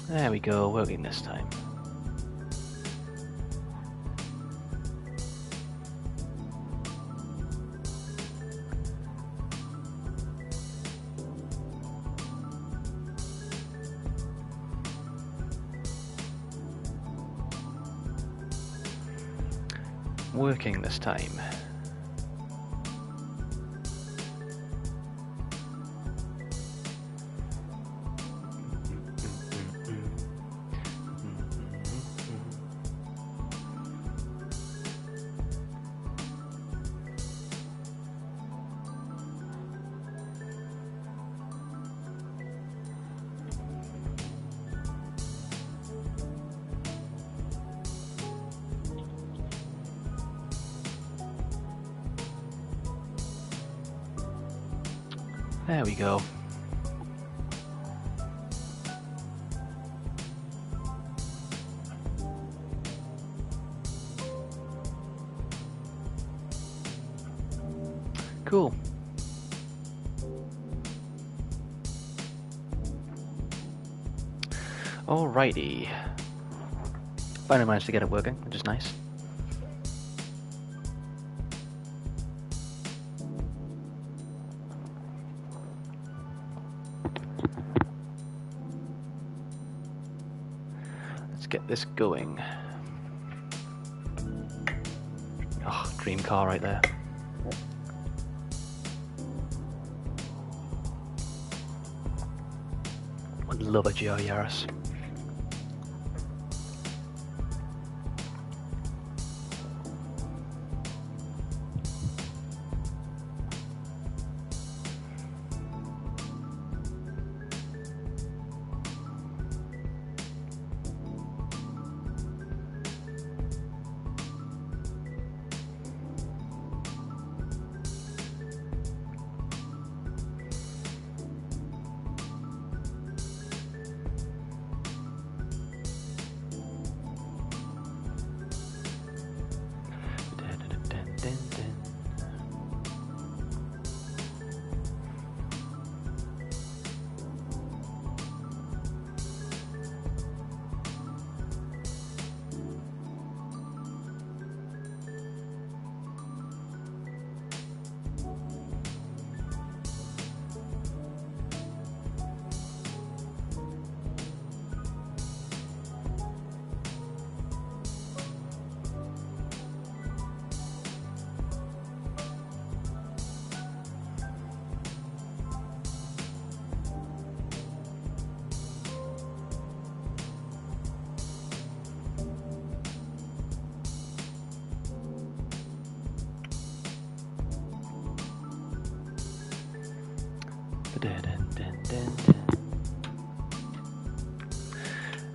There we go, working this time. Working this time. There we go. Cool. Alrighty. Finally managed to get it working, which is nice. Let's get this going. Oh, dream car right there. Would love a GR Yaris.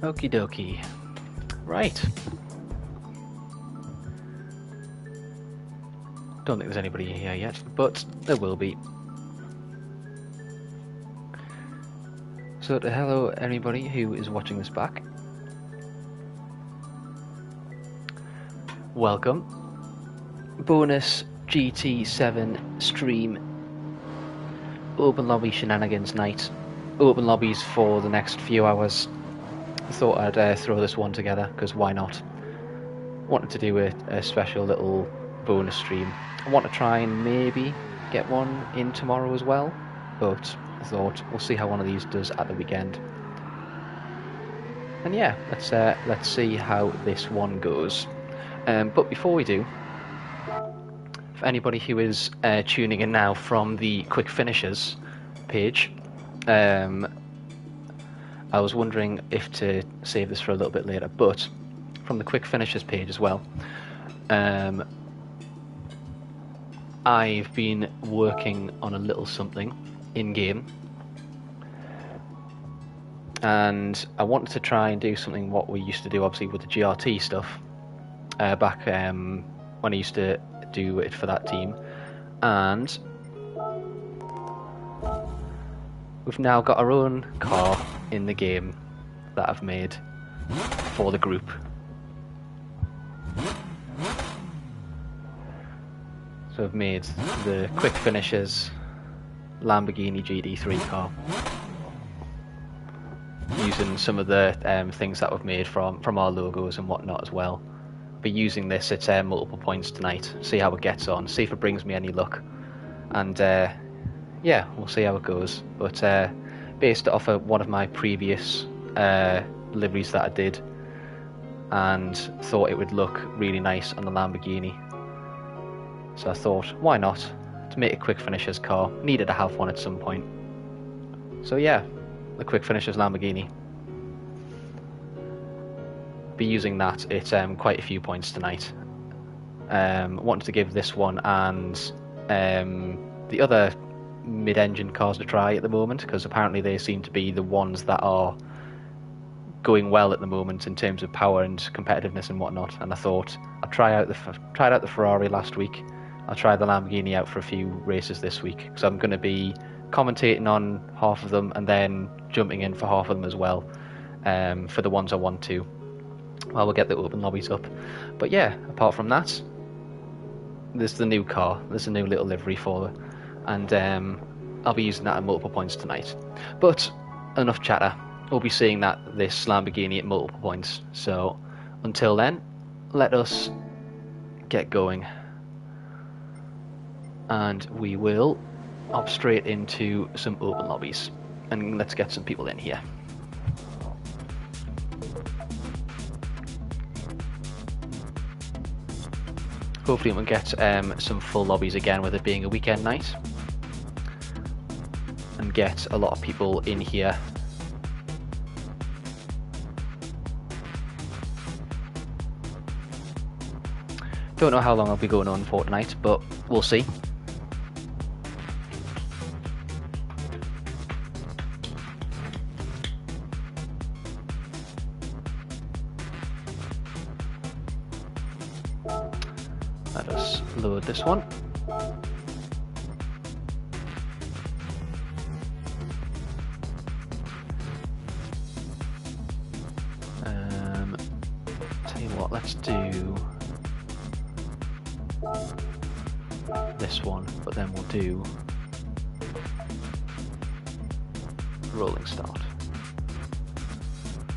Okie dokie. Right. Don't think there's anybody here yet, but there will be. So hello anybody who is watching this back. Welcome. Bonus GT7 stream. Open lobby shenanigans night. Open lobbies for the next few hours. I thought I'd throw this one together, because why not? Wanted to do a special little bonus stream. I want to try and maybe get one in tomorrow as well, but I thought we'll see how one of these does at the weekend. And yeah, let's see how this one goes. But before we do, for anybody who is tuning in now from the quick finishers page, I was wondering if to save this for a little bit later, but from the quick finishers page as well, I've been working on a little something in-game, and I wanted to try and do something what we used to do obviously with the GRT stuff back when I used to do it for that team, and we've now got our own car in the game that I've made for the group. So I've made the quick finishers Lamborghini GT3 car using using some of the things that we've made from our logos and whatnot as well. Be using this at multiple points tonight, see how it gets on, see if it brings me any luck, and yeah, we'll see how it goes. But based off of one of my previous liveries that I did, and thought it would look really nice on the Lamborghini, so I thought, why not, to make a quick finisher's car. Needed to have one at some point, so yeah, the quick finisher's Lamborghini. Be using that at quite a few points tonight. Wanted to give this one and the other mid-engine cars to try at the moment, because apparently they seem to be the ones that are going well at the moment in terms of power and competitiveness and whatnot. And I thought I'd tried out the Ferrari last week. I'll try the Lamborghini out for a few races this week, because I'm going to be commentating on half of them and then jumping in for half of them as well, for the ones I want to. Well, we'll get the open lobbies up. But yeah, apart from that, there's the new car. There's a new little livery for it, and I'll be using that at multiple points tonight. But enough chatter. We'll be seeing this Lamborghini at multiple points. So until then, let us get going, and we will hop straight into some open lobbies, and let's get some people in here. Hopefully we'll get some full lobbies again, with it being a weekend night, and get a lot of people in here. Don't know how long I'll be going on for tonight, but we'll see. Let us load this one. Tell you what, let's do this one, but then we'll do rolling start.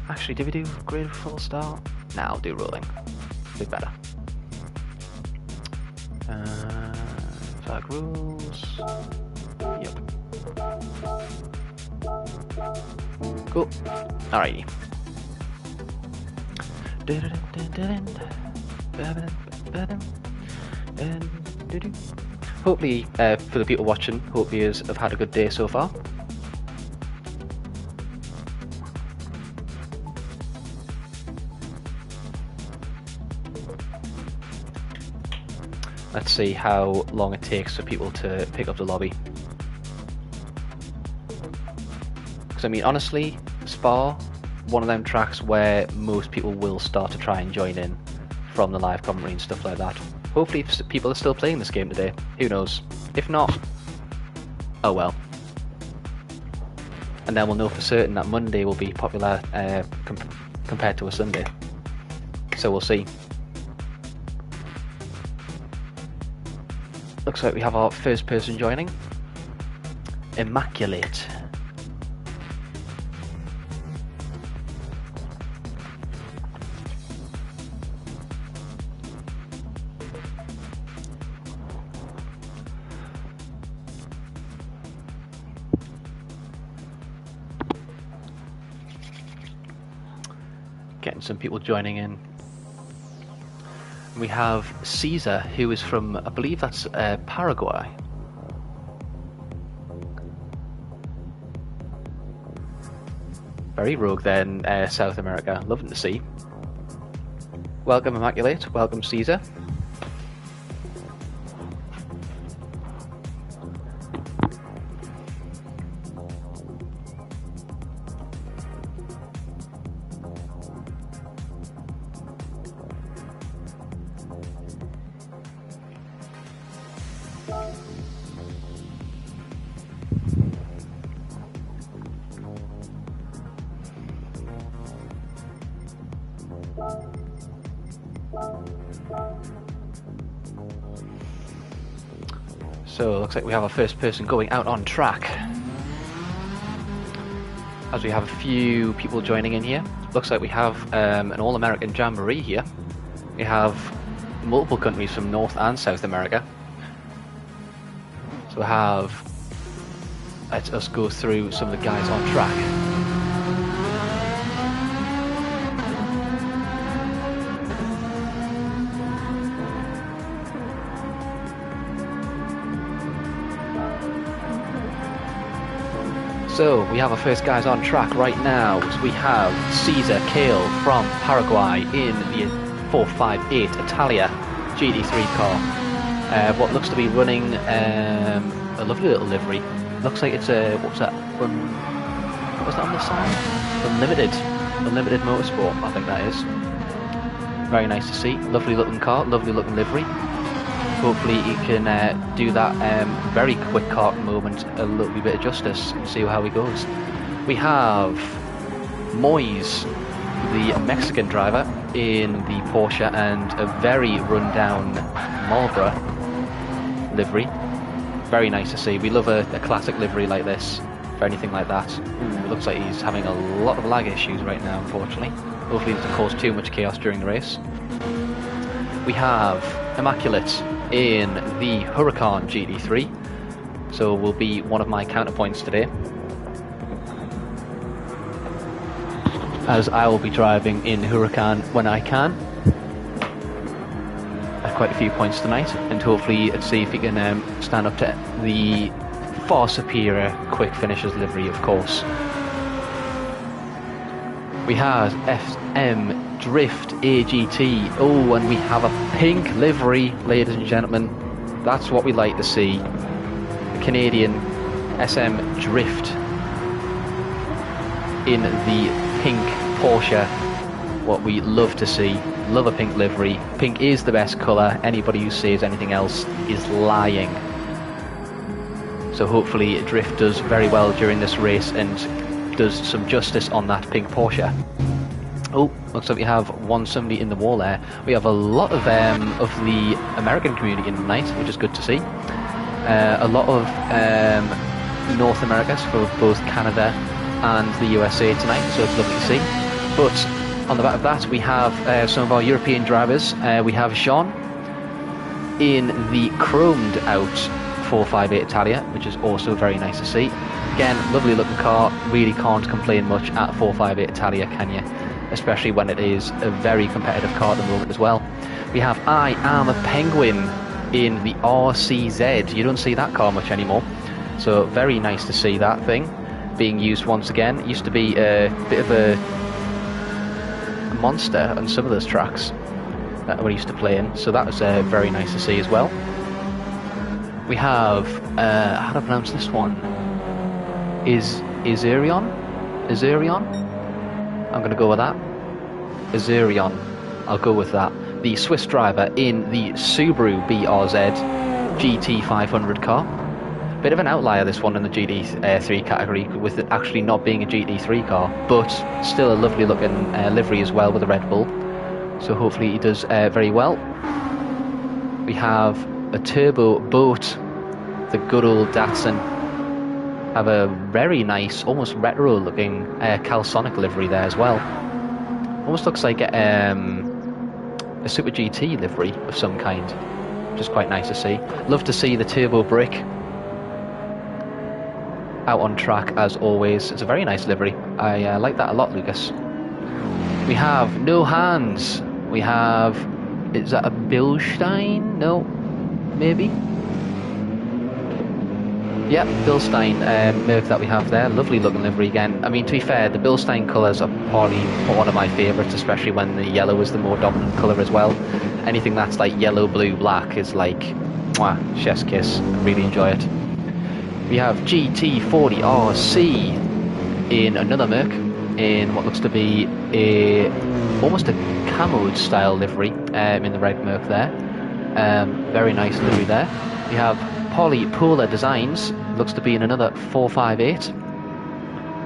Actually, did we do grade full start? Nah, I'll do rolling. Be better. Flag rules. Yep. Cool. Alrighty. Hopefully, for the people watching, hope you have had a good day so far. Let's see how long it takes for people to pick up the lobby. Because I mean, honestly, Spa, one of them tracks where most people will start to try and join in from the live commentary and stuff like that. Hopefully people are still playing this game today. Who knows? If not, oh well. And then we'll know for certain that Monday will be popular compared to a Sunday. So we'll see. Looks like we have our first person joining. Immaculate. Getting some people joining in. We have Caesar, who is from, I believe that's Paraguay. Very rogue there in South America. Loving to see. Welcome, Immaculate. Welcome, Caesar. So it looks like we have our first person going out on track. as we have a few people joining in here. Looks like we have an all-American jamboree here. We have multiple countries from North and South America. So we have, let us go through some of the guys on track. So we have our first guys on track right now. So we have Cesar Kale from Paraguay in the 458 Italia GT3 car. What looks to be running a lovely little livery. Looks like it's a, what's that? What was that on the side? Unlimited Motorsport, I think that is. Very nice to see. Lovely looking car, lovely looking livery. Hopefully he can do that very quick kart moment a little bit of justice and see how he goes. We have Moise, the Mexican driver, in the Porsche and a very run-down Marlboro livery. Very nice to see. We love a classic livery like this, for anything like that. Ooh, looks like he's having a lot of lag issues right now, unfortunately. Hopefully it doesn't cause too much chaos during the race. We have Immaculate in the Huracan GT3, so will be one of my counterpoints today, as I will be driving in Huracan when I can. At quite a few points tonight, and hopefully let's see if he can stand up to the far superior quick finishes livery, of course. We have FM Drift AGT. Oh, and we have a pink livery, ladies and gentlemen. That's what we like to see. The Canadian SM Drift in the pink Porsche. What we love to see. Love a pink livery. Pink is the best colour. Anybody who says anything else is lying. So hopefully Drift does very well during this race and does some justice on that pink Porsche. Oh, looks like we have 170 in the wall there. We have a lot of the American community in tonight, which is good to see. A lot of North Americas for both Canada and the USA tonight, so it's lovely to see. But on the back of that, we have some of our European drivers. We have Jean in the chromed out 458 Italia, which is also very nice to see. Again, lovely looking car. Really can't complain much at 458 Italia, can you? Especially when it is a very competitive car at the moment as well. We have I Am a Penguin in the RCZ. You don't see that car much anymore, so very nice to see that thing being used once again. It used to be a bit of a monster on some of those tracks that we used to play in, so that was very nice to see as well. We have how to pronounce this one? Izerion? I'm going to go with that. Izerion. I'll go with that. The Swiss driver in the Subaru BRZ GT500 car. Bit of an outlier, this one, in the GT3 category, with it actually not being a GT3 car, but still a lovely looking livery as well with a Red Bull. So hopefully he does very well. We have a turbo boat, the good old Datsun. Have a very nice, almost retro looking Calsonic livery there as well. Almost looks like a Super GT livery of some kind, which is quite nice to see. Love to see the turbo brick out on track as always. It's a very nice livery. I like that a lot, Lucas. We have no hands. We have, is that a Bilstein? No, maybe. Yeah, Bilstein Merc that we have there. Lovely looking livery again. I mean, to be fair, the Bilstein colours are probably one of my favourites, especially when the yellow is the more dominant colour as well. Anything that's like yellow, blue, black is like, mwah, chef's kiss. I really enjoy it. We have GT40RC in another Merc, in what looks to be almost a camoed style livery in the red Merc there. Very nice livery there. We have Polypolar Designs, looks to be in another 458,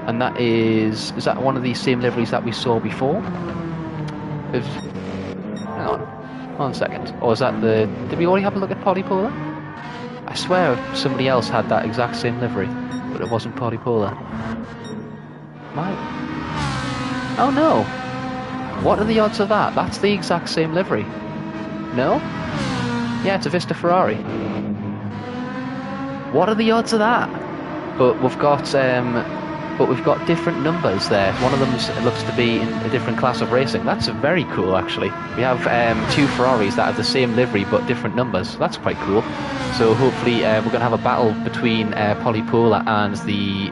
and that is that one of the same liveries that we saw before? Hang on, 1 second. Or is that the, did we already have a look at Polypolar? I swear somebody else had that exact same livery, but it wasn't Polypolar. Oh no! What are the odds of that? That's the exact same livery. No? Yeah, it's a Vista Ferrari. What are the odds of that? But we've got different numbers there. One of them looks to be in a different class of racing. That's very cool, actually. We have two Ferraris that have the same livery but different numbers. That's quite cool. So hopefully we're going to have a battle between Polypola and the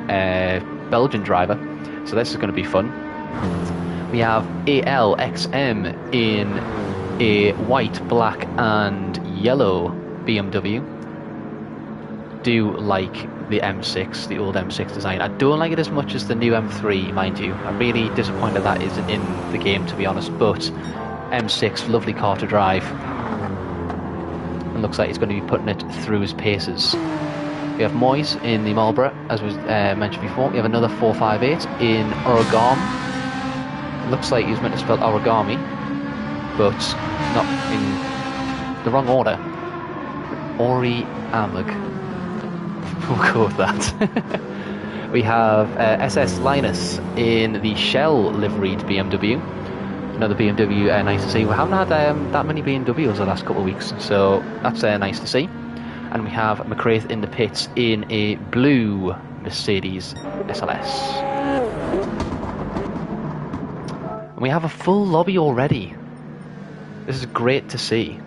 Belgian driver. So this is going to be fun. We have ALXM in a white, black and yellow BMW. Do like the M6, the old M6 design. I don't like it as much as the new M3, mind you. I'm really disappointed that isn't in the game, to be honest, but M6, lovely car to drive. It looks like he's going to be putting it through his paces. We have Moyes in the Marlboro, as was mentioned before. We have another 458 in origami. Looks like he's meant to spell origami, but not in the wrong order. Ori-amag. We'll go with that. We have SS Linus in the Shell liveried BMW. Another BMW, nice to see. We haven't had that many BMWs the last couple of weeks, so that's nice to see. And we have McCraith in the pits in a blue Mercedes SLS. And we have a full lobby already. This is great to see.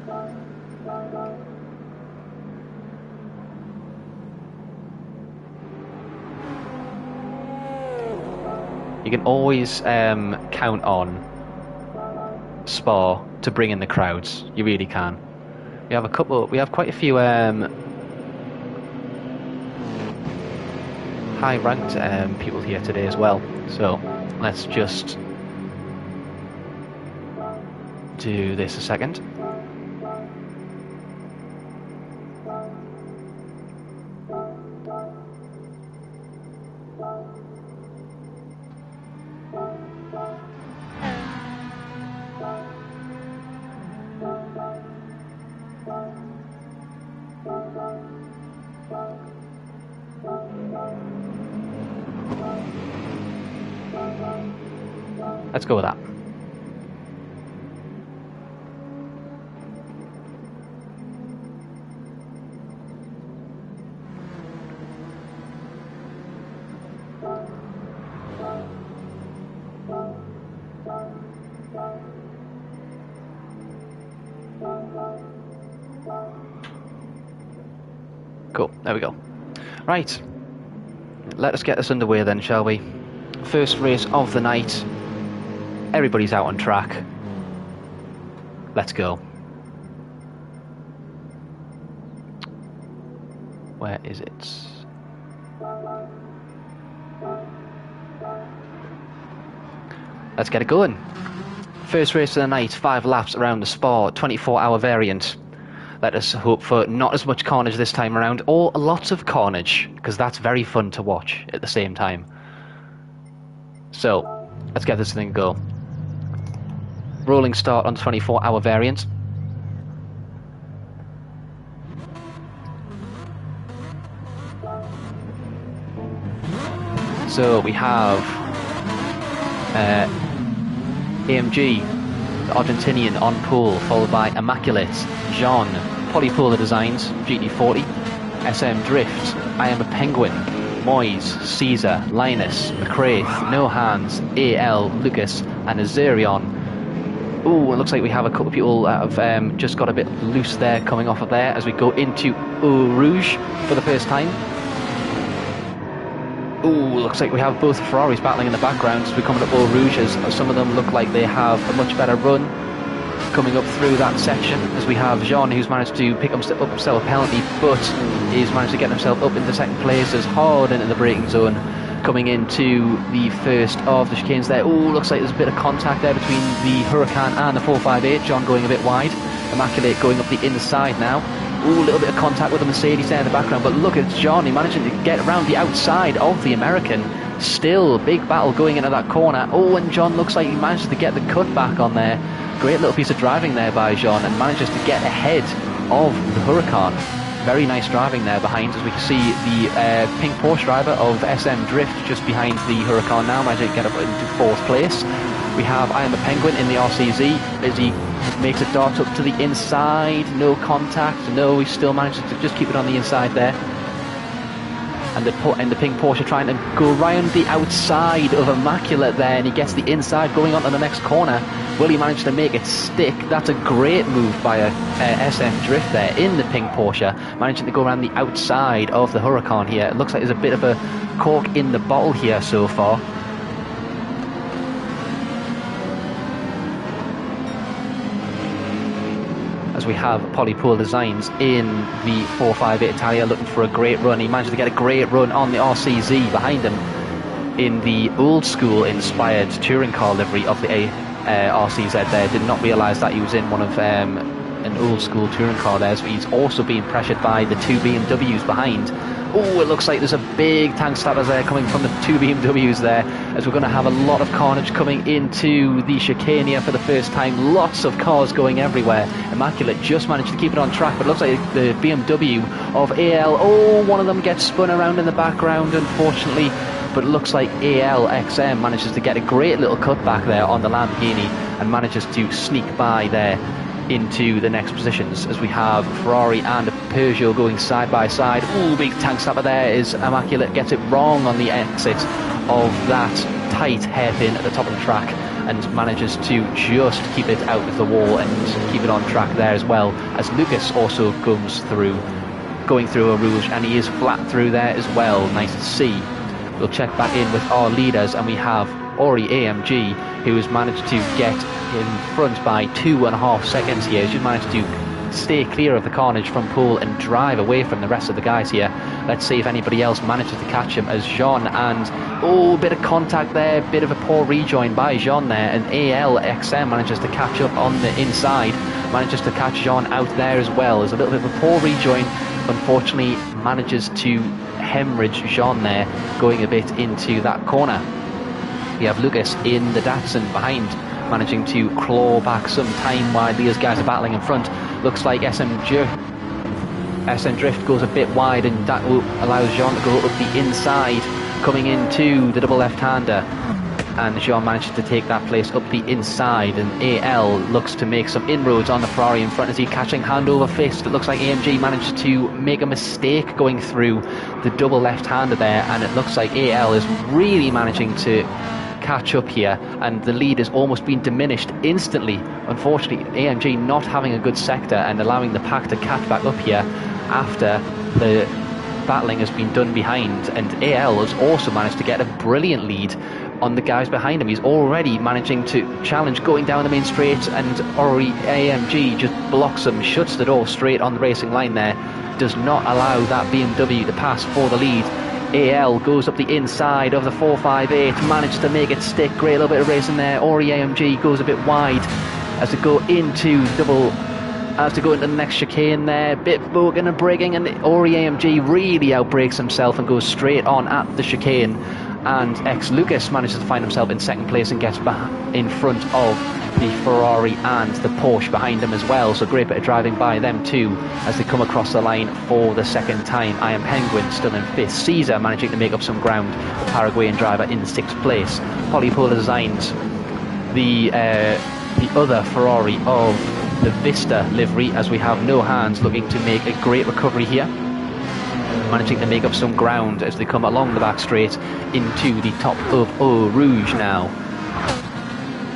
You can always count on Spa to bring in the crowds. You really can. We have quite a few high-ranked people here today as well. So let's just do this a second. Let's go with that. Cool, there we go. Right, let us get this underway then, shall we? First race of the night. Everybody's out on track. Let's go. Where is it? Let's get it going. First race of the night, 5 laps around the Spa, 24-hour variant. Let us hope for not as much carnage this time around, or lots of carnage, because that's very fun to watch at the same time. So, let's get this thing go. Rolling start on 24-hour variant. So we have AMG, the Argentinian on pole, followed by Immaculate, Jean, Polypolar Designs, GT40, SM Drift, I Am a Penguin, Moyes, Caesar, Linus, McCraith, No Hands, AL, Lucas, and Azerion. Ooh, it looks like we have a couple of people that have just got a bit loose there, coming off of there as we go into Eau Rouge for the first time. Ooh, looks like we have both Ferraris battling in the background as we come up Eau Rouge, as some of them look like they have a much better run coming up through that section, as we have Jean, who's managed to pick up himself a penalty, but he's managed to get himself up into second place as hard into the braking zone, coming into the first of the chicanes there. Ooh, looks like there's a bit of contact there between the Huracan and the 458. John going a bit wide. Immaculate going up the inside now. Ooh, a little bit of contact with the Mercedes there in the background, but look at John, he managing to get around the outside of the American. Still, big battle going into that corner. Oh, and John looks like he manages to get the cut back on there. Great little piece of driving there by John, and manages to get ahead of the Huracan. very nice driving there behind, as we can see the pink Porsche driver of SM Drift just behind the Huracan now, managing to get up into 4th place. We have I Am the Penguin in the RCZ as he makes a dart up to the inside, no contact, no, he still manages to just keep it on the inside there. And the pink Porsche trying to go round the outside of Immaculate there, and he gets the inside going on to the next corner. Will he manage to make it stick? That's a great move by a SM Drift there in the pink Porsche, managing to go around the outside of the Huracan here. It looks like there's a bit of a cork in the bottle here so far. As we have Polypool Designs in the 458 Italia looking for a great run. He managed to get a great run on the RCZ behind him in the old school inspired touring car livery of the RCZ there. Did not realise that he was in one of an old school touring car there. So he's also being pressured by the 2 BMWs behind. Oh, it looks like there's a big tank stabbers there coming from the 2 BMWs there, as we're going to have a lot of carnage coming into the chicane here for the first time. Lots of cars going everywhere. Immaculate just managed to keep it on track, but it looks like the BMW of AL, oh, one of them gets spun around in the background, unfortunately, but it looks like AL XM manages to get a great little cutback there on the Lamborghini and manages to sneak by there into the next positions, as we have Ferrari and Peugeot going side by side. Ooh, big tank slapper there is Immaculate, gets it wrong on the exit of that tight hairpin at the top of the track and manages to just keep it out of the wall and keep it on track there as well, as Lucas also comes through, going through a Rouge, and he is flat through there as well. Nice to see. We'll check back in with our leaders, and we have Ori AMG, who has managed to get in front by 2.5 seconds here. He's just managed to stay clear of the carnage from pole and drive away from the rest of the guys here. Let's see if anybody else manages to catch him, as Jean and, oh, bit of contact there, bit of a poor rejoin by Jean there, and ALXM manages to catch up on the inside, manages to catch Jean out there as well. There's a little bit of a poor rejoin, unfortunately manages to hemorrhage Jean there, going a bit into that corner. We have Lucas in the Datsun behind, managing to claw back some time while these guys are battling in front. Looks like SM Drift goes a bit wide, and that allows Jean to go up the inside, coming into the double left-hander. And Jean manages to take that place up the inside, and AL looks to make some inroads on the Ferrari in front as he's catching hand over fist. It looks like AMG managed to make a mistake going through the double left-hander there, and it looks like AL is really managing to catch up here, and the lead has almost been diminished instantly. Unfortunately, AMG not having a good sector and allowing the pack to catch back up here after the battling has been done behind, and AL has also managed to get a brilliant lead on the guys behind him. He's already managing to challenge going down the main straight, and Ori AMG just blocks him, shuts the door straight on the racing line there, does not allow that BMW to pass for the lead. AL goes up the inside of the 458, manages to make it stick. Great little bit of racing there. Ori AMG goes a bit wide as they go into the next chicane there. Bit bogan and braking, and Ori AMG really outbrakes himself and goes straight on at the chicane. And ex-Lucas manages to find himself in second place and gets back in front of the Ferrari and the Porsche behind them as well. So great bit of driving by them too as they come across the line for the second time. I Am Penguin still in 5th. Caesar managing to make up some ground, the Paraguayan driver in 6th place. Polypolar Designs, the other Ferrari of the Vista livery, as we have No Hands looking to make a great recovery here, managing to make up some ground as they come along the back straight into the top of Eau Rouge now.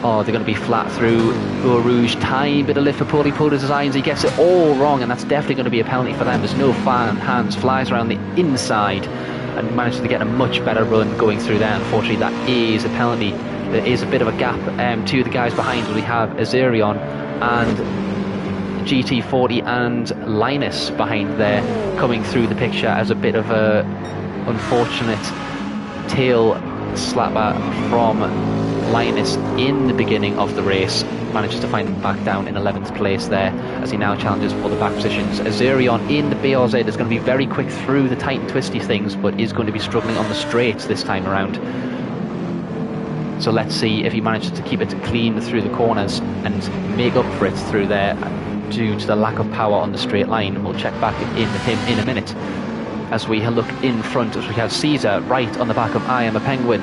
Oh, they're going to be flat through Eau Rouge. Tiny bit of lift for Polypolar Designs. He gets it all wrong, and that's definitely going to be a penalty for them. There's no fan. Hands flies around the inside and manages to get a much better run going through there. Unfortunately, that is a penalty. There is a bit of a gap to the guys behind. We have Azerion and GT40 and Linus behind there, coming through the picture as a bit of a unfortunate tail slapper from Linus in the beginning of the race. Manages to find him back down in 11th place there as he now challenges for the back positions. Azerion in the BRZ is going to be very quick through the tight and twisty things, but is going to be struggling on the straights this time around. So let's see if he manages to keep it clean through the corners and make up for it through there. due to the lack of power on the straight line. We'll check back in with him in a minute. As we look in front, as we have Caesar right on the back of I Am a Penguin.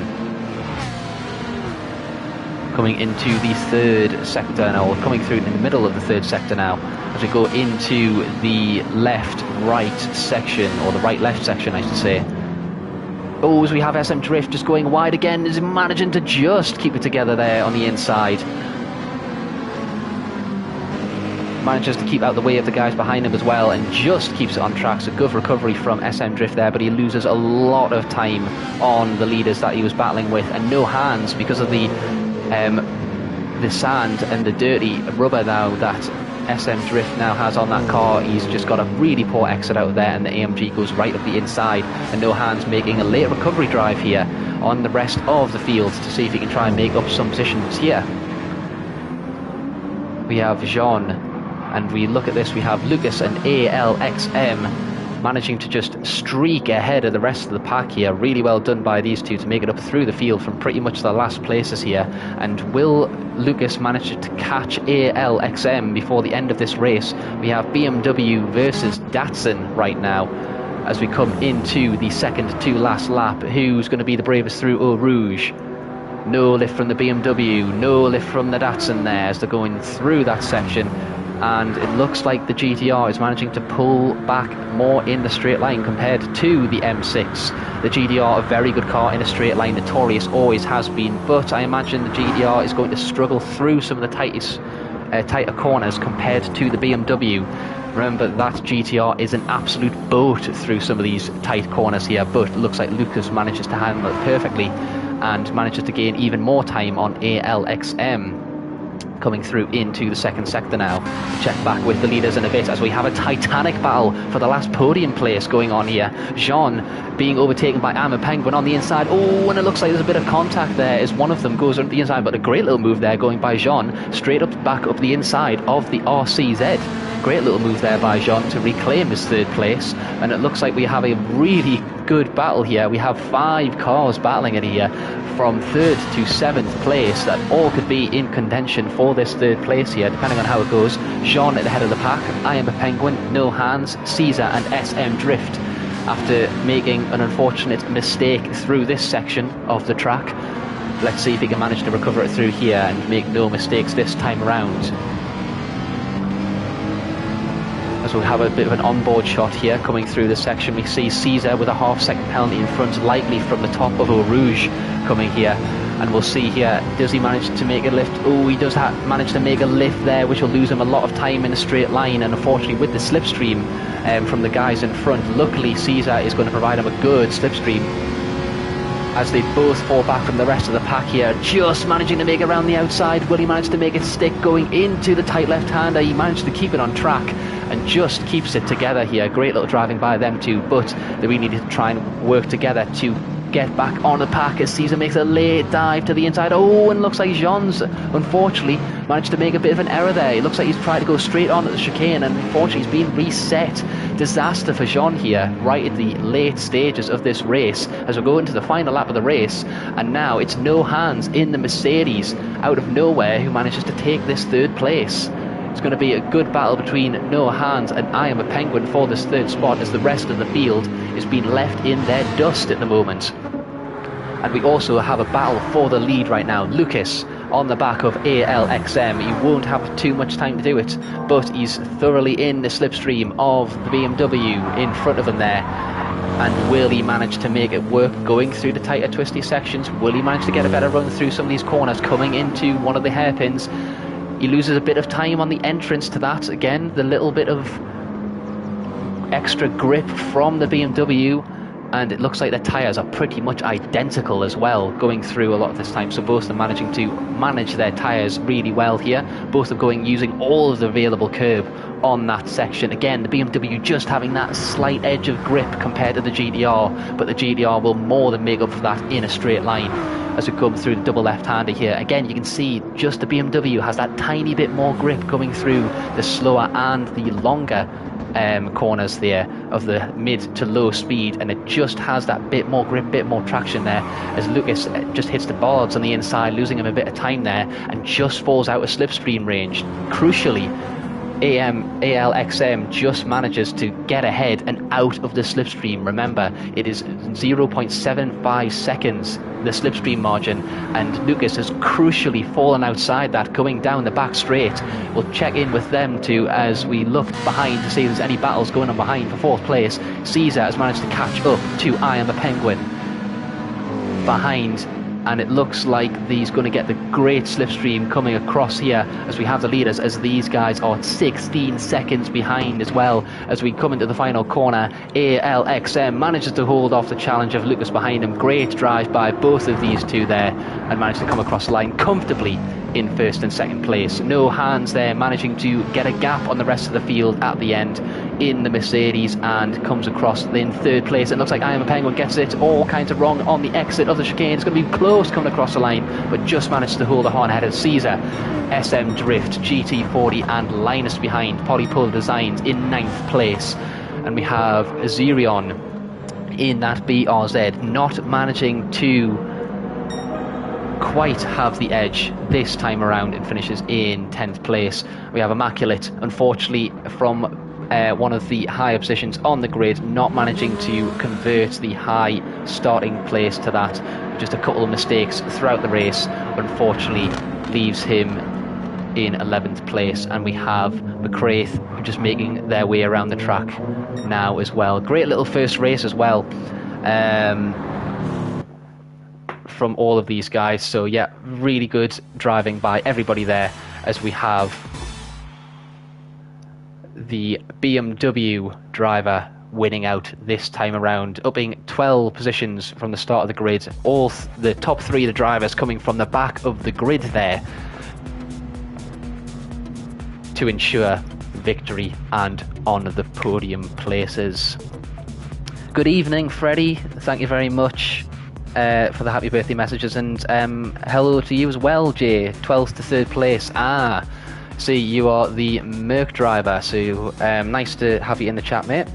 Coming into the third sector now, or coming through in the middle of the third sector now, as we go into the left-right section, or the right-left section I should say. Oh, as we have SM Drift just going wide again, is managing to just keep it together there on the inside. Manages to keep out the way of the guys behind him as well, and just keeps it on track. So good recovery from SM Drift there, but he loses a lot of time on the leaders that he was battling with, and no hands because of the sand and the dirty rubber now that SM Drift now has on that car. He's just got a really poor exit out of there, and the AMG goes right up the inside, and no hands making a late recovery drive here on the rest of the field to see if he can try and make up some positions here. We have Jean, and we look at this, we have Lucas and ALXM managing to just streak ahead of the rest of the pack here. Really well done by these two to make it up through the field from pretty much the last places here. And will Lucas manage to catch ALXM before the end of this race? We have BMW versus Datsun right now as we come into the second to last lap. Who's going to be the bravest through Eau Rouge? No lift from the BMW, no lift from the Datsun there as they're going through that section. And it looks like the GTR is managing to pull back more in the straight line compared to the M6. The GTR, a very good car in a straight line, notorious, always has been, but I imagine the GTR is going to struggle through some of the tighter corners compared to the BMW. Remember that GTR is an absolute boat through some of these tight corners here, but it looks like Lucas manages to handle it perfectly and manages to gain even more time on ALXM. Coming through into the second sector now. Check back with the leaders in a bit as we have a titanic battle for the last podium place going on here. Jean being overtaken by I'm a Penguin on the inside. Oh, and it looks like there's a bit of contact there as one of them goes on the inside, but a great little move there going by Jean straight up back up the inside of the RCZ. Great little move there by Jean to reclaim his third place, and it looks like we have a really good battle here. We have 5 cars battling it here from 3rd to 7th place that all could be in contention for this 3rd place here depending on how it goes. Jean at the head of the pack, I Am a Penguin, No Hands, Caesar and SM Drift after making an unfortunate mistake through this section of the track. Let's see if he can manage to recover it through here and make no mistakes this time around. As we have a bit of an onboard shot here coming through this section, we see Caesar with a half-second penalty in front, likely from the top of Eau Rouge coming here. And we'll see here, does he manage to make a lift? Oh, he does manage to make a lift there, which will lose him a lot of time in a straight line. And unfortunately, with the slipstream from the guys in front, luckily Caesar is going to provide him a good slipstream as they both fall back from the rest of the pack here. Just managing to make it around the outside. Will he manage to make it stick going into the tight left-hander? He managed to keep it on track and just keeps it together here. Great little driving by them two, but they really need to try and work together to get back on the pack as Caesar makes a late dive to the inside. Oh, and looks like Jean's unfortunately managed to make a bit of an error there. It looks like he's tried to go straight on at the chicane, and unfortunately he's been reset. Disaster for Jean here right at the late stages of this race as we go into the final lap of the race, and now it's No Hands in the Mercedes out of nowhere who manages to take this 3rd place. It's going to be a good battle between No Hands and I Am a Penguin for this 3rd spot as the rest of the field is being left in their dust at the moment. And we also have a battle for the lead right now. Lucas on the back of ALXM. He won't have too much time to do it, but he's thoroughly in the slipstream of the BMW in front of him there. And will he manage to make it work going through the tighter twisty sections? Will he manage to get a better run through some of these corners coming into one of the hairpins? He loses a bit of time on the entrance to that. Again, the little bit of extra grip from the BMW, and it looks like their tyres are pretty much identical as well going through a lot of this time. So both of them managing to manage their tyres really well here. Both of them using all of the available curb on that section. Again, the BMW just having that slight edge of grip compared to the GTR, but the GTR will more than make up for that in a straight line. As we come through the double left-hander here, again you can see just the BMW has that tiny bit more grip coming through the slower and the longer corners there of the mid to low speed, and it just has that bit more grip, bit more traction there as Lucas just hits the bollards on the inside, losing him a bit of time there and just falls out of slipstream range. Crucially, ALXM just manages to get ahead and out of the slipstream. Remember, it is 0.75 seconds, the slipstream margin, and Lucas has crucially fallen outside that, coming down the back straight. We'll check in with them too as we look behind to see if there's any battles going on behind for 4th place. Caesar has managed to catch up to I Am a Penguin behind, and it looks like he's going to get the great slipstream coming across here as we have the leaders, as these guys are 16 seconds behind as well as we come into the final corner. ALXM manages to hold off the challenge of Lucas behind him. Great drive by both of these two there, and managed to come across the line comfortably in 1st and 2nd place. No hands there, managing to get a gap on the rest of the field at the end in the Mercedes, and comes across in 3rd place. It looks like I Am a Penguin gets it all kinds of wrong on the exit of the chicane. It's going to be close coming across the line, but just managed to hold the horn ahead of Caesar, SM Drift, GT40 and Linus behind. Polypole Designs in 9th place, and we have Zerion in that BRZ not managing to quite have the edge this time around and finishes in 10th place. We have Immaculate, unfortunately, from one of the higher positions on the grid, not managing to convert the high starting place to that. Just a couple of mistakes throughout the race, unfortunately, leaves him in 11th place. And we have McCraith just making their way around the track now as well. Great little first race as well from all of these guys. So yeah, really good driving by everybody there, as we have the BMW driver winning out this time around, upping 12 positions from the start of the grid. All the top 3 of the drivers coming from the back of the grid there to ensure victory and on the podium places. Good evening, Freddie. Thank you very much for the happy birthday messages, and hello to you as well, Jay. 12th to 3rd place. See, you are the Merc driver, so nice to have you in the chat, mate.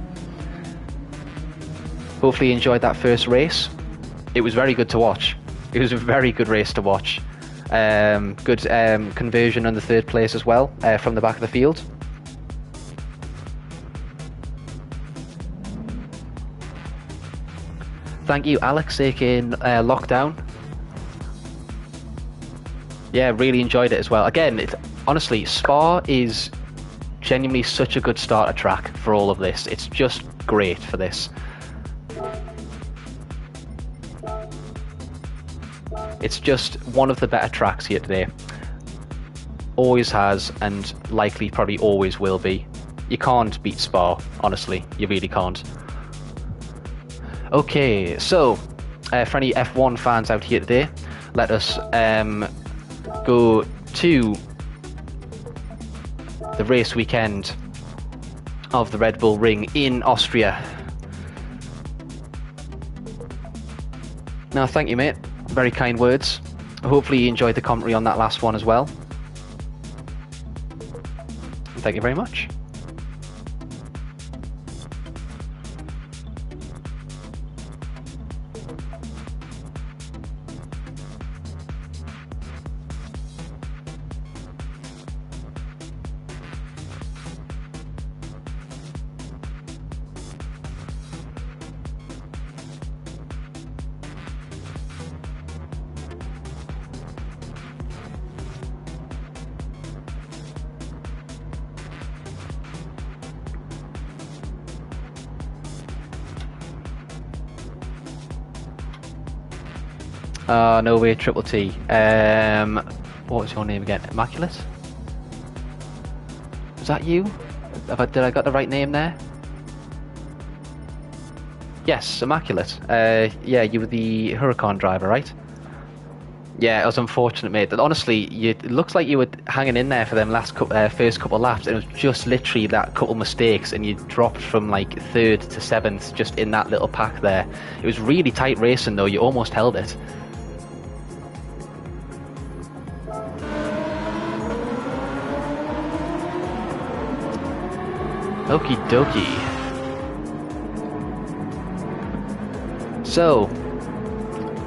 Hopefully you enjoyed that first race. It was very good to watch. It was a very good race to watch. Good conversion on the 3rd place as well, from the back of the field. Thank you, Alex, aka Lockdown. Yeah, really enjoyed it as well. Again, honestly, Spa is genuinely such a good starter track for all of this. It's just great for this. It's just one of the better tracks here today. Always has, and likely probably always will be. You can't beat Spa, honestly. You really can't. Okay, so for any F1 fans out here today, let us go to the race weekend of the Red Bull Ring in Austria. Now, thank you, mate. Very kind words. Hopefully you enjoyed the commentary on that last one as well. Thank you very much. No way, Triple T. What was your name again? Immaculate? Was that you? Did I got the right name there? Yes, Immaculate. Yeah, you were the Huracan driver, right? Yeah, it was unfortunate, mate. But honestly, it looks like you were hanging in there for them first couple of laps, and it was just literally that couple mistakes, and you dropped from like 3rd to 7th just in that little pack there. It was really tight racing, though. You almost held it. Okie dokie. So,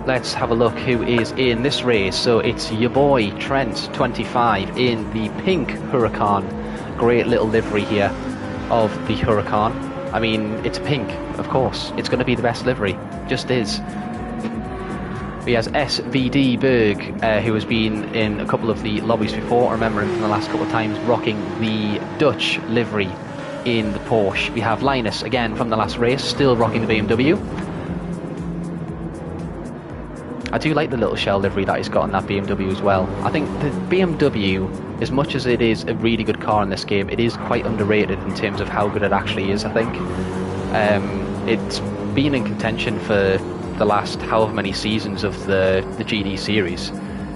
let's have a look who is in this race. So it's your boy Trent, 25, in the pink Huracan. great little livery here of the Huracan. I mean, it's pink, of course. It's going to be the best livery. Just is. He has SVD Berg, who has been in a couple of the lobbies before. I remember him from the last couple of times rocking the Dutch livery in the Porsche. We have Linus, again from the last race, still rocking the BMW. I do like the little shell livery that he's got on that BMW as well. I think the BMW, as much as it is a really good car in this game, it is quite underrated in terms of how good it actually is, I think. It's been in contention for the last however many seasons of the GD series,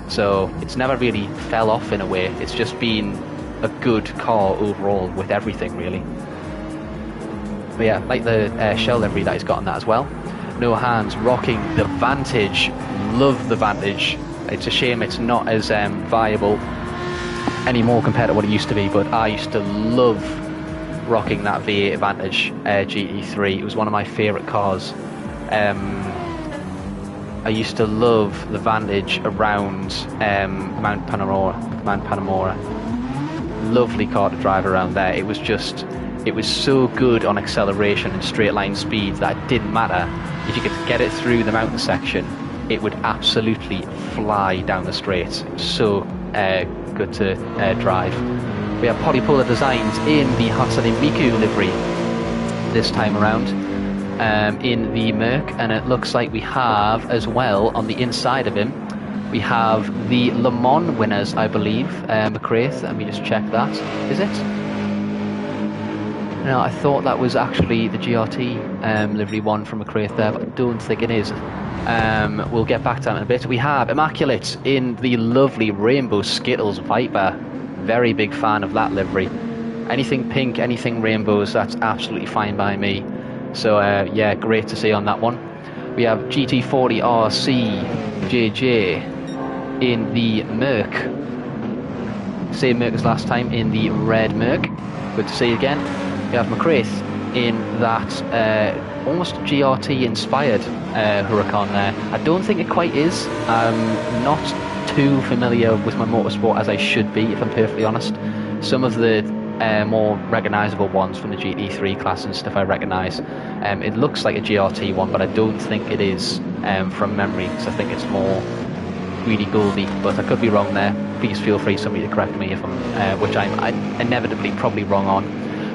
so it's never really fell off in a way. It's just been a good car overall with everything, really. But yeah, like the shell livery that he's got on that as well. No Hands rocking the Vantage. Love the Vantage. It's a shame it's not as viable anymore compared to what it used to be, but I used to love rocking that V8 Vantage GT3. It was one of my favourite cars. I used to love the Vantage around Mount Panamora. Lovely car to drive around there. It was so good on acceleration and straight line speed that it didn't matter. If you could get it through the mountain section, it would absolutely fly down the straight. So good to drive. We have Polypolar Designs in the Hatsune Miku livery this time around. In the Merc, and it looks like we have as well on the inside of him, we have the Le Mans winners, I believe, McCraith. Let me just check that. Is it? No, I thought that was actually the GRT livery one from McCraith there, but I don't think it is. We'll get back to that in a bit. We have Immaculate in the lovely Rainbow Skittles Viper. Very big fan of that livery. Anything pink, anything rainbows, that's absolutely fine by me. So yeah, great to see on that one. We have GT40 RC JJ in the Merc. Same Merc as last time in the red Merc. Good to see again. We have McCraith in that almost GRT inspired Huracan there. I don't think it quite is. I'm not too familiar with my motorsport as I should be, if I'm perfectly honest. Some of the more recognisable ones from the GT3 class and stuff I recognise. It looks like a GRT one, but I don't think it is from memory, because I think it's more really goldy, but I could be wrong there. Please feel free somebody to correct me if I'm, which I'm inevitably probably wrong on.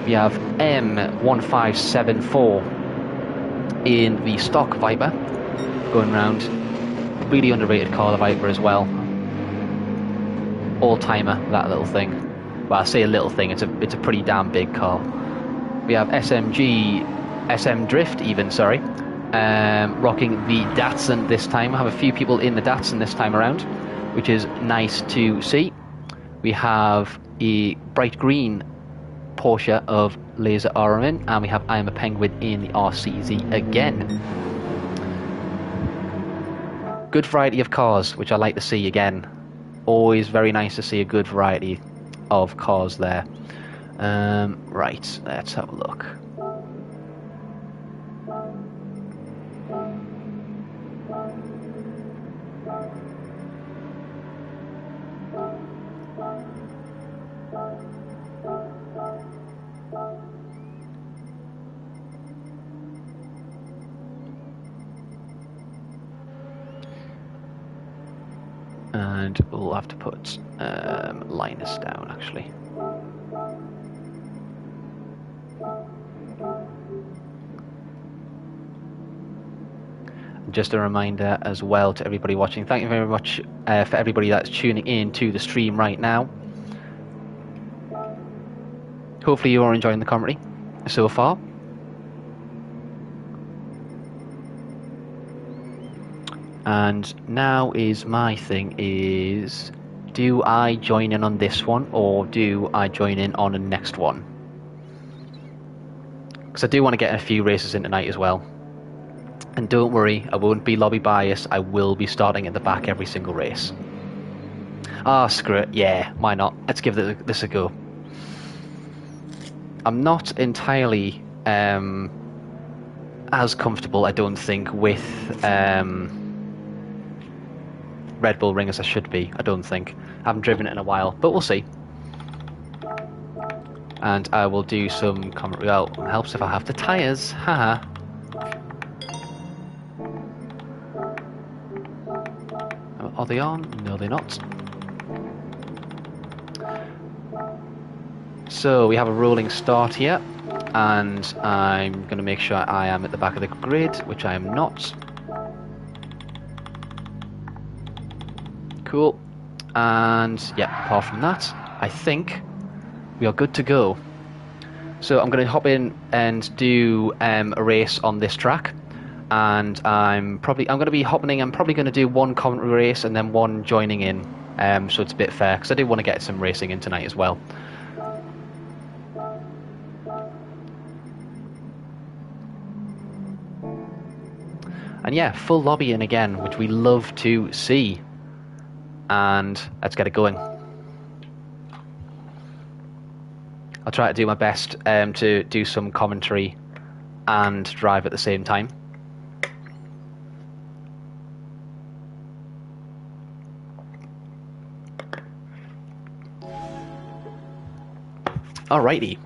We have M1574 in the stock Viper going around. Really underrated car, the Viper as well. All-timer, that little thing. Well, I say a little thing, it's a pretty damn big car. We have SM Drift even, sorry, rocking the Datsun this time. I have a few people in the Datsun this time around, which is nice to see. We have a bright green Porsche of Laser Aramin, and we have I Am a Penguin in the RCZ again. Good variety of cars, which I like to see again. Always very nice to see a good variety of cars there. Right, let's have a look. And we'll have to put Linus down, actually. Just a reminder as well to everybody watching, thank you very much for everybody that's tuning in to the stream right now. Hopefully you are enjoying the commentary so far. And now is my thing is, do I join in on this one or do I join in on the next one? Because I do want to get a few races in tonight as well. And don't worry, I won't be lobby biased. I will be starting at the back every single race. Ah, screw it. Yeah, why not? Let's give this a go. I'm not entirely as comfortable, I don't think, with Red Bull Ring as I should be. I don't think. I haven't driven it in a while, but we'll see. And I will do some commentary. Well, it helps if I have the tyres. Haha. Are they on? No, they're not. So we have a rolling start here, and I'm going to make sure I am at the back of the grid, which I am not. Cool. And yeah, apart from that, I think we are good to go. So I'm going to hop in and do a race on this track. And I'm going to be hopping in. I'm probably going to do one commentary race and then one joining in, so it's a bit fair, because I do want to get some racing in tonight as well. And yeah, full lobbying again, which we love to see. And let's get it going. I'll try to do my best to do some commentary and drive at the same time. Alrighty.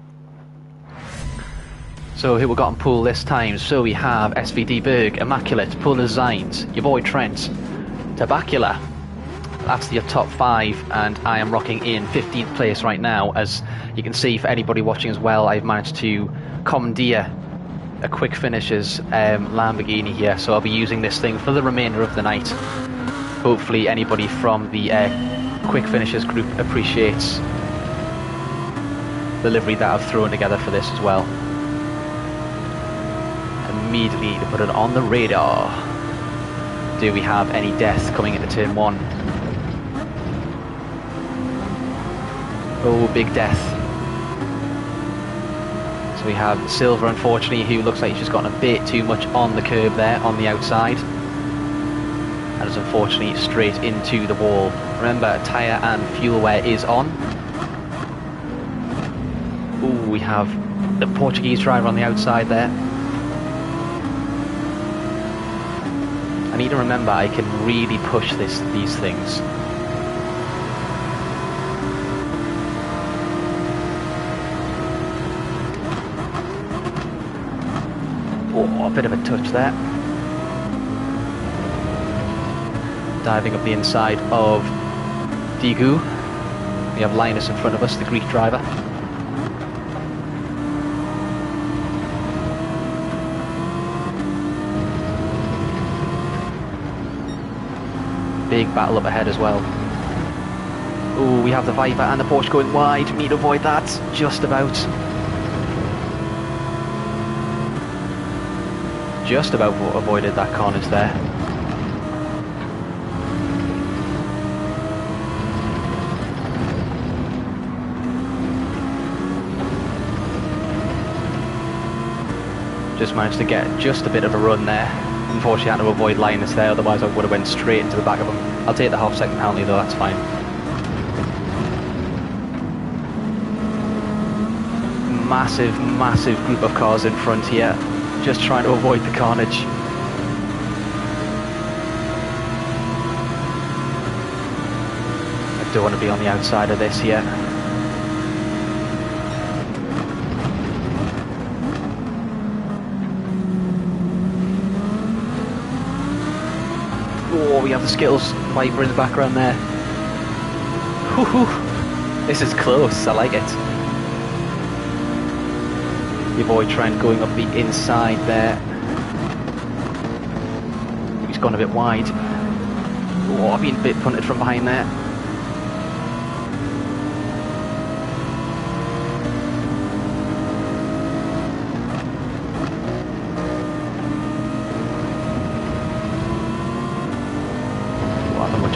So who we got on pool this time? So we have SVD Berg, Immaculate, Polar Zines, your boy Trent, Tabacula. That's your top 5, and I am rocking in 15th place right now. As you can see, for anybody watching as well, I've managed to commandeer a Quick Finishers Lamborghini here, so I'll be using this thing for the remainder of the night. Hopefully anybody from the Quick Finishers group appreciates the livery that I've thrown together for this as well. Immediately to put it on the radar. Do we have any death coming into turn 1? Oh, big death. So we have Silver, unfortunately, who looks like he's just gotten a bit too much on the curb there, on the outside. And is unfortunately straight into the wall. Remember, tyre and fuel wear is on. Ooh, we have the Portuguese driver on the outside there. I need to remember I can really push these things. Oh, a bit of a touch there. Diving up the inside of Digu. We have Linus in front of us, the Greek driver. Big battle up ahead as well. Oh, we have the Viper and the Porsche going wide. We need to avoid that. Just about. Just about avoided that carnage there. Just managed to get just a bit of a run there. Unfortunately I had to avoid Linus there, otherwise I would have went straight into the back of him. I'll take the half-second penalty though, that's fine. Massive, massive group of cars in front here, just trying to avoid the carnage. I don't want to be on the outside of this here. Oh, we have the Skittles Viper in the background there. Whew, this is close, I like it. Your boy Trent going up the inside there. He's gone a bit wide. Oh, I've been a bit punted from behind there.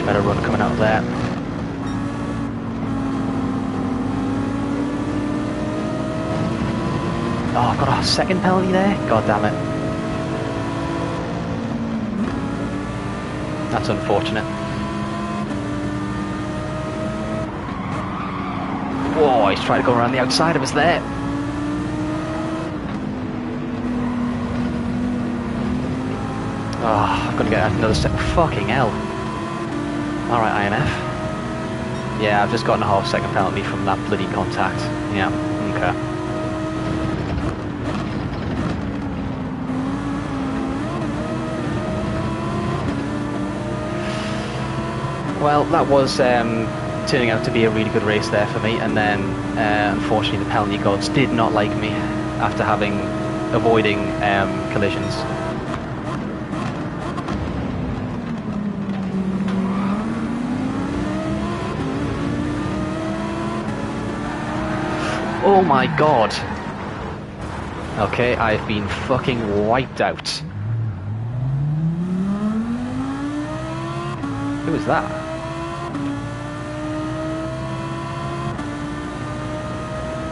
Better run coming out there. Oh, I've got a second penalty there? God damn it. That's unfortunate. Whoa, he's trying to go around the outside of us there. Oh, I'm gonna get another step. Fucking hell. Alright, INF. Yeah, I've just gotten a half-second penalty from that bloody contact. Yeah, bunker. Well, that was turning out to be a really good race there for me, and then unfortunately the penalty gods did not like me after avoiding collisions. Oh my god! Okay, I've been fucking wiped out. Who was that?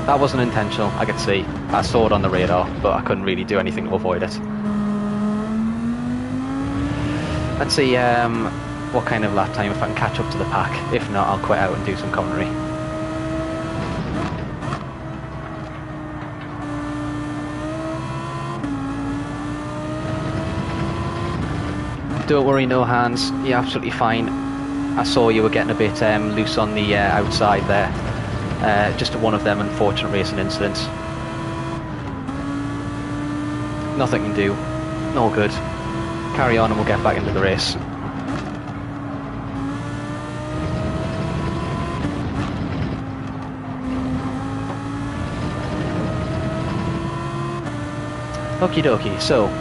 That wasn't intentional, I could see. I saw it on the radar, but I couldn't really do anything to avoid it. Let's see what kind of lap time, if I can catch up to the pack. If not, I'll quit out and do some commentary. Don't worry, no hands, you're absolutely fine. I saw you were getting a bit loose on the outside there. Just one of them unfortunate racing incidents. Nothing can do. All good. Carry on and we'll get back into the race. Okie dokie, so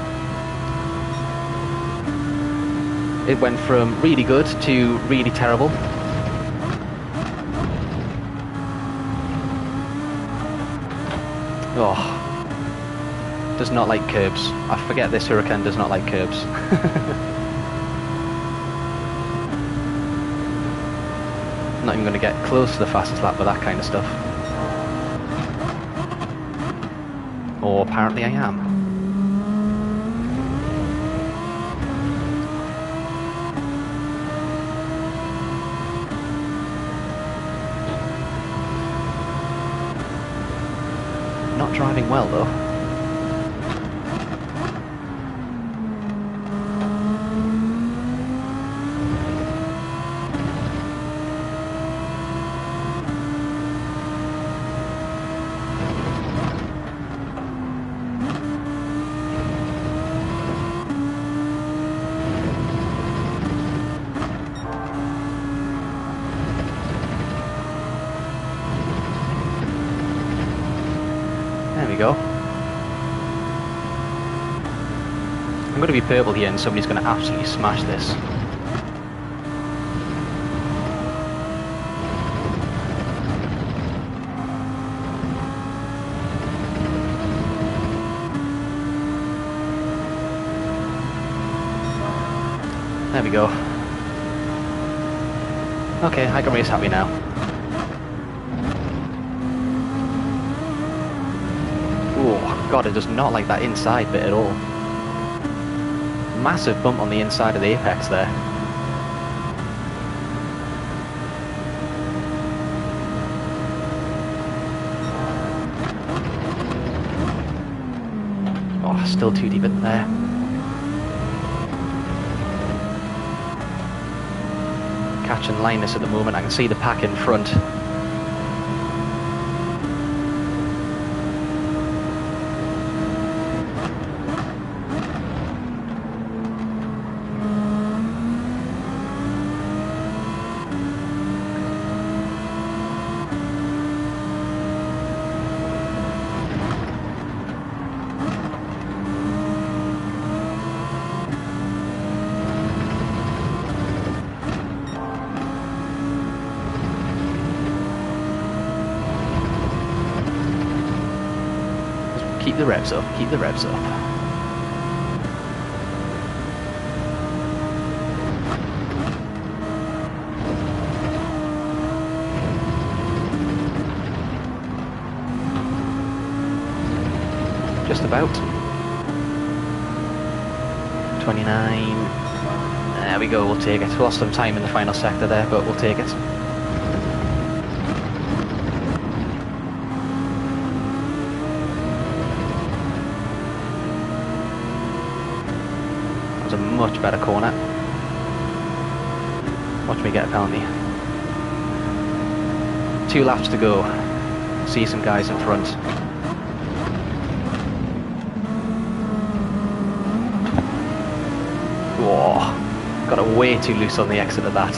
it went from really good to really terrible. Oh, does not like curbs. I forget this Huracan does not like curbs. Not even going to get close to the fastest lap with that kind of stuff. Or apparently I am. Not driving well though. There we go. I'm going to be purple here and somebody's going to absolutely smash this. There we go. Okay, I can race happy now. Oh god, it does not like that inside bit at all. Massive bump on the inside of the apex there. Oh, still too deep in there. Catching Linus at the moment, I can see the pack in front. Keep the revs up, keep the revs up. Just about. 29. There we go, we'll take it. Lost some time in the final sector there, but we'll take it. A much better corner. Watch me get a penalty. 2 laps to go. see some guys in front. Whoa, got it way too loose on the exit of that.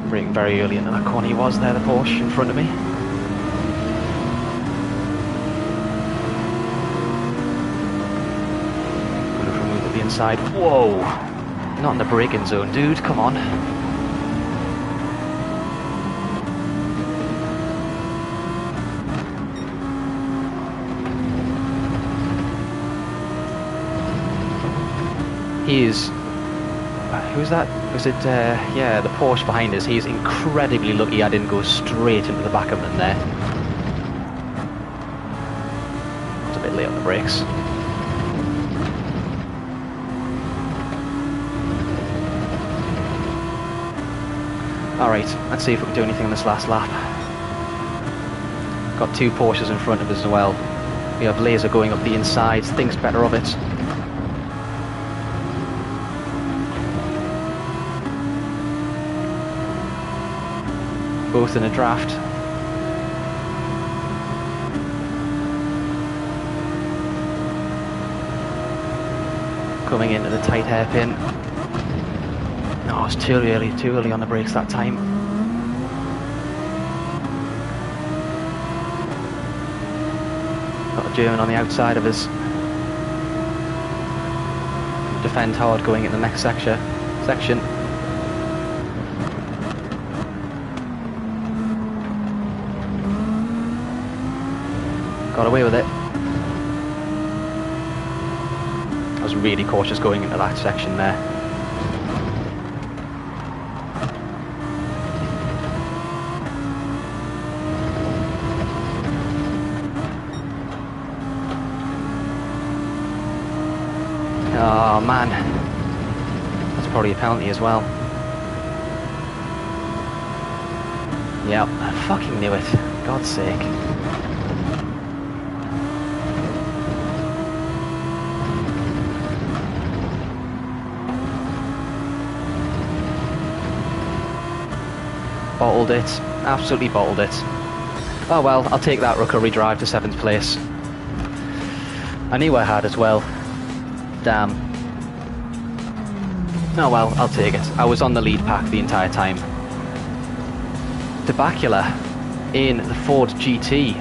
Braking very early into that corner. He was there, the Porsche in front of me. Going to remove at the inside. Whoa! Not in the braking zone, dude. Come on. He is... who's that? Was it, yeah, the Porsche behind us. He's incredibly lucky I didn't go straight into the back of him there. It's a bit late on the brakes. Alright, let's see if we can do anything on this last lap. Got two Porsches in front of us as well. We have laser going up the inside, thinks better of it. Both in a draft. Coming into the tight hairpin. No, it's too early on the brakes that time. Got a German on the outside of us. Defend hard going in the next section. Got away with it. I was really cautious going into that section there. Oh man, that's probably a penalty as well. Yep, I fucking knew it. God's sake. Bottled it, absolutely bottled it. Oh well, I'll take that recovery drive to 7th place. I knew I had as well. Damn. Oh well, I'll take it. I was on the lead pack the entire time. Debacula in the Ford GT.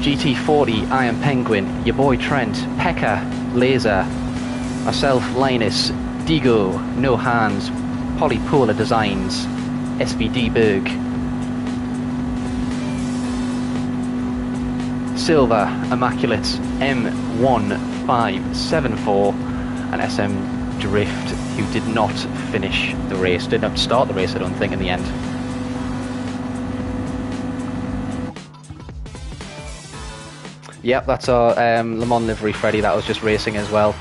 GT40, I Am Penguin, your boy Trent, Pekka, Laser, myself, Linus, Digo, No Hands, Polypolar Designs, SVD Berg, Silver, Immaculate, M1574, and SM Drift, who did not finish the race, did not start the race I don't think in the end. Yep, that's our Le Mans livery Freddy that was just racing as well.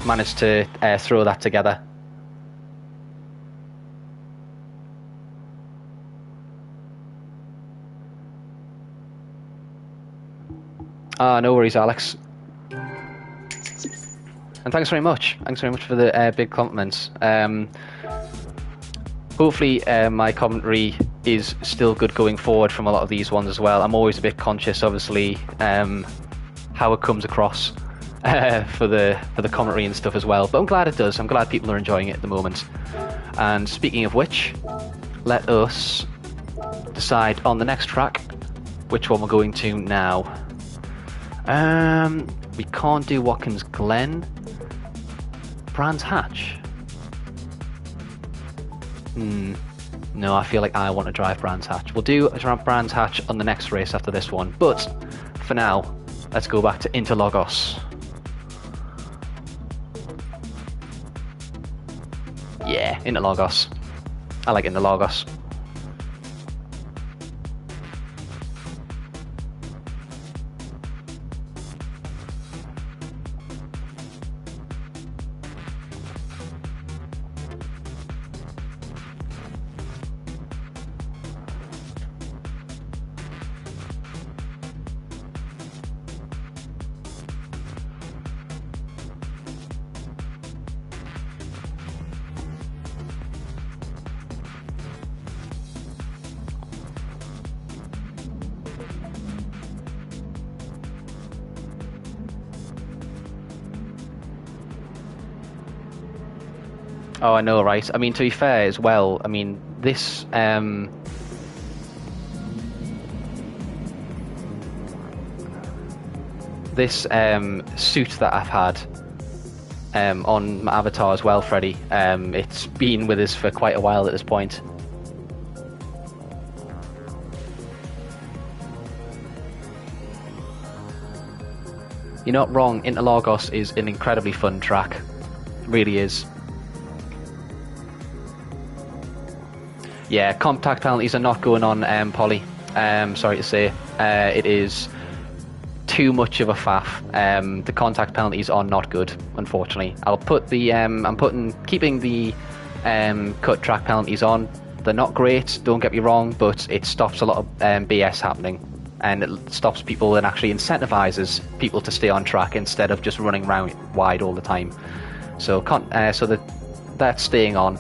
Managed to throw that together. No worries, Alex. And thanks very much. Thanks very much for the big compliments. Hopefully my commentary is still good going forward from a lot of these ones as well. I'm always a bit conscious, obviously, how it comes across. For the commentary and stuff as well, but I'm glad it does. I'm glad people are enjoying it at the moment. And speaking of which, let us decide on the next track which one we're going to now. We can't do Watkins Glen. Brands Hatch. No, I feel like I want to drive Brands Hatch. We'll do Brands Hatch on the next race after this one, but for now, let's go back to Interlagos. Yeah, Interlagos. I like Interlagos. Oh, I know, right? I mean, to be fair as well, I mean, this suit that I've had on my avatar as well, Freddie, it's been with us for quite a while at this point. You're not wrong, Interlagos is an incredibly fun track. It really is. Yeah, contact penalties are not going on, Polly. Sorry to say. It is too much of a faff. The contact penalties are not good, unfortunately. I'll put the keeping the cut track penalties on. They're not great, don't get me wrong, but it stops a lot of BS happening, and it stops people and actually incentivizes people to stay on track instead of just running around wide all the time. So that's staying on.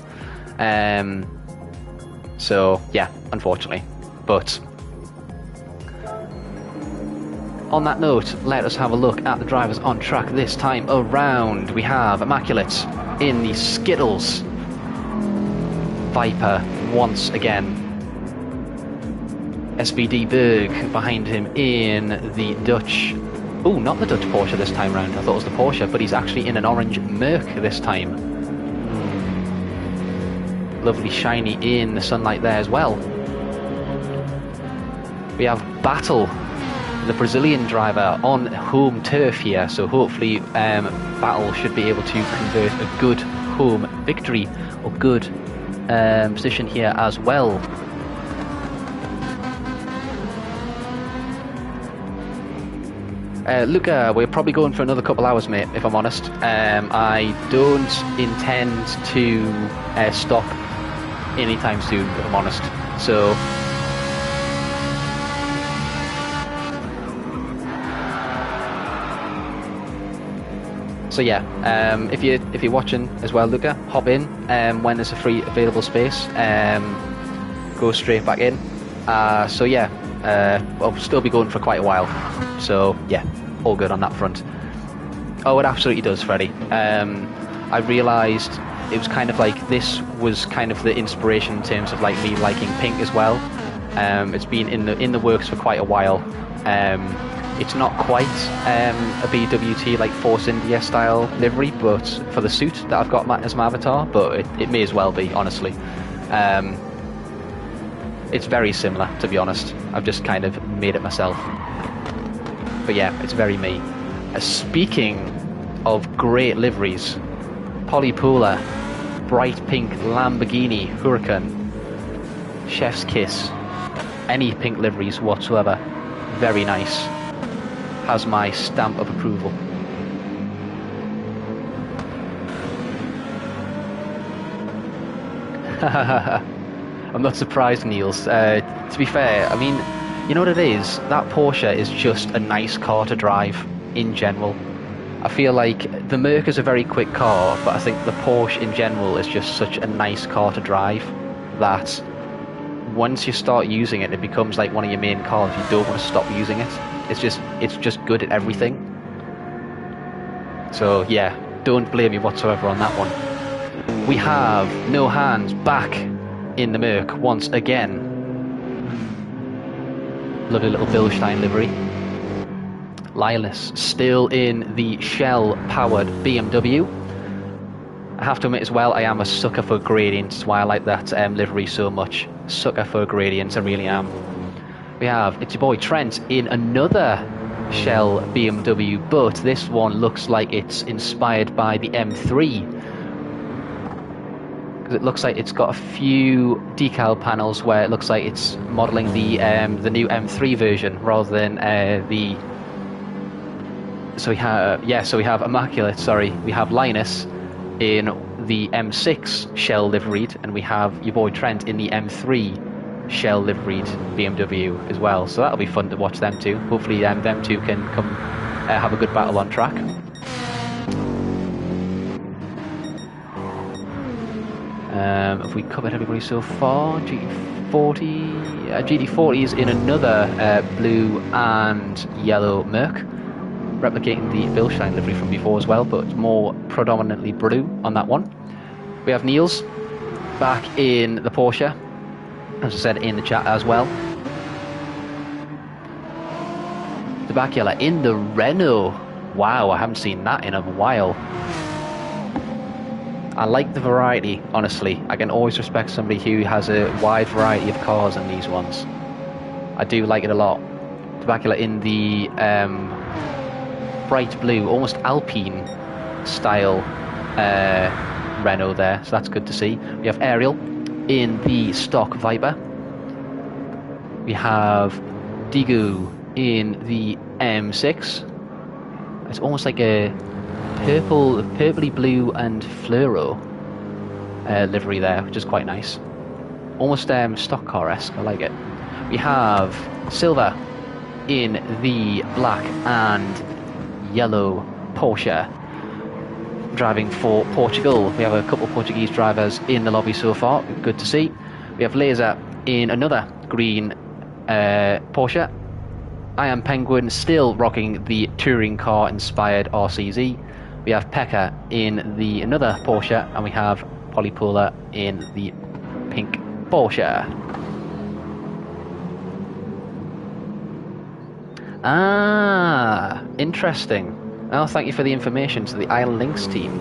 So yeah, unfortunately, but. On that note, let us have a look at the drivers on track this time around. We have Immaculate in the Skittles. Viper once again. SBD Berg behind him in the Dutch. Oh, not the Dutch Porsche this time round. I thought it was the Porsche, but he's actually in an orange Merc this time. Lovely shiny in the sunlight there as well. We have Battle, the Brazilian driver, on home turf here, so hopefully Battle should be able to convert a good home victory or good position here as well. Luca, we're probably going for another couple hours, mate, if I'm honest. I don't intend to stop anytime soon, if I'm honest. So yeah, if you're watching as well, Luca, hop in when there's a free available space. Go straight back in. So yeah, I'll still be going for quite a while. So yeah, all good on that front. Oh, it absolutely does, Freddie. I realised it was kind of like this was kind of the inspiration in terms of like me liking pink as well. It's been in the works for quite a while. It's not quite a BWT like Force India style livery, but for the suit that I've got as my avatar, but it may as well be, honestly. It's very similar, to be honest. I've just kind of made it myself. But yeah, it's very me. Speaking of great liveries, Polypolar, bright pink Lamborghini Huracan, Chef's Kiss, any pink liveries whatsoever, very nice. Has my stamp of approval. I'm not surprised, Niels. To be fair, I mean, you know what it is? That Porsche is just a nice car to drive in general. I feel like the Merc is a very quick car, but I think the Porsche in general is just such a nice car to drive that once you start using it, it becomes like one of your main cars. You don't want to stop using it. It's just good at everything. So yeah, don't blame me whatsoever on that one. We have No Hands back in the Merc once again. Lovely little Bilstein livery. Linus still in the Shell-powered BMW. I have to admit as well, I am a sucker for gradients. That's why I like that livery so much. Sucker for gradients, I really am. We have, it's your boy Trent in another Shell BMW, but this one looks like it's inspired by the M3. Because it looks like it's got a few decal panels where it looks like it's modelling the new M3 version rather than the... So we have Immaculate, sorry. We have Linus in the M6 Shell liveried, and we have your boy Trent in the M3 Shell liveried BMW as well. So that'll be fun to watch them two. Hopefully them two can come have a good battle on track. Have we covered everybody so far? GT40 is in another blue and yellow Merc, replicating the Bilstein livery from before as well, but more predominantly blue on that one. We have Niels back in the Porsche, as I said in the chat as well. Tabacula in the Renault. Wow, I haven't seen that in a while. I like the variety, honestly. I can always respect somebody who has a wide variety of cars in these ones. I do like it a lot. Tabacula in the bright blue, almost Alpine style Renault there, so that's good to see. We have Ariel in the stock Viper. We have Digu in the M6. It's almost like a purpley blue and fluoro livery there, which is quite nice. Almost stock car-esque, I like it. We have Silva in the black and yellow Porsche, driving for Portugal. We have a couple of Portuguese drivers in the lobby so far, good to see. We have Laser in another green Porsche. I Am Penguin still rocking the touring car inspired RCZ. We have Pekka in another Porsche, and we have Polypolar in the pink Porsche. Ah, interesting. Oh, thank you for the information to the Iron Links team.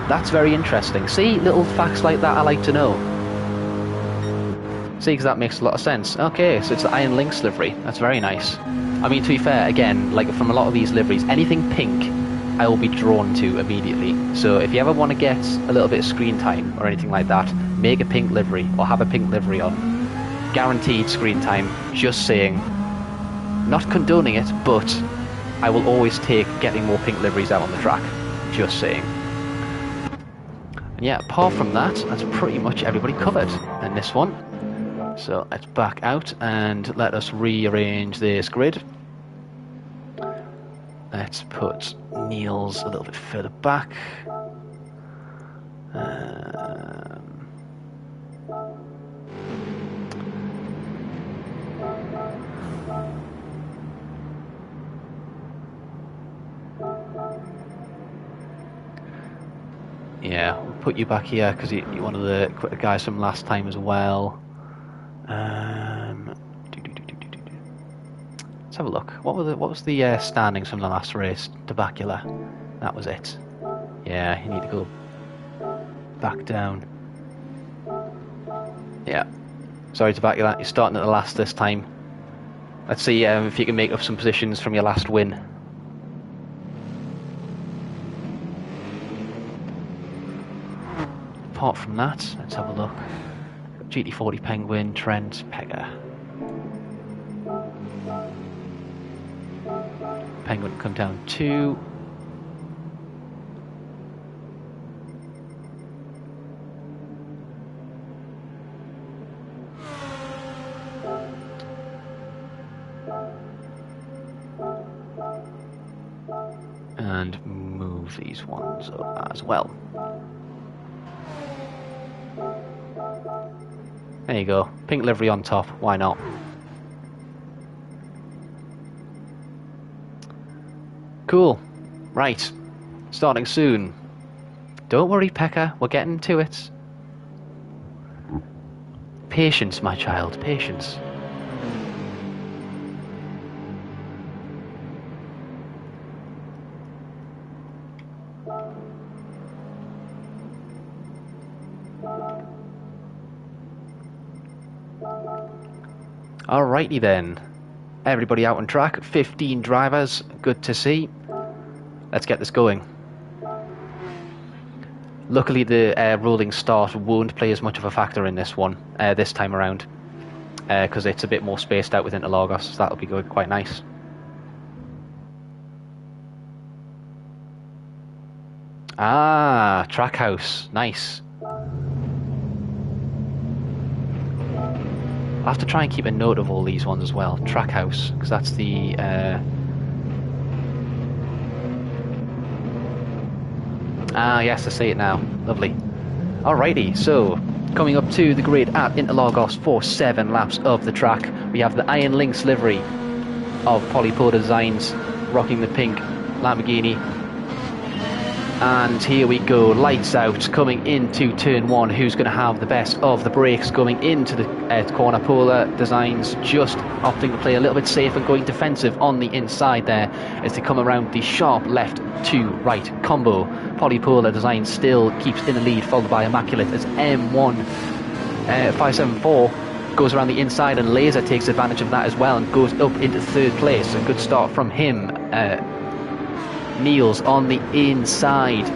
That's very interesting. See, little facts like that I like to know. See, because that makes a lot of sense. Okay, so it's the Iron Links livery. That's very nice. I mean, to be fair, again, like from a lot of these liveries, anything pink, I will be drawn to immediately. So if you ever want to get a little bit of screen time or anything like that, make a pink livery or have a pink livery on. Guaranteed screen time, just saying. Not condoning it, but I will always take getting more pink liveries out on the track. Just saying. And yeah, apart from that, that's pretty much everybody covered in this one. So let's back out and let us rearrange this grid. Let's put Niels a little bit further back. Yeah, we'll put you back here because you're one of the guys from last time as well. Let's have a look. What was the standings from the last race? Tabacula. That was it. Yeah, you need to go back down. Yeah. Sorry, Tabacula. You're starting at the last this time. Let's see if you can make up some positions from your last win. Apart from that, let's have a look. GT40 Penguin, Trent, Pegger. Penguin come down 2. And move these ones up as well. There you go. Pink livery on top. Why not? Cool. Right. Starting soon. Don't worry, Pekka. We're getting to it. Patience, my child. Patience. Alrighty then. Everybody out on track. 15 drivers. Good to see. Let's get this going. Luckily the rolling start won't play as much of a factor in this one, this time around. Because it's a bit more spaced out with Interlagos, so that'll be good, quite nice. Ah, Trackhouse. Nice. I'll have to try and keep a note of all these ones as well. Trackhouse, because that's the... Ah, yes, I see it now. Lovely. Alrighty, so coming up to the grid at Interlagos for 7 laps of the track, we have the Iron Links livery of Polypoda Designs, rocking the pink Lamborghini. And here we go, lights out, coming into turn 1. Who's going to have the best of the brakes going into the corner? Polar Designs just opting to play a little bit safe and going defensive on the inside there as they come around the sharp left to right combo. Polypolar Designs still keeps in the lead, followed by Immaculate as M1 574 goes around the inside, and Laser takes advantage of that as well and goes up into 3rd place. A good start from him. Niels on the inside.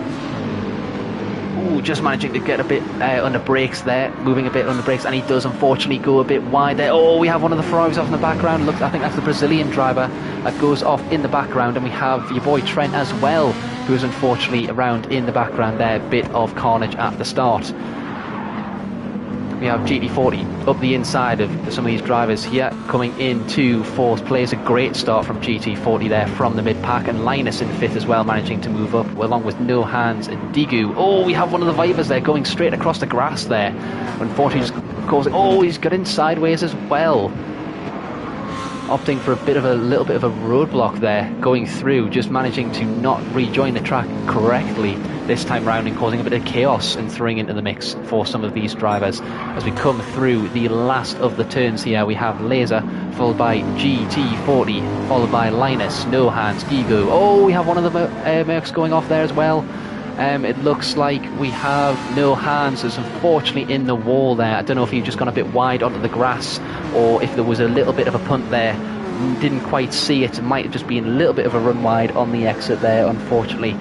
Ooh, just managing to get a bit under brakes there, moving a bit under brakes, and he does unfortunately go a bit wide there. Oh, we have one of the Ferraris off in the background. Look, I think that's the Brazilian driver that goes off in the background, and we have your boy Trent as well, who is unfortunately around in the background there. Bit of carnage at the start. We have GT40 up the inside of some of these drivers here, coming into 4th place. A great start from GT40 there from the mid-pack, and Linus in 5th as well, managing to move up, along with No Hands and Digu. Oh, we have one of the Vipers there going straight across the grass there. Unfortunately, just causing... Oh, he's got in sideways as well. Opting for a little bit of a roadblock there, going through, just managing to not rejoin the track correctly this time round, and causing a bit of chaos and throwing into the mix for some of these drivers. As we come through the last of the turns here, we have Laser, followed by GT40, followed by Linus, No Hands, Ego. Oh, we have one of the Mercs going off there as well. It looks like we have No Hands is unfortunately in the wall there. I don't know if he's just gone a bit wide onto the grass, or if there was a little bit of a punt there. Didn't quite see it. It might have just been a little bit of a run wide on the exit there, unfortunately.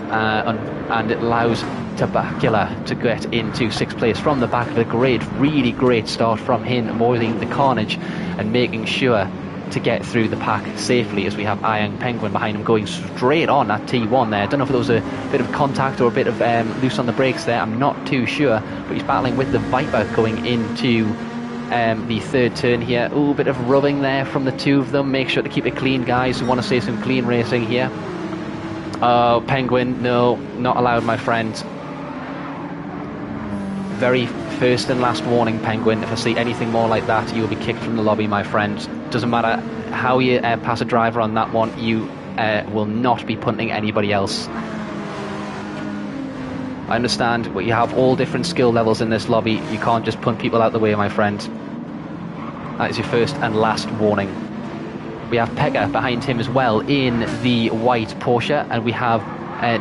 And it allows Tabacula to get into 6th place from the back of the grid. Really great start from him, avoiding the carnage and making sure to get through the pack safely, as we have Iron Penguin behind him going straight on at T1 there. I don't know if there was a bit of contact or a bit of loose on the brakes there, I'm not too sure, but he's battling with the Viper going into the 3rd turn here. Ooh, a bit of rubbing there from the two of them. Make sure to keep it clean, guys. We want to see some clean racing here. Oh, Penguin, no, not allowed, my friend. Very first and last warning, Penguin. If I see anything more like that, you will be kicked from the lobby, my friend. Doesn't matter how you pass a driver on that one, you will not be punting anybody else. I understand, but you have all different skill levels in this lobby. You can't just punt people out the way, my friend. That is your first and last warning. We have Pekka behind him as well in the white Porsche, and we have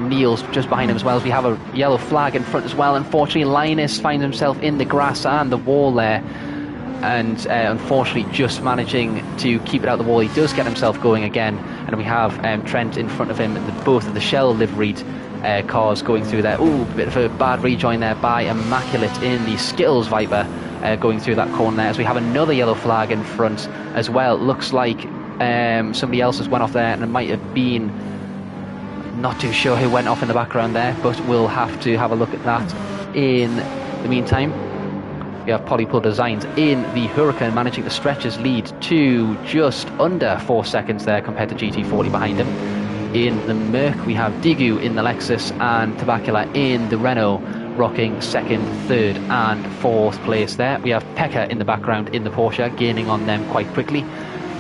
Niels just behind him as well. As we have a yellow flag in front as well. Unfortunately, Linus finds himself in the grass and the wall there, and unfortunately just managing to keep it out of the wall. He does get himself going again, and we have Trent in front of him, both of the shell liveried cars going through there. Ooh, a bit of a bad rejoin there by Immaculate in the Skittles Viper going through that corner there, as we have another yellow flag in front as well. Looks like somebody else has went off there, and it might have been, not too sure who went off in the background there, but we'll have to have a look at that in the meantime. We have Polypool Designs in the Huracan, managing to stretch his lead to just under 4 seconds there compared to GT40 behind him. In the Merc, we have Digu in the Lexus and Tabacula in the Renault, rocking 2nd, 3rd and 4th place there. We have Pekka in the background in the Porsche, gaining on them quite quickly.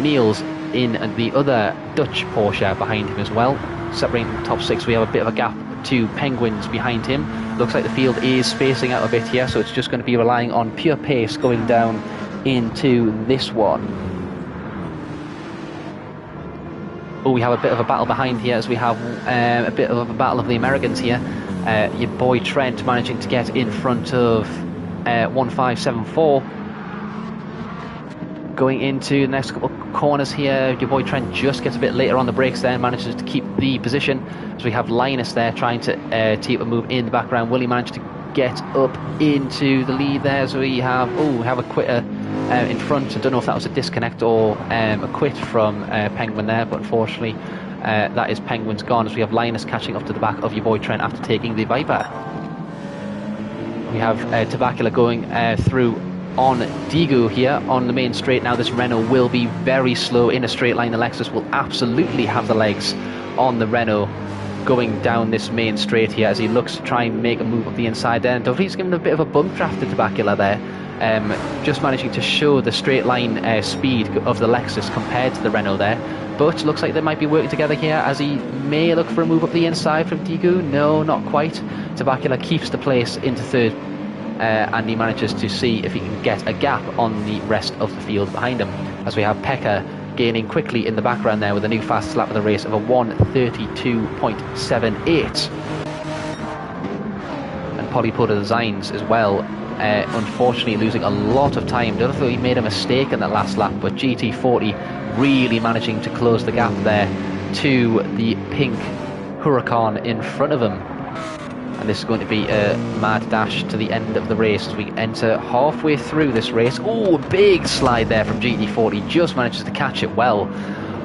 Niels in the other Dutch Porsche behind him as well. Separating the top 6, we have a bit of a gap to Penguins behind him. Looks like the field is spacing out a bit here, so it's just going to be relying on pure pace going down into this one. Oh, we have a bit of a battle behind here, as we have a bit of a battle of the Americans here. Your boy Trent managing to get in front of 1574. Going into the next couple of corners here, your boy Trent just gets a bit later on the brakes there and manages to keep the position. So we have Linus there trying to tee up a move in the background. Will he manage to get up into the lead there? So we have, we have a quitter in front. I don't know if that was a disconnect or a quit from Penguin there, but unfortunately that is Penguin's gone, as we have Linus catching up to the back of your boy Trent after taking the Viper. We have Tabacula going through on Digu here on the main straight. Now this Renault will be very slow in a straight line. The Lexus will absolutely have the legs on the Renault going down this main straight here, as he looks to try and make a move up the inside there. And Duffy's given a bit of a bump draft to Tabacula there, just managing to show the straight line speed of the Lexus compared to the Renault there. But looks like they might be working together here, as he may look for a move up the inside from Digu. No, not quite. Tabakula keeps the place into third, and he manages to see if he can get a gap on the rest of the field behind him, as we have Pekka gaining quickly in the background there with a new fastest lap of the race of a 1:32.78. And Polypoda Designs as well, unfortunately losing a lot of time. Don't know if he made a mistake in that last lap, but GT40 really managing to close the gap there to the pink Huracan in front of him. And this is going to be a mad dash to the end of the race as we enter halfway through this race. Oh, a big slide there from GT40, just manages to catch it well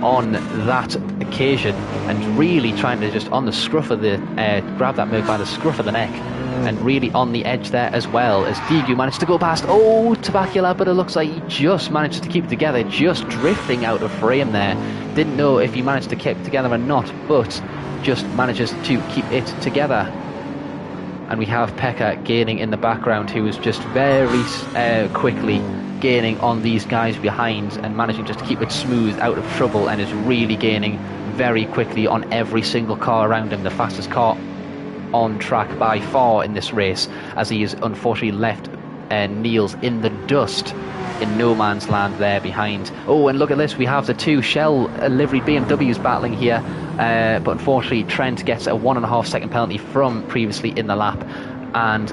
on that occasion, and really trying to just on the scruff of the grab that Merc by the scruff of the neck, and really on the edge there as well, as Digu managed to go past Tabakula, but it looks like he just managed to keep it together, just drifting out of frame there. Didn't know if he managed to keep it together or not, but just manages to keep it together. And we have Pekka gaining in the background, who is just very quickly gaining on these guys behind and managing just to keep it smooth, out of trouble, and is really gaining very quickly on every single car around him. The fastest car on track by far in this race, as he has unfortunately left Niels in the dust in no man's land there behind. Oh, and look at this, we have the two Shell liveried BMWs battling here, but unfortunately Trent gets a 1.5 second penalty from previously in the lap, and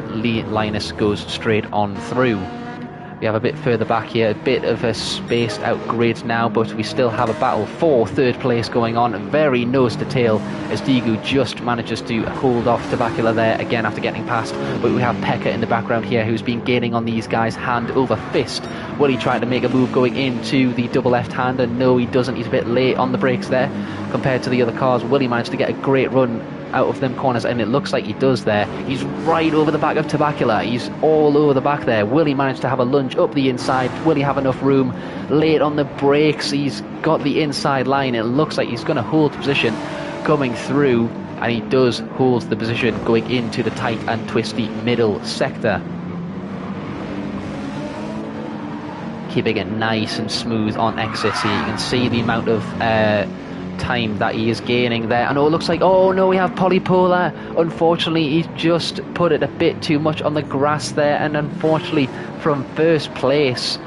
Linus goes straight on through. We have a bit further back here, a bit of a spaced out grid now, but we still have a battle for third place going on, very nose to tail, as Digu just manages to hold off Tabakula there again after getting past. But we have Pekka in the background here, who's been gaining on these guys hand over fist. Will he try to make a move going into the double left-hander? No, he doesn't. He's a bit late on the brakes there compared to the other cars. Will he manage to get a great run out of them corners? And it looks like he does there. He's right over the back of Tabakula. He's all over the back there. Will he manage to have a lunge up the inside? Will he have enough room? Late on the brakes, he's got the inside line. It looks like he's going to hold the position coming through, and he does hold the position going into the tight and twisty middle sector, keeping it nice and smooth on exits here. You can see the amount of time that he is gaining there. And it looks like, oh no, we have Polypolar. Unfortunately, he's just put it a bit too much on the grass there, and unfortunately from first place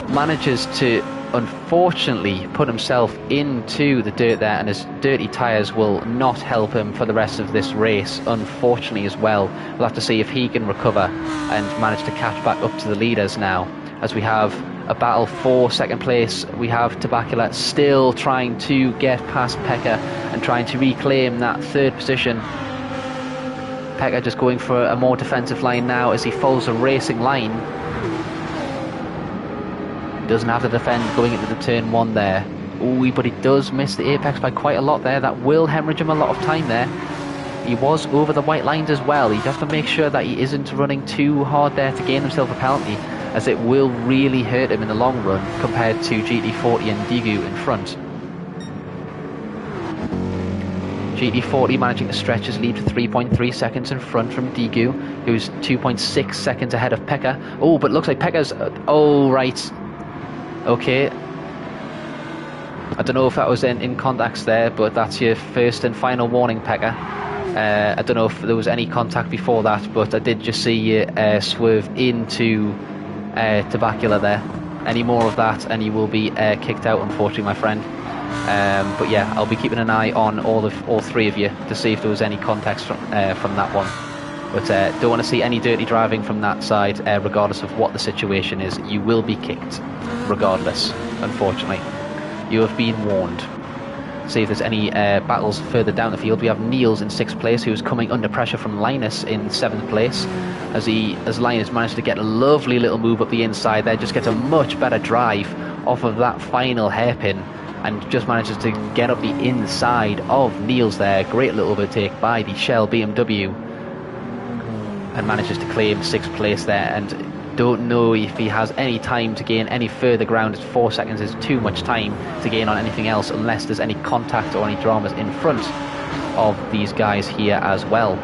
manages to unfortunately put himself into the dirt there, and his dirty tyres will not help him for the rest of this race, unfortunately, as well. We'll have to see if he can recover and manage to catch back up to the leaders now, as we have a battle for second place. We have Tabakula still trying to get past Pekka and trying to reclaim that third position. Pekka just going for a more defensive line now as he follows a racing line. Doesn't have to defend going into the turn one there. Ooh, but he does miss the apex by quite a lot there. That will hemorrhage him a lot of time there. He was over the white lines as well. He has to make sure that he isn't running too hard there to gain himself a penalty, as it will really hurt him in the long run compared to GT40 and Digu in front. GT40 managing to stretch his lead to 3.3 seconds in front from Digu, who's 2.6 seconds ahead of Pekka. Oh, but looks like Pekka's... oh, right. Okay. I don't know if that was in context there, but that's your first and final warning, Pekka. I don't know if there was any contact before that, but I did just see you swerve into Tabakula there. Any more of that and you will be kicked out, unfortunately, my friend. But yeah, I'll be keeping an eye on all three of you to see if there was any context from that one. But don't want to see any dirty driving from that side, regardless of what the situation is. You will be kicked, regardless, unfortunately. You have been warned. See if there's any battles further down the field. We have Niels in 6th place, who's coming under pressure from Linus in 7th place, as Linus managed to get a lovely little move up the inside there, just gets a much better drive off of that final hairpin, and just manages to get up the inside of Niels there. Great little overtake by the Shell BMW, and manages to claim 6th place there. And don't know if he has any time to gain any further ground, as 4 seconds is too much time to gain on anything else unless there's any contact or any dramas in front of these guys here as well.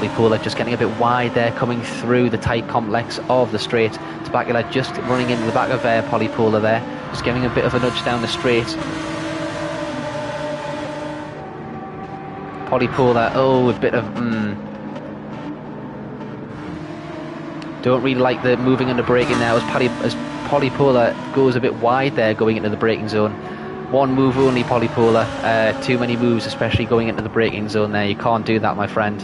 Polypool just getting a bit wide there, coming through the tight complex of the straight. Tabacula just running into the back of Polypool there, just giving a bit of a nudge down the straight. Polypool, oh, a bit of don't really like the moving and the braking there as Polypool goes a bit wide there going into the braking zone. One move only, Polypool. Too many moves, especially going into the braking zone there. You can't do that, my friend.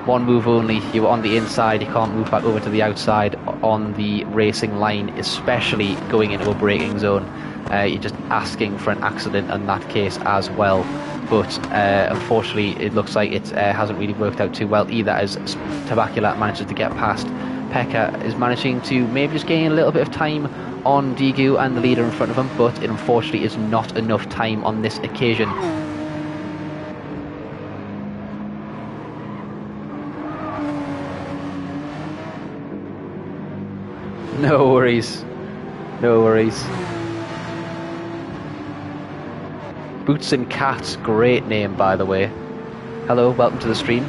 One move only. You're on the inside. You can't move back over to the outside on the racing line, especially going into a braking zone. You're just asking for an accident in that case as well. But unfortunately, it looks like it hasn't really worked out too well either, as Tabacula manages to get past. Pekka is managing to maybe just gain a little bit of time on Digu and the leader in front of him, but it unfortunately is not enough time on this occasion. No worries. No worries. Boots and Cats, great name by the way. Hello, welcome to the stream.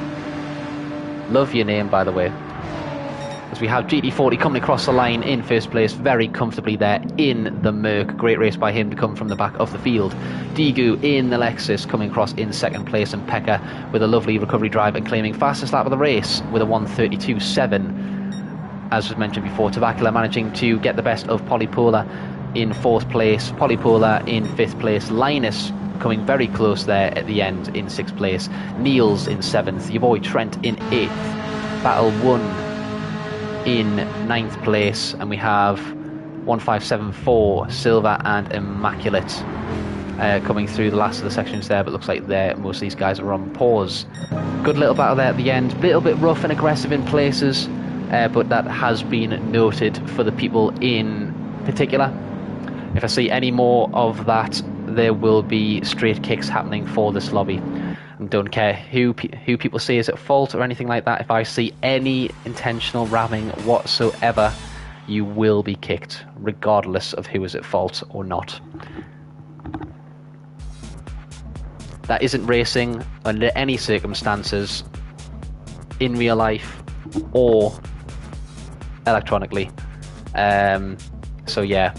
Love your name by the way. As we have GT40 coming across the line in first place very comfortably there in the Merc. Great race by him to come from the back of the field. Digu in the Lexus coming across in second place, and Pekka with a lovely recovery drive and claiming fastest lap of the race with a 1:32.7. As was mentioned before, Tabacula managing to get the best of Polypool in fourth place, Polypool in fifth place, Linus coming very close there at the end in sixth place, Niels in seventh, your boy Trent in eighth, Battle 1 in ninth place, and we have 1574 Silver and Immaculate coming through the last of the sections there, but looks like most of these guys are on pause. Good little battle there at the end, a little bit rough and aggressive in places, but that has been noted for the people in particular. If I see any more of that, there will be straight kicks happening for this lobby. And don't care who people say is at fault or anything like that. If I see any intentional ramming whatsoever, you will be kicked, regardless of who is at fault or not. That isn't racing under any circumstances, in real life or electronically. So yeah.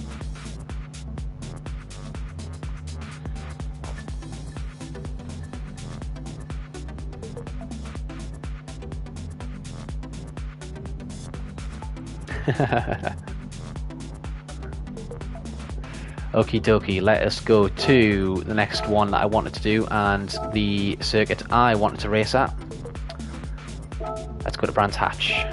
Okie dokie, let us go to the next one that I wanted to do and the circuit I wanted to race at. Let's go to Brands Hatch.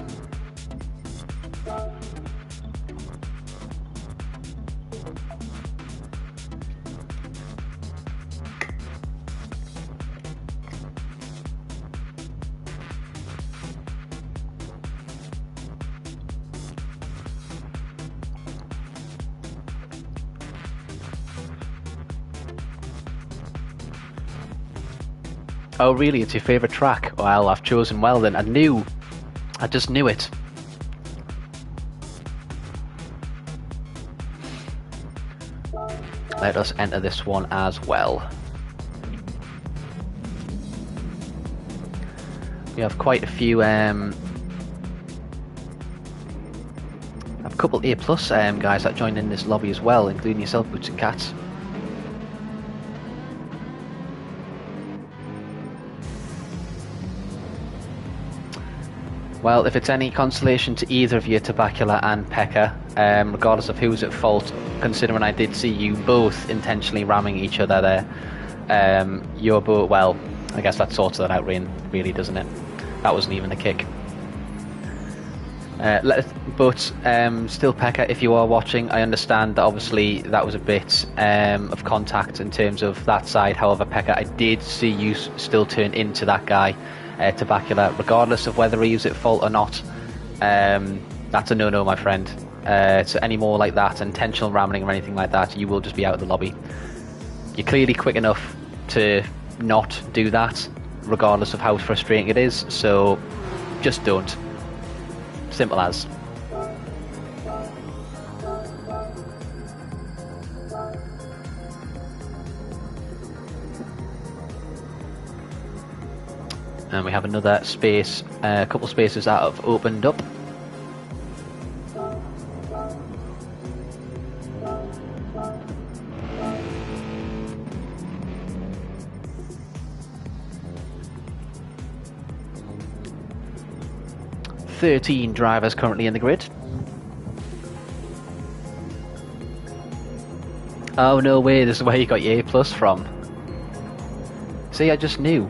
Oh really, it's your favourite track? Well, I've chosen well then. I just knew it. Let us enter this one as well. We have quite a few, a couple A+ guys that joined in this lobby as well, including yourself, Boots and Cats. Well, if it's any consolation to either of you, Tabacula and Pekka, regardless of who's at fault, considering I did see you both intentionally ramming each other there, you're both, well, I guess that sorts that out really, doesn't it? That wasn't even a kick. But still, Pekka, if you are watching, I understand that obviously that was a bit of contact in terms of that side. However, Pekka, I did see you still turn into that guy, Tabacula, regardless of whether he was at fault or not. That's a no-no, my friend. So any more like that, intentional ramming or anything like that, you will just be out of the lobby. You're clearly quick enough to not do that, regardless of how frustrating it is, so just don't. Simple as. And we have another space, a couple spaces that have opened up. "13 drivers currently in the grid." Oh no way, this is where you got your A+ from. See, I just knew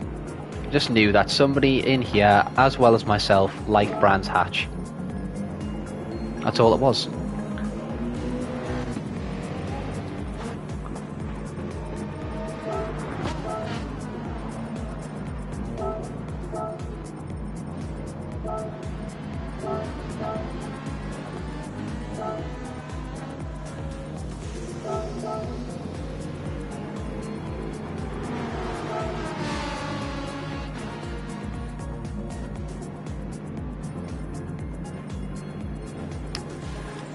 that somebody in here, as well as myself, liked Brands Hatch. That's all it was.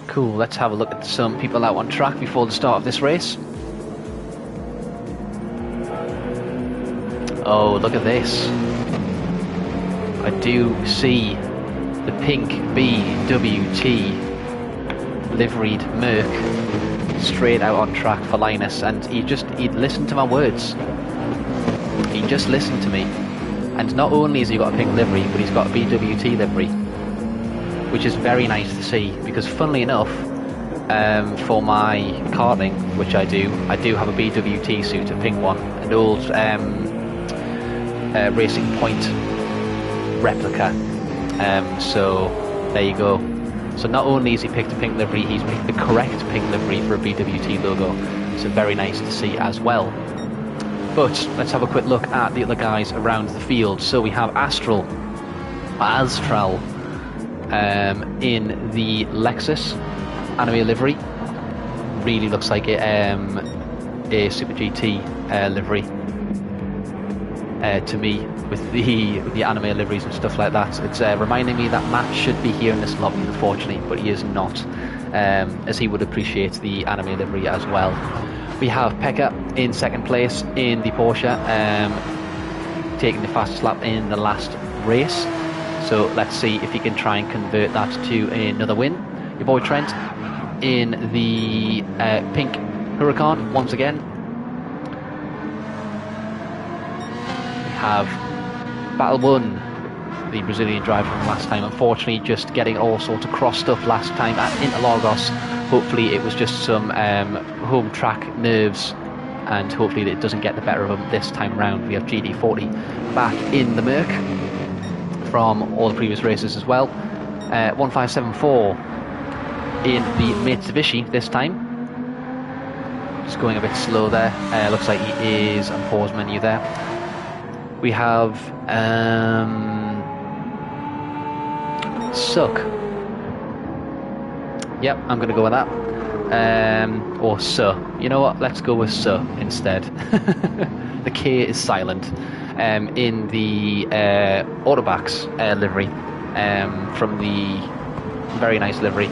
Cool, let's have a look at some people out on track before the start of this race. Oh, look at this. I do see the pink BWT liveried Merc straight out on track for Linus, and he'd listened to my words. He just listened to me. And not only has he got a pink livery, but he's got a BWT livery, which is very nice to see, because funnily enough, for my karting, which I do have a BWT suit, a pink one, an old Racing Point replica. So there you go. So not only has he picked a pink livery, he's picked the correct pink livery for a BWT logo. So very nice to see as well. But let's have a quick look at the other guys around the field. So we have Astral in the Lexus anime livery. Really looks like a Super GT livery to me, with the anime liveries and stuff like that. It's reminding me that Matt should be here in this lobby, unfortunately, but he is not, as he would appreciate the anime livery as well. We have Pekka in second place in the Porsche, taking the fastest lap in the last race. So let's see if he can try and convert that to another win. Your boy Trent in the pink Huracan once again. We have Battle One, the Brazilian driver from last time, unfortunately just getting all sorts of crossed up last time at Interlagos. Hopefully it was just some home track nerves, and hopefully it doesn't get the better of him this time round. We have GT40 back in the Merc from all the previous races as well. 1574 in the Mitsubishi this time. Just going a bit slow there. Looks like he is on pause menu there. We have Suck. Yep, I'm going to go with that. Or Su. You know what? Let's go with Su instead. The K is silent. In the Autobacks livery, from the very nice livery.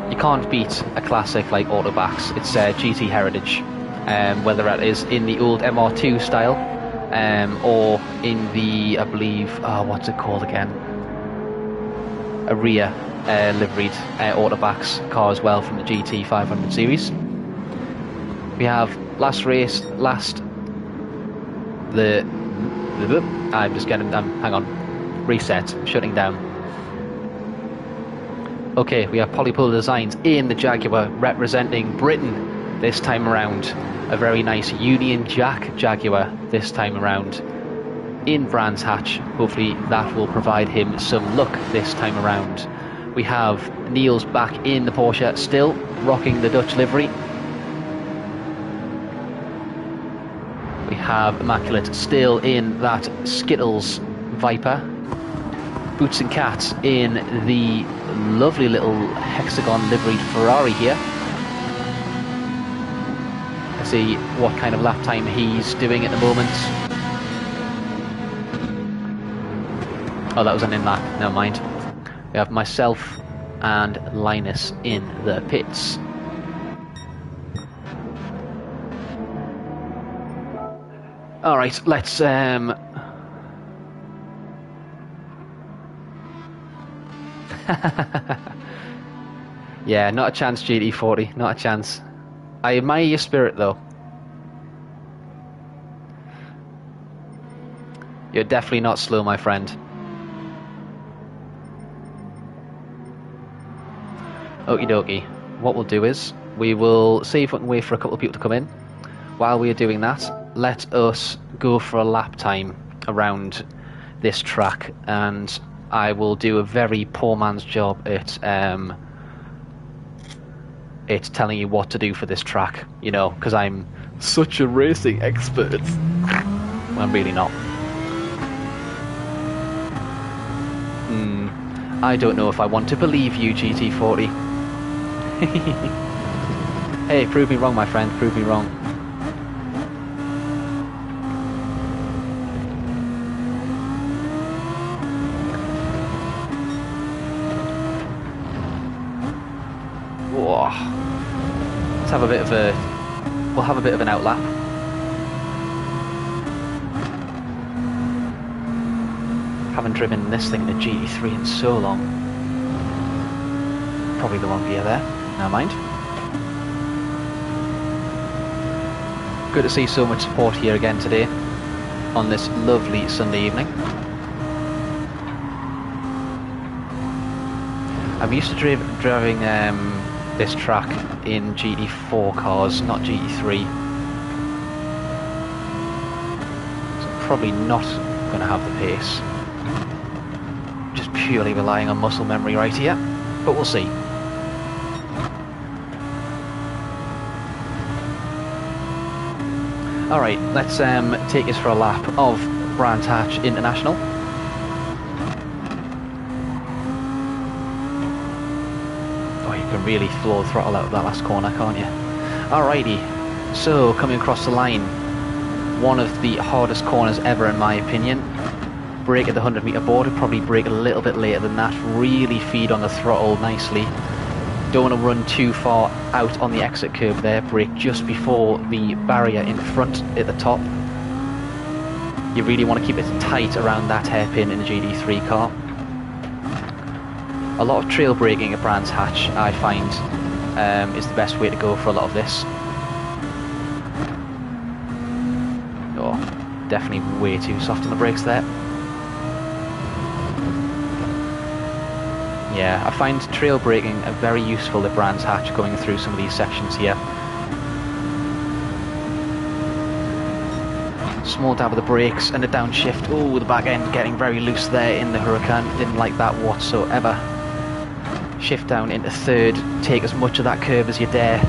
You can't beat a classic like Autobacks. It's GT heritage, whether that is in the old MR2 style, or in the, I believe, what's it called again? A rear liveried Autobacks car as well from the GT 500 series. We have last race, I'm just getting, hang on, reset, shutting down. Okay, we have Polypolar Designs in the Jaguar, representing Britain this time around. A very nice Union Jack Jaguar this time around in Brands Hatch. Hopefully that will provide him some luck this time around. We have Niels back in the Porsche, still rocking the Dutch livery. We have Immaculate still in that Skittles Viper. Boots and Cats in the lovely little hexagon liveried Ferrari here. Let's see what kind of lap time he's doing at the moment. Oh, that was an in-lap, never mind. We have myself and Linus in the pits. Alright, let's yeah, not a chance, GT40, not a chance. I admire your spirit though. You're definitely not slow, my friend. Okie dokie. What we'll do is, we will see if we can wait for a couple of people to come in. While we are doing that, let us go for a lap time around this track, and I will do a very poor man's job at telling you what to do for this track, you know, because I'm such a racing expert. Well, I'm really not. I don't know if I want to believe you, GT40. Hey, prove me wrong, my friend, prove me wrong. Whoa. Let's have a bit of a... We'll have a bit of an outlap. Haven't driven this thing in a GT3 in so long. Probably the wrong gear there. Never mind. Good to see so much support here again today on this lovely Sunday evening. I'm used to driving this track in GT4 cars, not GT3. So I'm probably not going to have the pace. Just purely relying on muscle memory right here, but we'll see. Alright, let's take us for a lap of Brands Hatch International. Oh, you can really floor the throttle out of that last corner, can't you? Alrighty, so coming across the line, one of the hardest corners ever in my opinion. Brake at the 100-metre border, probably brake a little bit later than that, really feed on the throttle nicely. Don't want to run too far out on the exit curb there, brake just before the barrier in front at the top. You really want to keep it tight around that hairpin in a GT3 car. A lot of trail braking at Brands Hatch, I find, is the best way to go for a lot of this. Oh, definitely way too soft on the brakes there. Yeah, I find trail braking very useful at Brands Hatch going through some of these sections here. Small dab of the brakes and a downshift. Oh, the back end getting very loose there in the Huracan. Didn't like that whatsoever. Shift down into third. Take as much of that curve as you dare.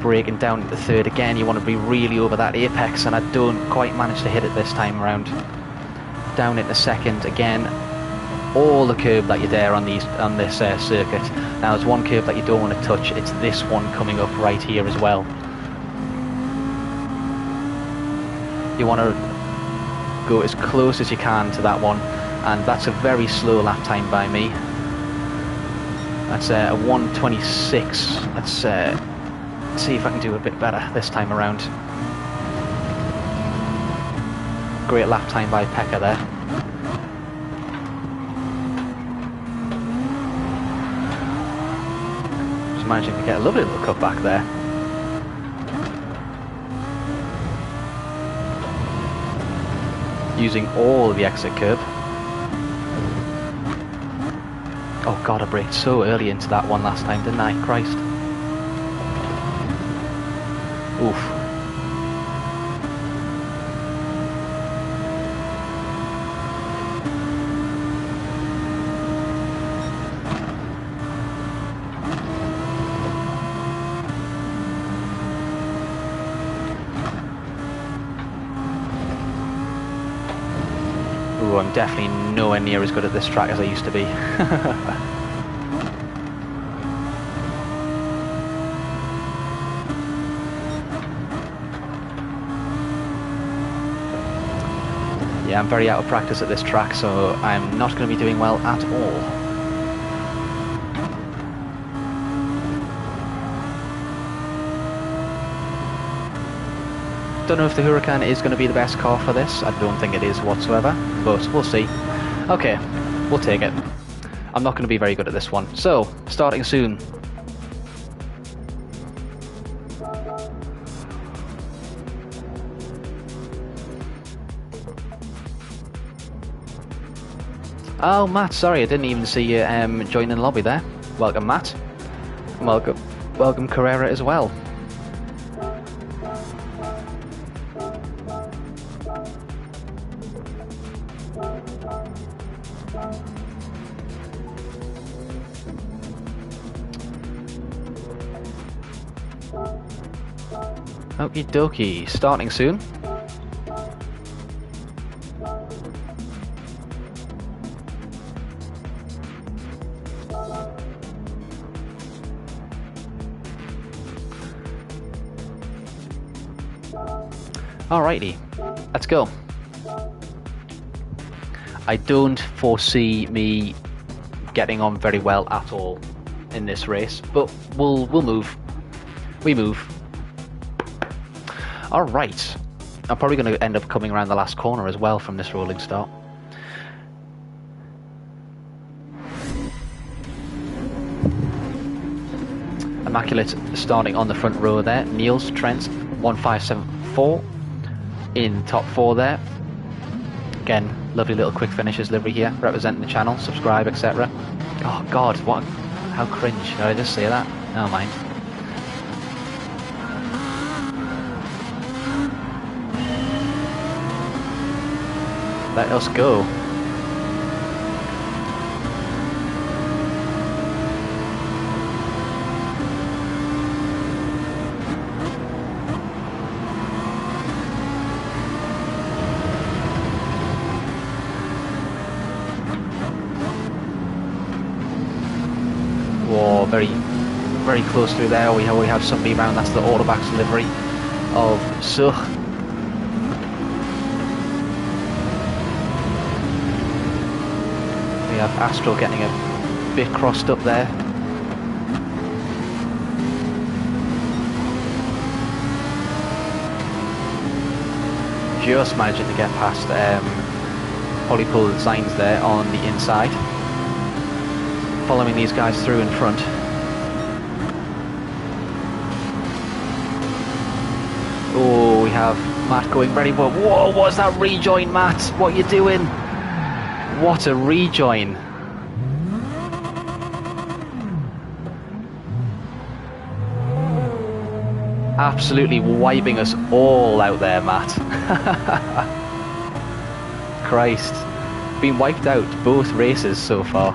Braking down into third again. You want to be really over that apex, and I don't quite manage to hit it this time around. Down into second again. All the curb that you dare on this circuit. Now there's one curb that you don't want to touch. It's this one coming up right here as well. You want to go as close as you can to that one, and that's a very slow lap time by me. That's a 1:26. Let's see if I can do a bit better this time around. Great lap time by Pekka there. Just managing to get a lovely little cut back there. Using all of the exit curb. Oh god, I braked so early into that one last time, didn't I? Christ. Oof. Ooh, I'm definitely nowhere near as good at this track as I used to be. Yeah, I'm very out of practice at this track, so I'm not going to be doing well at all. Don't know if the Huracan is going to be the best car for this. I don't think it is whatsoever, but we'll see. Okay, we'll take it. I'm not going to be very good at this one. So, starting soon. Oh, Matt, sorry, I didn't even see you joining the lobby there. Welcome, Matt. And welcome Carrera as well. Okie dokie, starting soon. Alrighty, let's go. I don't foresee me getting on very well at all in this race, but we'll move. We move. Alright, I'm probably going to end up coming around the last corner as well from this rolling start. Immaculate starting on the front row there. Niels, Trent, 1574 in top 4 there. Again, lovely little quick finishes livery here, representing the channel, subscribe, etc. Oh god, what? How cringe, did I just say that? Never mind. Let us go. Whoa, very close through there. We have somebody around. That's the Autobacks livery of Such. We have Astro getting a bit crossed up there. Just managing to get past polypole signs there on the inside. Following these guys through in front. Oh, we have Matt going very well. Whoa, what's that rejoin, Matt? What are you doing? What a rejoin. Absolutely wiping us all out there, Matt. Christ. Been wiped out both races so far.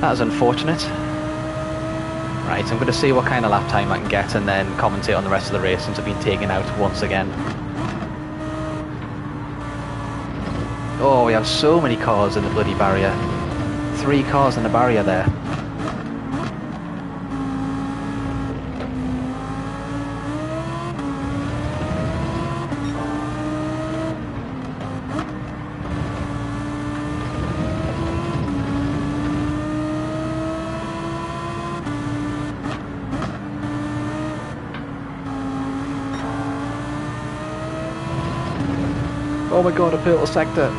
That is unfortunate. Right, I'm going to see what kind of lap time I can get and then commentate on the rest of the race since I've been taken out once again. Oh, we have so many cars in the bloody barrier. 3 cars in the barrier there. Oh my god, a pivotal sector.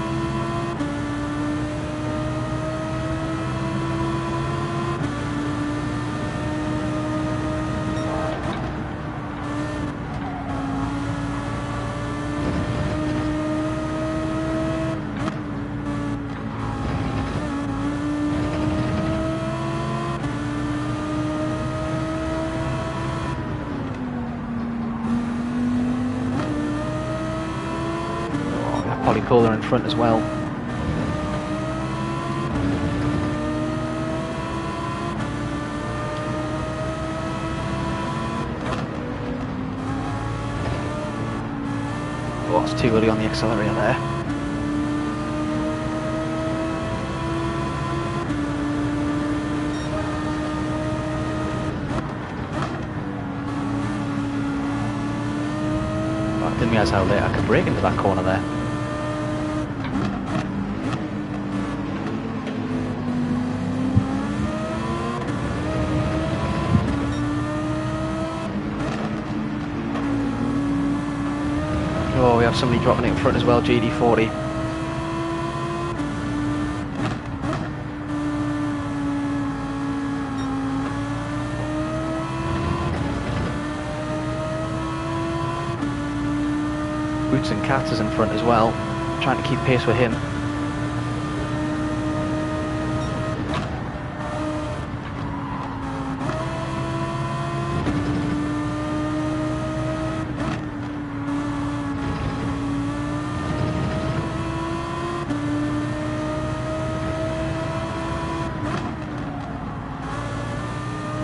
Polypolar in front as well. Oh, it's too early on the accelerator there. I didn't realise how late I could brake into that corner there. Oh, we have somebody dropping it in front as well, GT40. Boots and Cats is in front as well, trying to keep pace with him.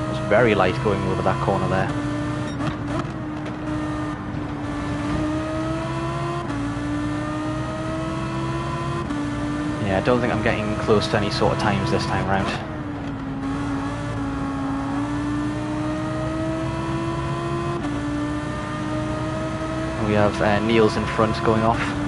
It's very light going over that corner there. Yeah, I don't think I'm getting close to any sort of times this time round. We have Neil's in front going off.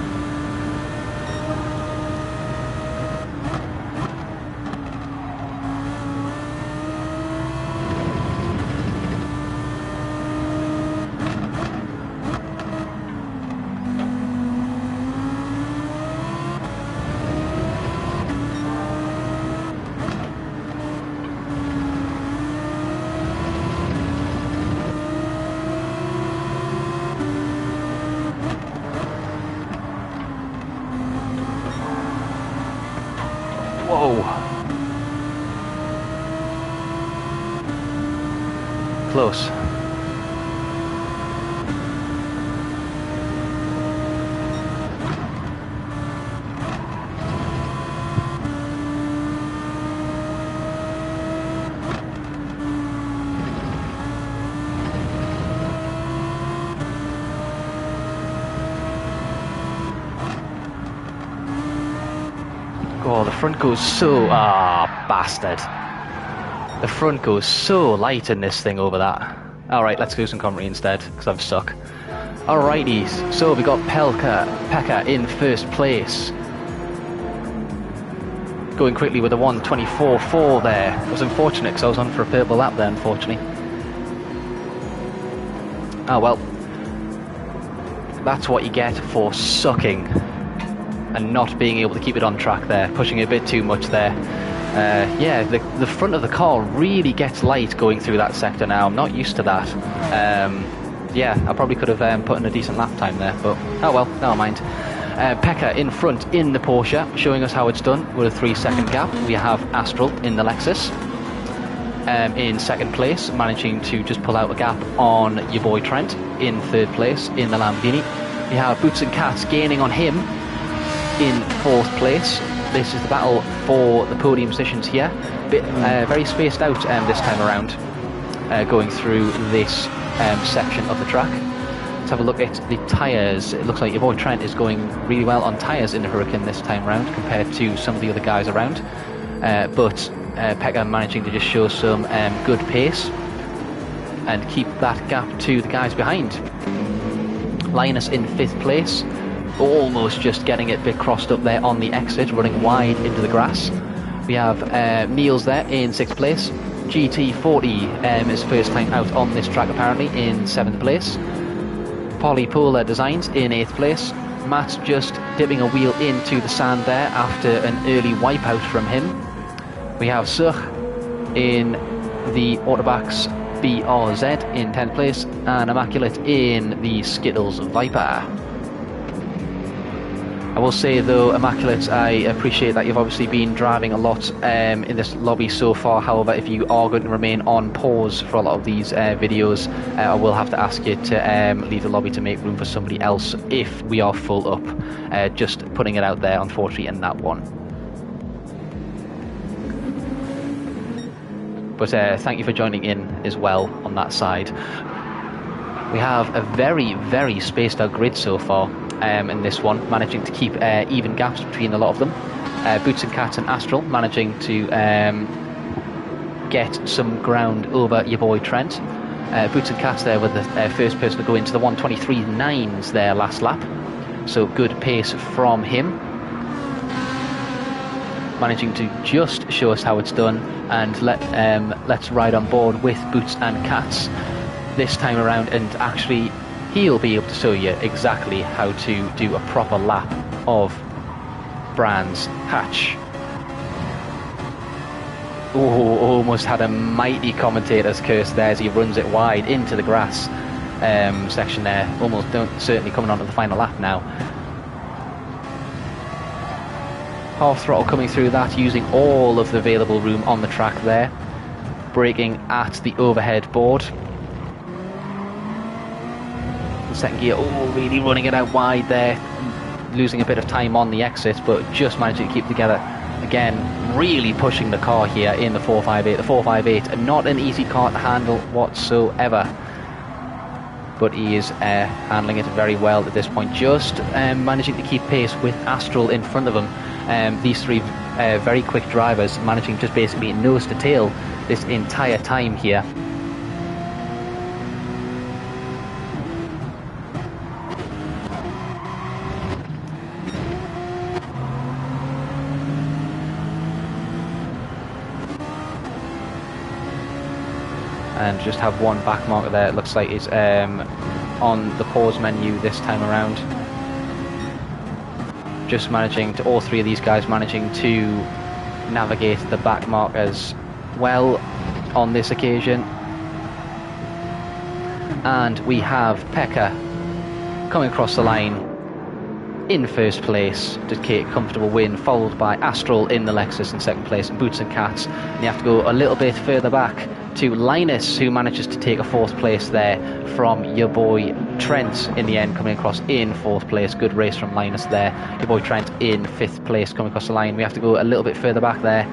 Whoa! Close. Oh, the front goes so... Ah, bastard. The front goes so light in this thing over that. Alright, let's do some commentary instead, because I've suck. Alrighties, so we got Pekka in first place. Going quickly with a 1:24.4 there. It was unfortunate, because I was on for a purple lap there, unfortunately. Oh well. That's what you get for sucking. And not being able to keep it on track there, pushing a bit too much there. Yeah, the front of the car really gets light going through that sector now. I'm not used to that. Yeah, I probably could have put in a decent lap time there, but oh well, never mind. Pekka in front in the Porsche, showing us how it's done with a 3-second gap. We have Astral in the Lexus. In second place, managing to just pull out a gap on your boy Trent. In third place in the Lamborghini. We have Boots and Cats gaining on him. In fourth place. This is the battle for the podium positions here. Very spaced out this time around, going through this section of the track. Let's have a look at the tyres. It looks like your boy Trent is going really well on tyres in the Hurricane this time around compared to some of the other guys around. But Pekka managing to just show some good pace and keep that gap to the guys behind. Linus in fifth place. Almost just getting it a bit crossed up there on the exit, running wide into the grass. We have Niels there in 6th place. GT40 is first time out on this track apparently in 7th place. Polypolar Designs in 8th place. Matt's just dipping a wheel into the sand there after an early wipeout from him. We have Sukh in the Autobacks BRZ in 10th place and Immaculate in the Skittles Viper. I will say though, Immaculate, I appreciate that you've obviously been driving a lot in this lobby so far. However, if you are going to remain on pause for a lot of these videos, I will have to ask you to leave the lobby to make room for somebody else if we are full up. Just putting it out there, unfortunately, in that one. But thank you for joining in as well on that side. We have a very, very spaced out grid so far. In this one, managing to keep even gaps between a lot of them. Boots and Cats and Astral managing to get some ground over your boy Trent. Boots and Cats there with the first person to go into the 1:23.9s there last lap. So good pace from him. Managing to just show us how it's done, and let's ride on board with Boots and Cats this time around, and actually he'll be able to show you exactly how to do a proper lap of Brands Hatch. Oh, almost had a mighty commentator's curse there as he runs it wide into the grass section there. Almost certainly coming on to the final lap now. Half throttle coming through that, using all of the available room on the track there. Braking at the overhead board. The second gear, oh, really running it out wide there. Losing a bit of time on the exit, but just managing to keep together. Again, really pushing the car here in the 458. The 458, not an easy car to handle whatsoever. But he is handling it very well at this point. Just managing to keep pace with Astral in front of him. These three very quick drivers managing just basically nose to tail this entire time here. And just have one back marker there. It looks like it's on the pause menu this time around. Just managing to, all three of these guys managing to navigate the back markers well on this occasion. And we have Pekka coming across the line in first place to take a comfortable win, followed by Astral in the Lexus in second place, and Boots and Cats. And you have to go a little bit further back to Linus, who manages to take a fourth place there from your boy Trent in the end, coming across in fourth place. Good race from Linus there. Your boy Trent in fifth place coming across the line. We have to go a little bit further back there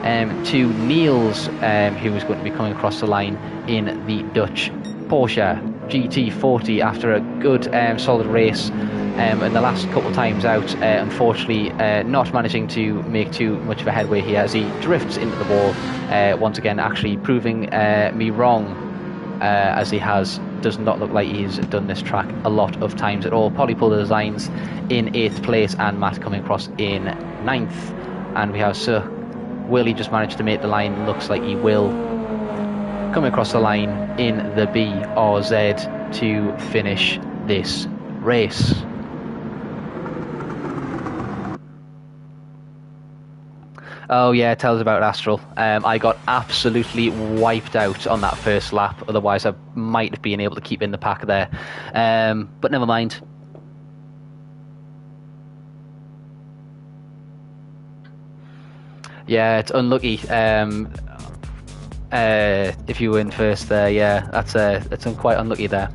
to Niels, who is going to be coming across the line in the Dutch Porsche GT40 after a good solid race. And the last couple of times out, unfortunately not managing to make too much of a headway here as he drifts into the wall, once again actually proving me wrong, as he does not look like he's done this track a lot of times at all. Polypolar Designs in 8th place, and Matt coming across in 9th, and we have Sir will he just manage to make the line? Looks like he will, coming across the line in the BRZ to finish this race. Oh yeah, tell us about Astral. I got absolutely wiped out on that first lap, otherwise I might have been able to keep in the pack there. But never mind. Yeah, it's unlucky. If you win first there, yeah, that's quite unlucky there.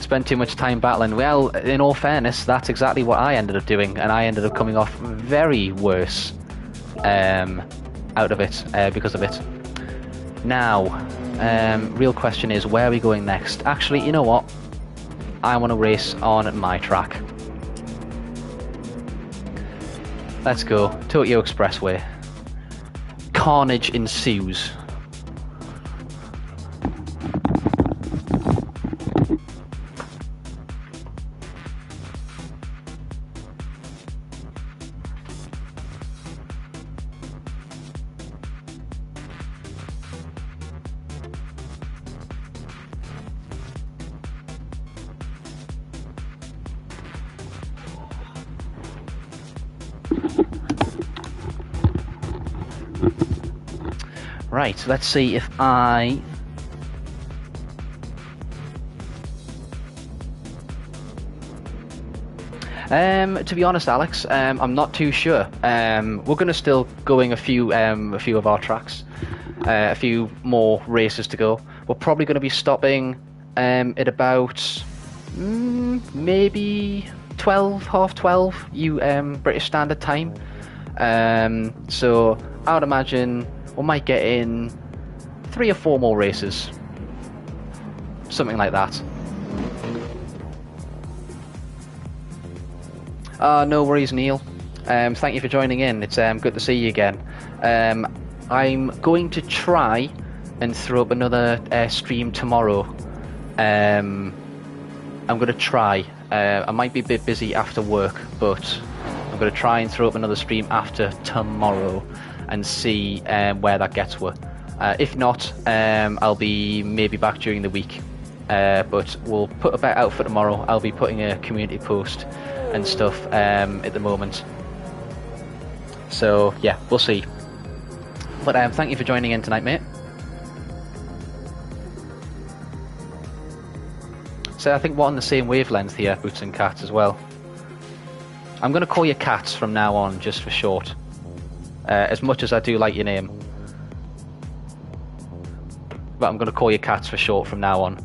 Spent too much time battling. Well, in all fairness, that's exactly what I ended up doing, and I ended up coming off very worse out of it because of it. Now, real question is, where are we going next? Actually, you know what? I want to race on my track. Let's go. Tokyo Expressway. Carnage ensues. Right, let's see if I... to be honest, Alex, I'm not too sure. We're going to still going a few of our tracks, a few more races to go. We're probably going to be stopping at about maybe 12, half 12, British Standard Time. So I would imagine we might get in 3 or 4 more races, something like that. No worries, Neil. Thank you for joining in. It's good to see you again. I'm going to try and throw up another stream tomorrow. I'm going to try. I might be a bit busy after work, but I'm going to try and throw up another stream after tomorrow and see where that gets us. If not, I'll be maybe back during the week. But we'll put a bet out for tomorrow. I'll be putting a community post and stuff at the moment. So yeah, we'll see. But thank you for joining in tonight, mate. So I think we're on the same wavelength here, Boots and Cats as well. I'm going to call you Cats from now on, just for short. As much as I do like your name. But I'm going to call you Cats for short from now on.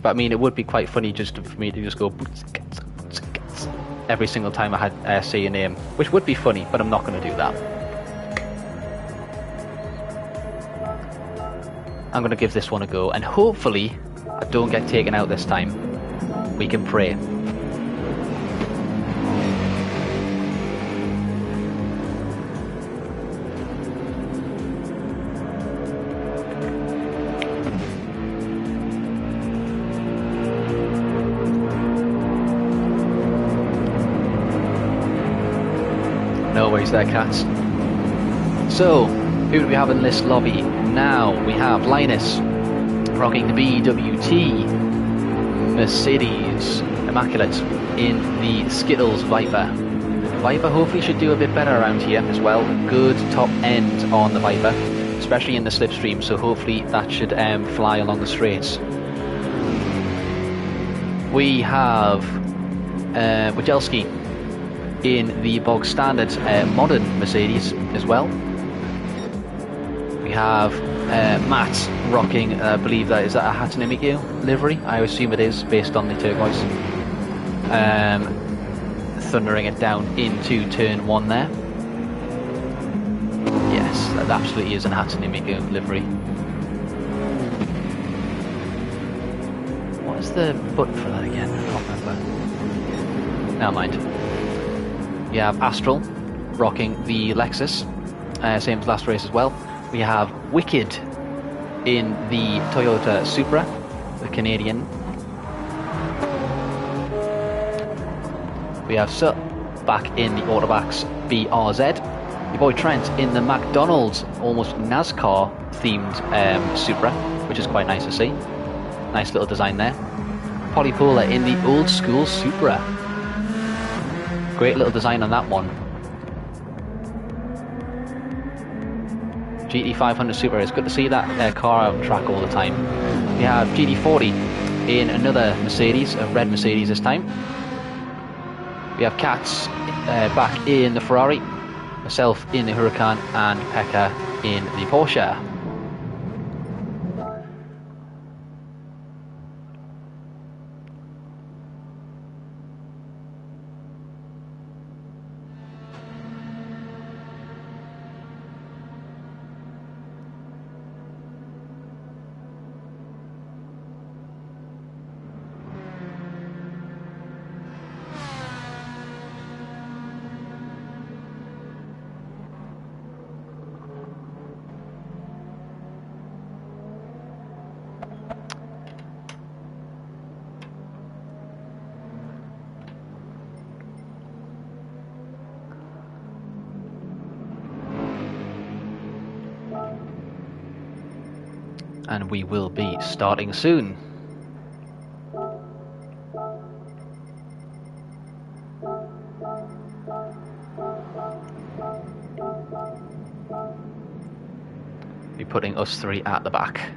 But I mean, it would be quite funny just for me to just go Boots and Cats every single time I had say your name. Which would be funny, but I'm not going to do that. I'm going to give this one a go, and hopefully I don't get taken out this time. We can pray. No worries there, Cats. So, who do we have in this lobby? Now we have Linus rocking the BWT Mercedes Immaculate in the Skittles Viper. Viper hopefully should do a bit better around here as well. Good top end on the Viper, especially in the slipstream, so hopefully that should fly along the straights. We have Wajelski in the bog standard modern Mercedes as well. We have Matt rocking, I believe that is that a Hatanimikyu livery? I assume it is, based on the turquoise. Thundering it down into turn 1 there. Yes, that absolutely is an Hatanimikyu livery. What is the button for that again? I can't remember. Never mind. We have Astral rocking the Lexus, same as last race as well. We have Wicked in the Toyota Supra, the Canadian. We have Sut back in the Autobacks BRZ. Your boy Trent in the McDonald's, almost NASCAR themed Supra, which is quite nice to see. Nice little design there. Polypolar in the old school Supra. Great little design on that one. GT500 Supra, it's good to see that car out on track all the time. We have GT40 in another Mercedes, a red Mercedes this time. We have Cats back in the Ferrari, myself in the Huracan, and Pekka in the Porsche. And we will be starting soon. Be putting us 3 at the back.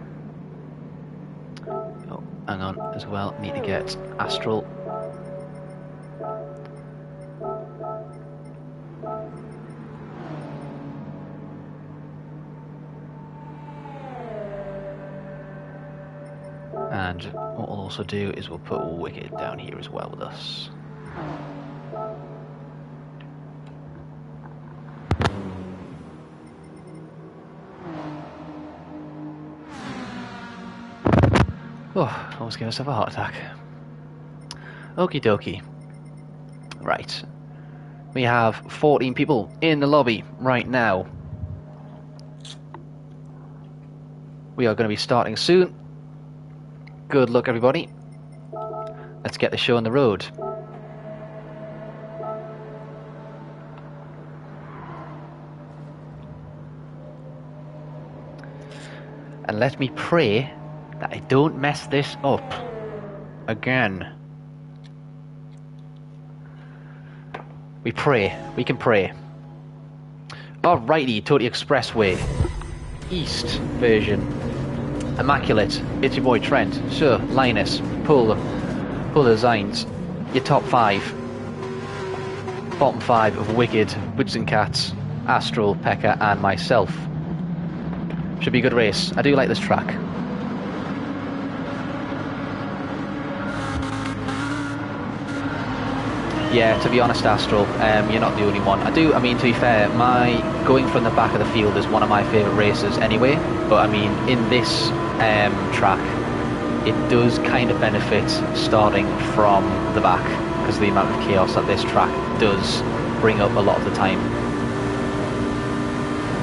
Oh, hang on as well, need to get Astral. And what we'll also do is we'll put Wicked down here as well with us. Oh, almost gave myself a heart attack. Okie dokie. Right. We have 14 people in the lobby right now. We are going to be starting soon. Good luck, everybody. Let's get the show on the road. And let me pray that I don't mess this up again. We pray. We can pray. Alrighty, Totally Expressway. East version. Immaculate. It's your boy Trent. Sir, Linus. Pull the designs. Your top 5. Bottom 5 of Wicked, Woods and Cats, Astral, Pekka and myself. Should be a good race. I do like this track. Yeah, to be honest, Astral, you're not the only one. I mean, to be fair, going from the back of the field is one of my favourite races anyway, but I mean, in this track, it does kind of benefit starting from the back, because the amount of chaos that this track does bring up a lot of the time.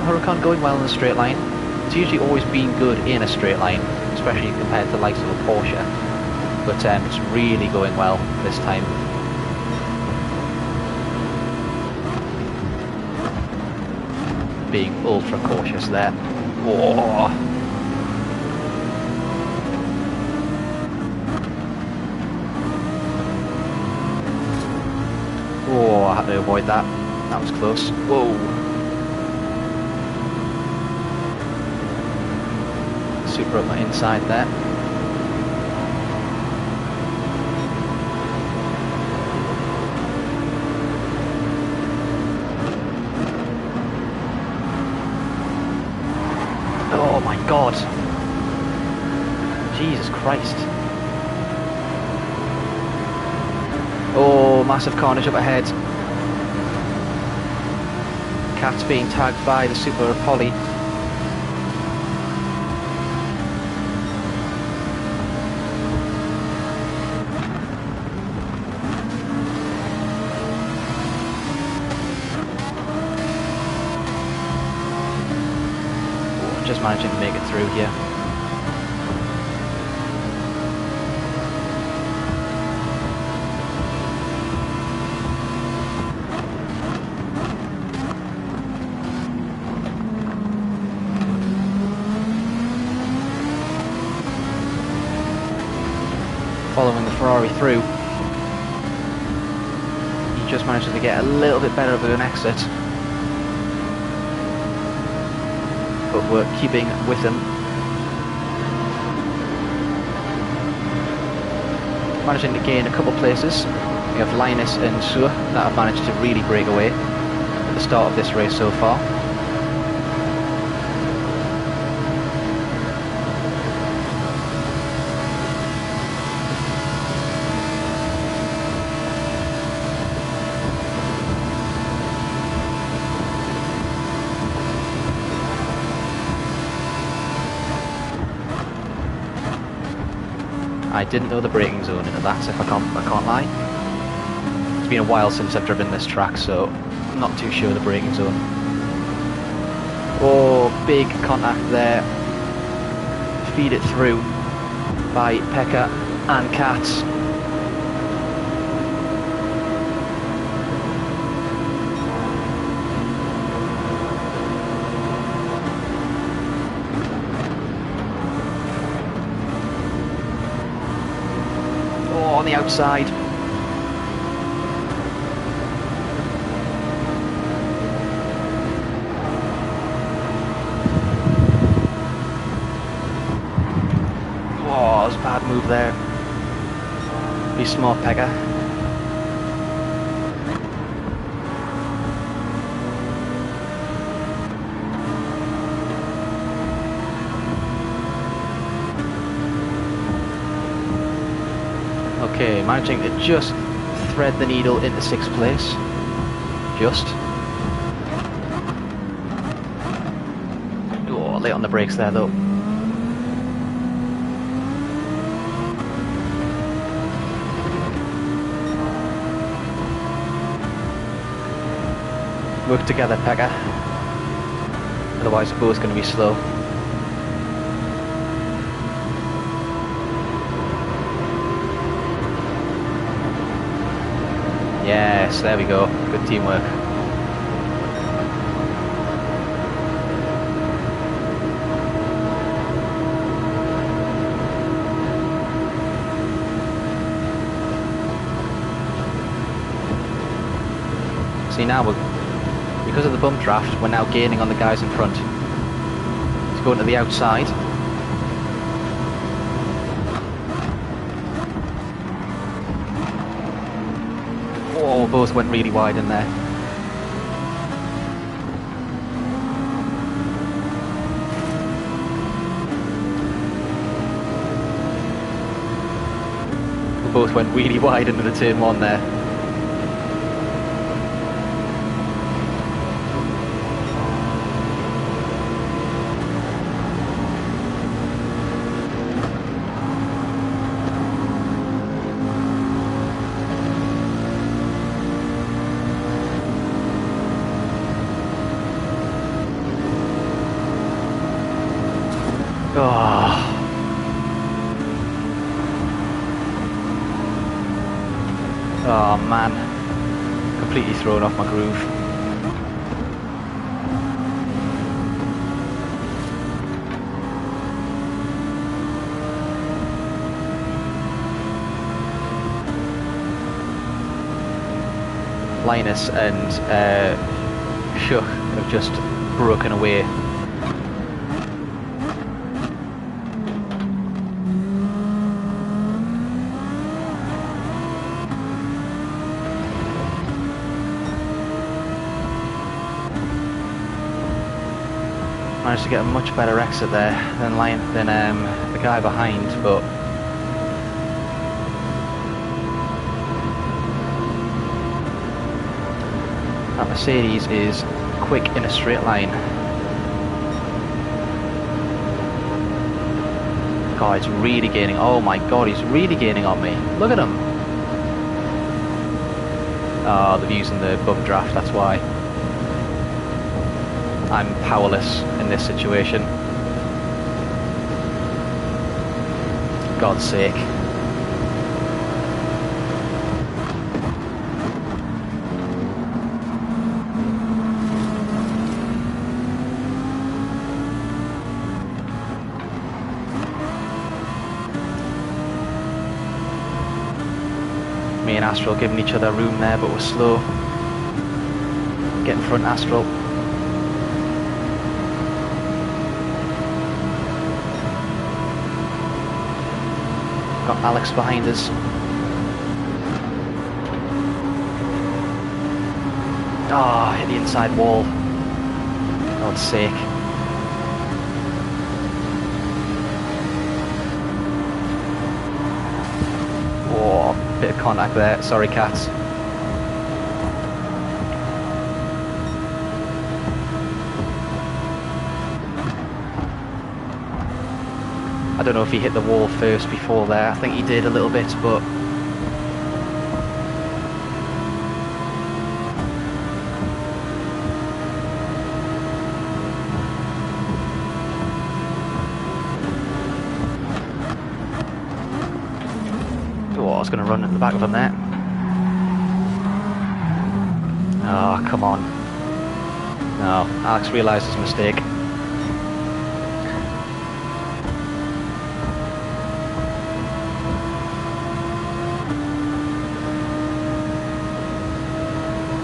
Huracan going well in a straight line. It's usually always been good in a straight line, especially compared to the likes of a Porsche, but it's really going well this time. Being ultra cautious there. Whoa. Oh, I had to avoid that. That was close. Whoa. Super up my inside there. Oh my god. Jesus Christ. Oh, massive carnage up ahead. Cat's being tagged by the Super Polly. Oh, just managing to make it through here. Following the Ferrari through. He just manages to get a little bit better of an exit. But we're keeping with him. Managing to gain a couple places. We have Linus and Sur that have managed to really break away at the start of this race so far. I didn't know the braking zone into that, if I can't lie. It's been a while since I've driven this track, so I'm not too sure the braking zone. Oh, big contact there. Feed it through by Pekka and Katz. On the outside. Oh, that was a bad move there. Be smart, Pekka. Okay, managing to just thread the needle into 6th place. Just. Oh, late on the brakes there though. Work together, Pekka. Otherwise we're both going to be slow. Yes, there we go. Good teamwork. See, now because of the bump draft, we're now gaining on the guys in front. It's going to the outside. Oh, both went really wide in there. We both went really wide into the turn one there. Oh man, completely thrown off my groove. Linus and Shuck have just broken away. Managed to get a much better exit there than the guy behind, but that Mercedes is quick in a straight line. God, it's really gaining. Oh my God, he's really gaining on me. Look at him. Oh, they're using the bump draft, that's why. I'm powerless in this situation. God's sake. Me and Astral giving each other room there, but we're slow. Get in front, Astral. Got Alex behind us. Oh, hit the inside wall. God's sake. Oh, bit of contact there. Sorry, cats. I don't know if he hit the wall first before there. I think he did a little bit, but oh, I was going to run at the back of him there. Oh, come on. No, Alex realised his mistake.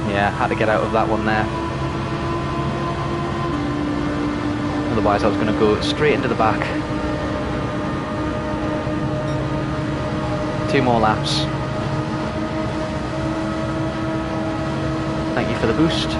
Yeah, had to get out of that one there. Otherwise I was going to go straight into the back. 2 more laps. Thank you for the boost.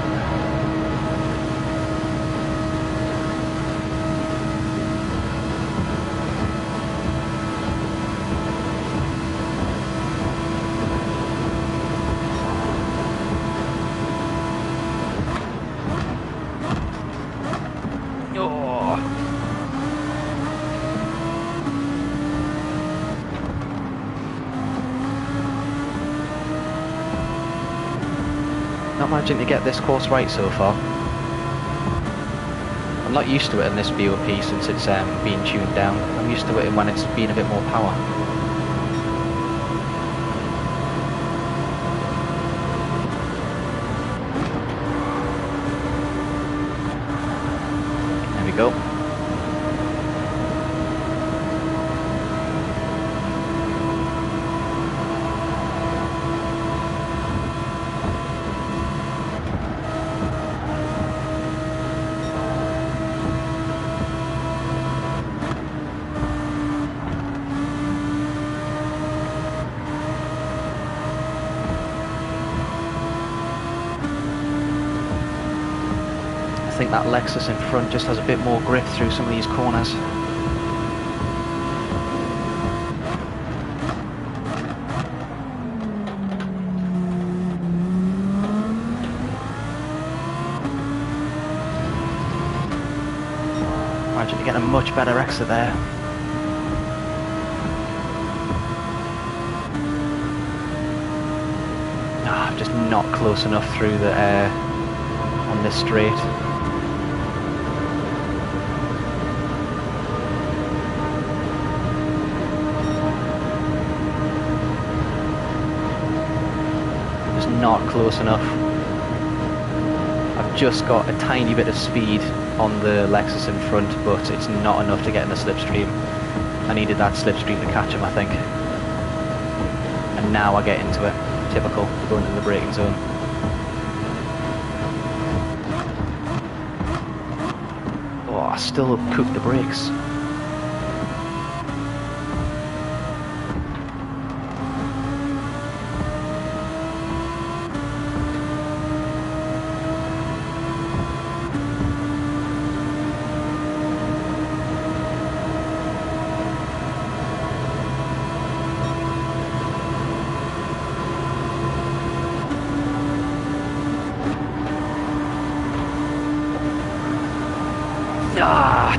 Not managing to get this course right so far. I'm not used to it in this BOP since it's been tuned down. I'm used to it when it's been a bit more power. There we go. I think that Lexus in front just has a bit more grip through some of these corners. Imagine to get a much better exit there. I'm just not close enough through the air on this straight. Not close enough. I've just got a tiny bit of speed on the Lexus in front, but it's not enough to get in the slipstream. I needed that slipstream to catch him, I think. And now I get into it. Typical, going into the braking zone. Oh, I still cooked the brakes.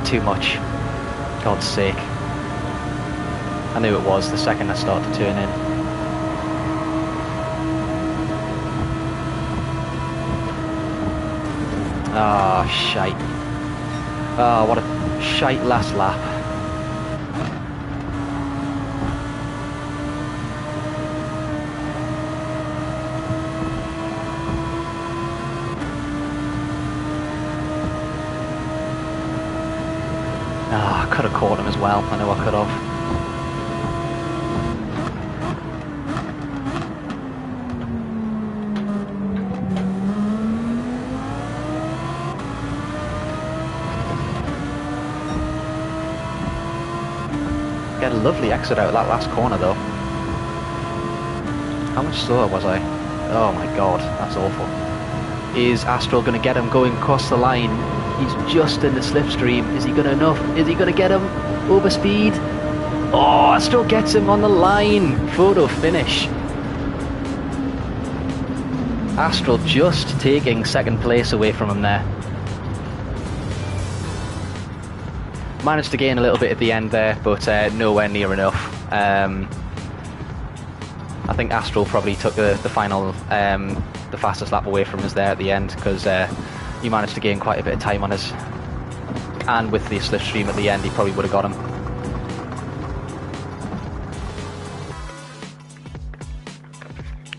Too much. God's sake. I knew it was the second I started to turn in. Ah, shite. Ah, what a shite last lap. Ah, I could have caught him as well. I know I could have. Get a lovely exit out of that last corner though. How much slower was I? Oh my god, that's awful. Is Astral going to get him going across the line? He's just in the slipstream. Is he going to enough? Is he going to get him over speed? Oh, Astral gets him on the line. Photo finish. Astral just taking second place away from him there. Managed to gain a little bit at the end there, but nowhere near enough. I think Astral probably took the final, the fastest lap away from us there at the end, because he managed to gain quite a bit of time on us. And with the slipstream at the end, he probably would have got him.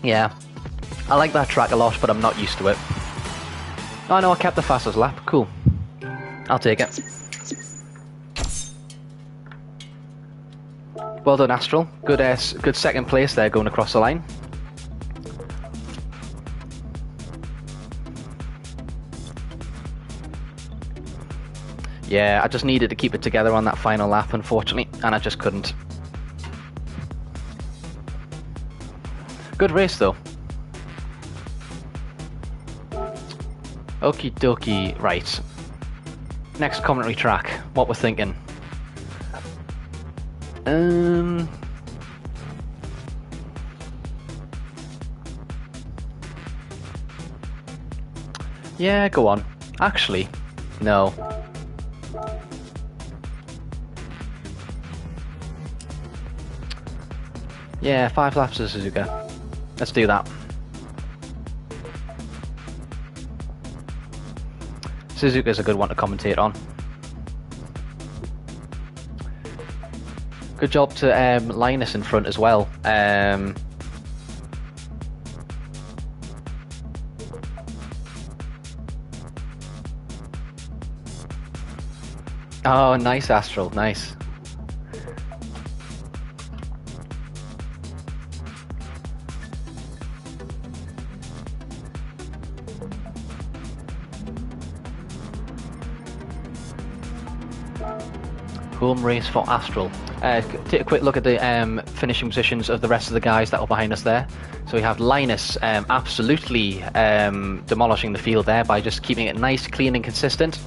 Yeah, I like that track a lot, but I'm not used to it. Oh no, I kept the fastest lap. Cool. I'll take it. Well done, Astral. Good second place there, going across the line. Yeah, I just needed to keep it together on that final lap, unfortunately, and I just couldn't. Good race, though. Okie dokie, right. Next commentary track, what we're thinking. Yeah, go on. Actually, no. Yeah, 5 laps of Suzuka. Let's do that. Suzuka's a good one to commentate on. Good job to Linus in front as well. Oh, nice, Astral, nice. Home race for Astral. Take a quick look at the finishing positions of the rest of the guys that were behind us there. So we have Linus absolutely demolishing the field there by just keeping it nice, clean and consistent.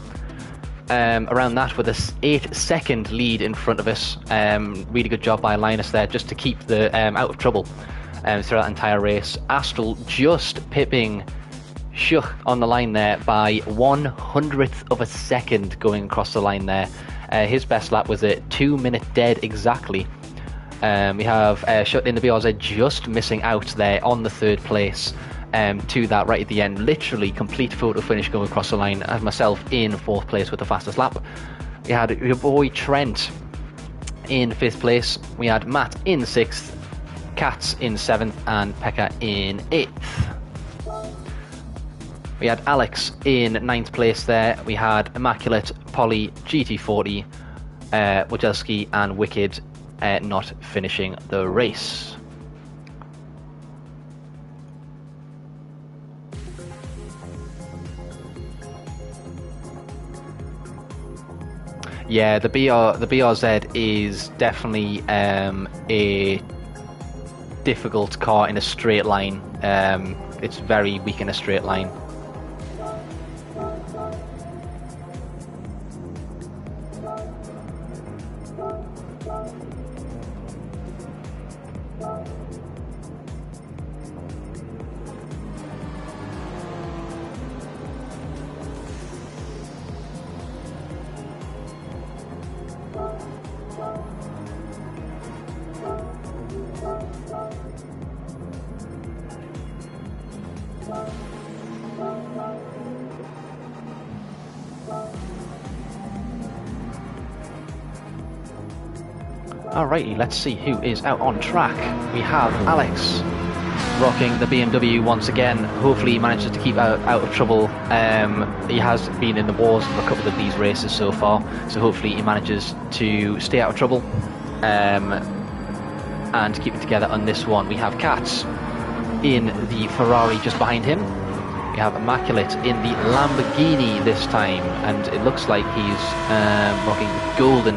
Around that with a 8-second lead in front of us. Really good job by Linus there just to keep the out of trouble throughout the entire race. Astral just pipping Schuch on the line there by 1/100th of a second going across the line there. His best lap was a 2-minute dead exactly. We have Schuch in the BRZ just missing out there on the 3rd place. To that right at the end, literally complete photo finish going across the line, as myself in 4th place with the fastest lap. We had your boy Trent in 5th place, we had Matt in 6th, Katz in 7th and Pekka in 8th. We had Alex in 9th place there, we had Immaculate, Polly, GT40, Wojelski and Wicked not finishing the race. Yeah, the BRZ is definitely a difficult car in a straight line. It's very weak in a straight line. Alrighty, let's see who is out on track. We have Alex rocking the BMW once again. Hopefully he manages to keep out of trouble. He has been in the wars for a couple of these races so far, so hopefully he manages to stay out of trouble and keep it together on this one. We have Katz in the Ferrari just behind him. We have Immaculate in the Lamborghini this time, and it looks like he's rocking golden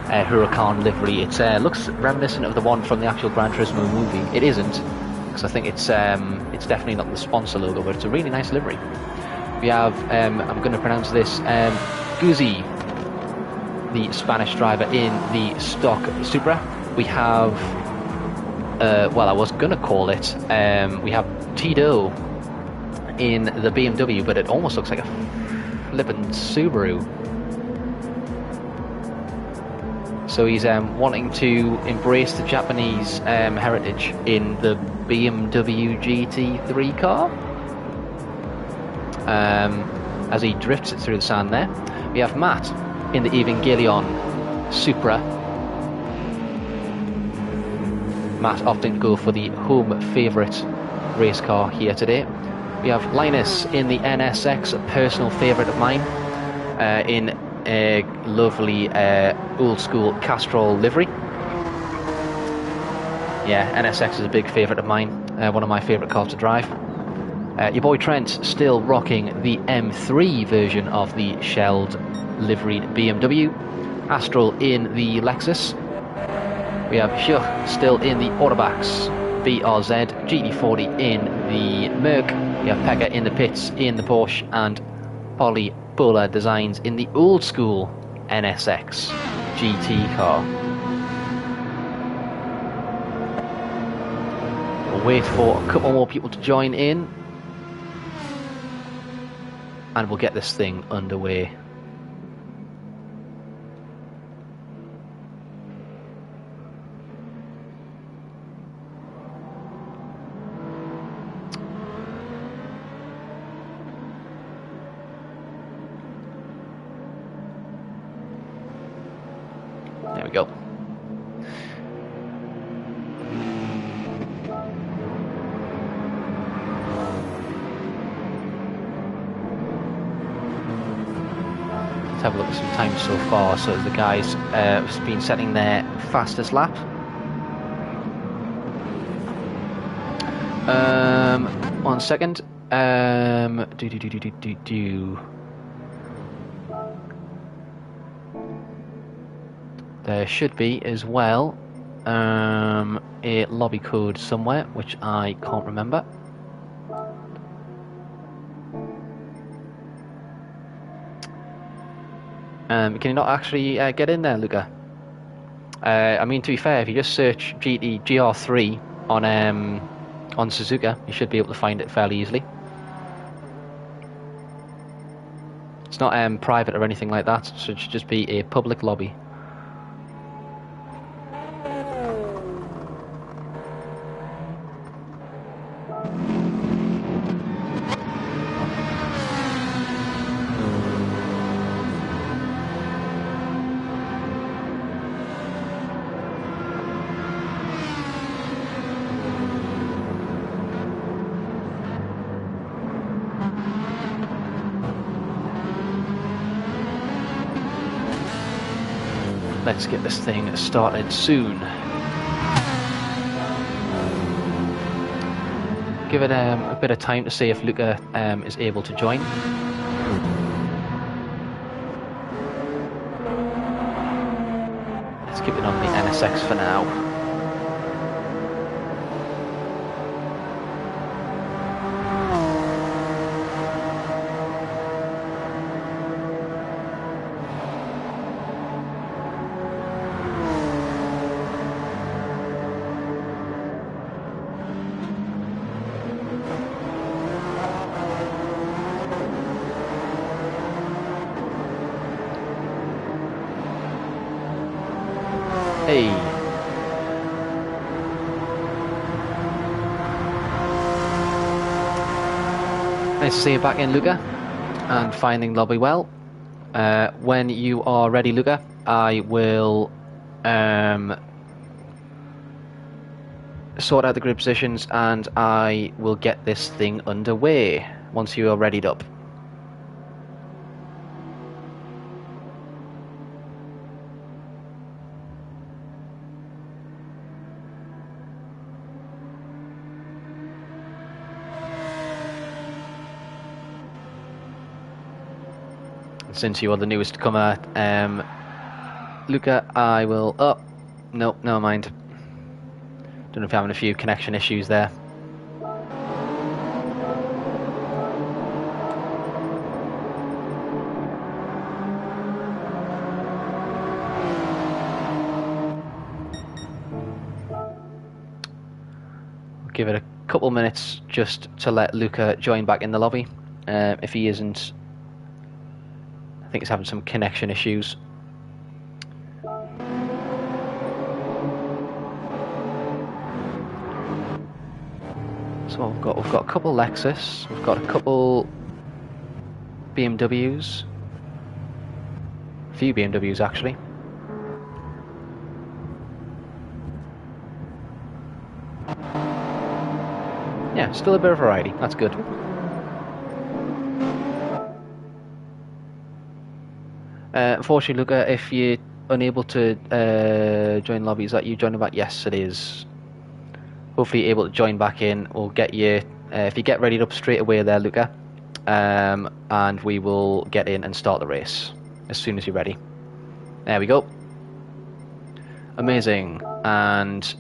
Huracan livery. It looks reminiscent of the one from the actual Gran Turismo movie. It isn't, because I think it's definitely not the sponsor logo, but it's a really nice livery. We have I'm going to pronounce this Guzzi, the Spanish driver in the stock Supra. We have well, I was going to call it we have Tito in the BMW, but it almost looks like a flippin' Subaru. So he's wanting to embrace the Japanese heritage in the BMW GT3 car. As he drifts it through the sand there. We have Matt in the Evangelion Supra. Matt opting to go for the home favourite race car here today. We have Linus in the NSX, a personal favourite of mine, in a lovely old school Castrol livery. Yeah, NSX is a big favourite of mine, one of my favourite cars to drive. Your boy Trent still rocking the M3 version of the shelled liveried BMW. Astral in the Lexus. We have Schuch still in the Autobahns BRZ, GT40 in the Merc. We have Pekka in the pits in the Porsche, and Polly Bowler Designs in the old school NSX GT car. We'll wait for a couple more people to join in, and we'll get this thing underway. There we go. Let's have a look at some times so far. So the guys have been setting their fastest lap. 1 second. There should be as well a lobby code somewhere, which I can't remember. Can you not actually get in there, Luca? I mean, to be fair, if you just search GR3 on Suzuka, you should be able to find it fairly easily. It's not private or anything like that, so it should just be a public lobby. Let's get this thing started soon. Give it a bit of time to see if Luca is able to join. Let's keep it on the NSX for now. Hey. Nice to see you back in, Luca, and finding lobby well. When you are ready, Luca, I will sort out the grid positions and I will get this thing underway once you are readied up. Since you are the newest comer, Luca, I will... Oh, no, never mind. Don't know if you're having a few connection issues there. I'll give it a couple minutes just to let Luca join back in the lobby. If he isn't... I think it's having some connection issues. So we've got a couple Lexus, we've got a couple BMWs, a few BMWs actually. Yeah, still a bit of variety, that's good. Unfortunately, Luca, if you're unable to join lobbies that you joined about, yes, it is. Hopefully you're able to join back in. We'll get you, if you get readied up straight away there, Luca, and we will get in and start the race as soon as you're ready. There we go. Amazing. And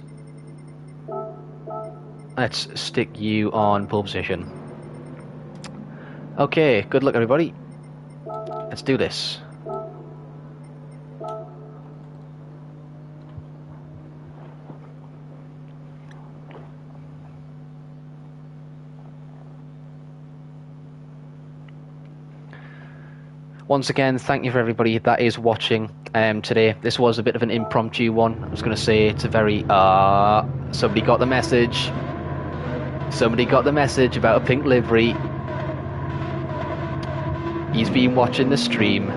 let's stick you on pole position. Okay, good luck everybody. Let's do this. Once again, thank you for everybody that is watching today. This was a bit of an impromptu one. I was going to say it's a very... somebody got the message. Somebody got the message about a pink livery. He's been watching the stream.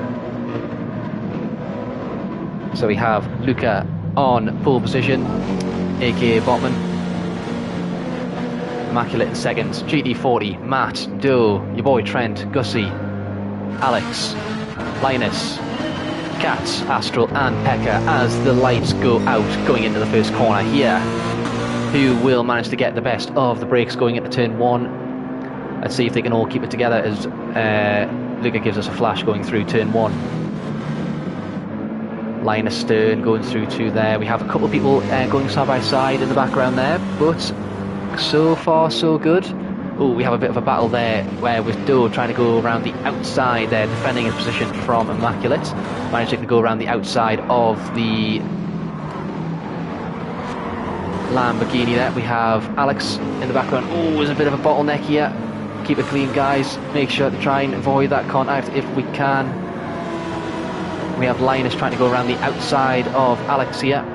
So we have Luca on pole position, aka Botman. Immaculate in second. GT40, Matt, Doe, your boy Trent, Gussie, Alex, Linus, Kat, Astral and Pekka as the lights go out going into the first corner here. Who will manage to get the best of the brakes going into turn 1. Let's see if they can all keep it together as Luca gives us a flash going through turn 1. Linus Stern going through to there. We have a couple of people going side by side in the background there, but so far so good. Oh, we have a bit of a battle there where with Doe trying to go around the outside there, defending his position from Immaculate. Managing to go around the outside of the Lamborghini there. We have Alex in the background. Oh, there's a bit of a bottleneck here. Keep it clean, guys. Make sure to try and avoid that contact if we can. We have Linus trying to go around the outside of Alex here.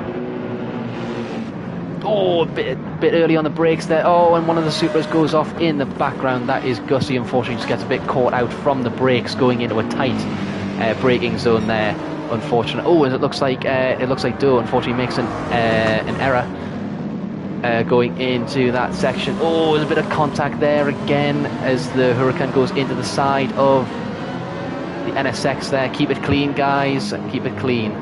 Oh, a bit early on the brakes there. Oh, and one of the Supras goes off in the background. That is Gussie. Unfortunately, just gets a bit caught out from the brakes going into a tight braking zone there. Unfortunate. Oh, and it looks like Doe unfortunately makes an error going into that section. Oh, there's a bit of contact there again as the Huracan goes into the side of the NSX there. Keep it clean, guys. Keep it clean.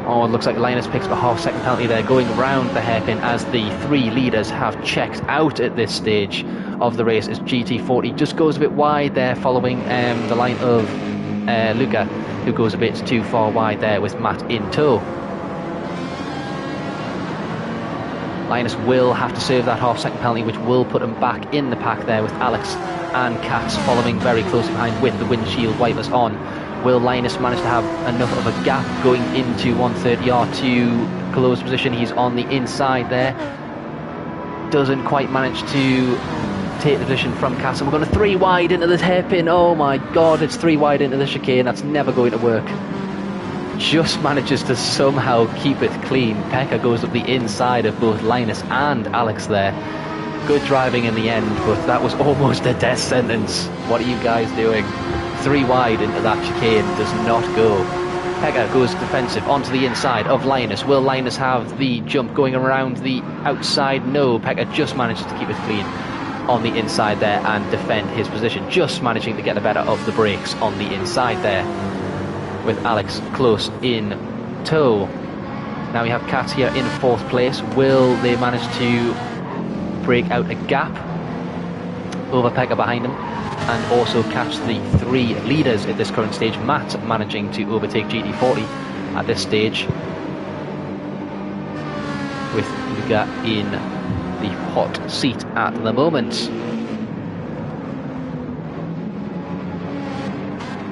Oh, it looks like Linus picks up a half-second penalty there, going round the hairpin as the 3 leaders have checked out at this stage of the race as GT40 just goes a bit wide there, following the line of Luca, who goes a bit too far wide there with Matt in tow. Linus will have to serve that half-second penalty, which will put him back in the pack there with Alex and Katz following very closely behind with the windshield wipers on. Will Linus manage to have enough of a gap going into 130R to close position? He's on the inside there. Doesn't quite manage to take the position from Katz. And we're going to 3 wide into this hairpin. Oh my god, it's 3 wide into the chicane. That's never going to work. Just manages to somehow keep it clean. Pekka goes up the inside of both Linus and Alex there. Good driving in the end, but that was almost a death sentence. What are you guys doing? 3 wide into that chicane does not go. Pekka goes defensive onto the inside of Linus. Will Linus have the jump going around the outside? No, Pekka just manages to keep it clean on the inside there and defend his position. Just managing to get the better of the brakes on the inside there, with Alex close in tow. Now we have Kat here in 4th place. Will they manage to break out a gap over Pekka behind him and also catch the 3 leaders at this current stage? Matt managing to overtake GT40 at this stage, with Luca in the hot seat at the moment.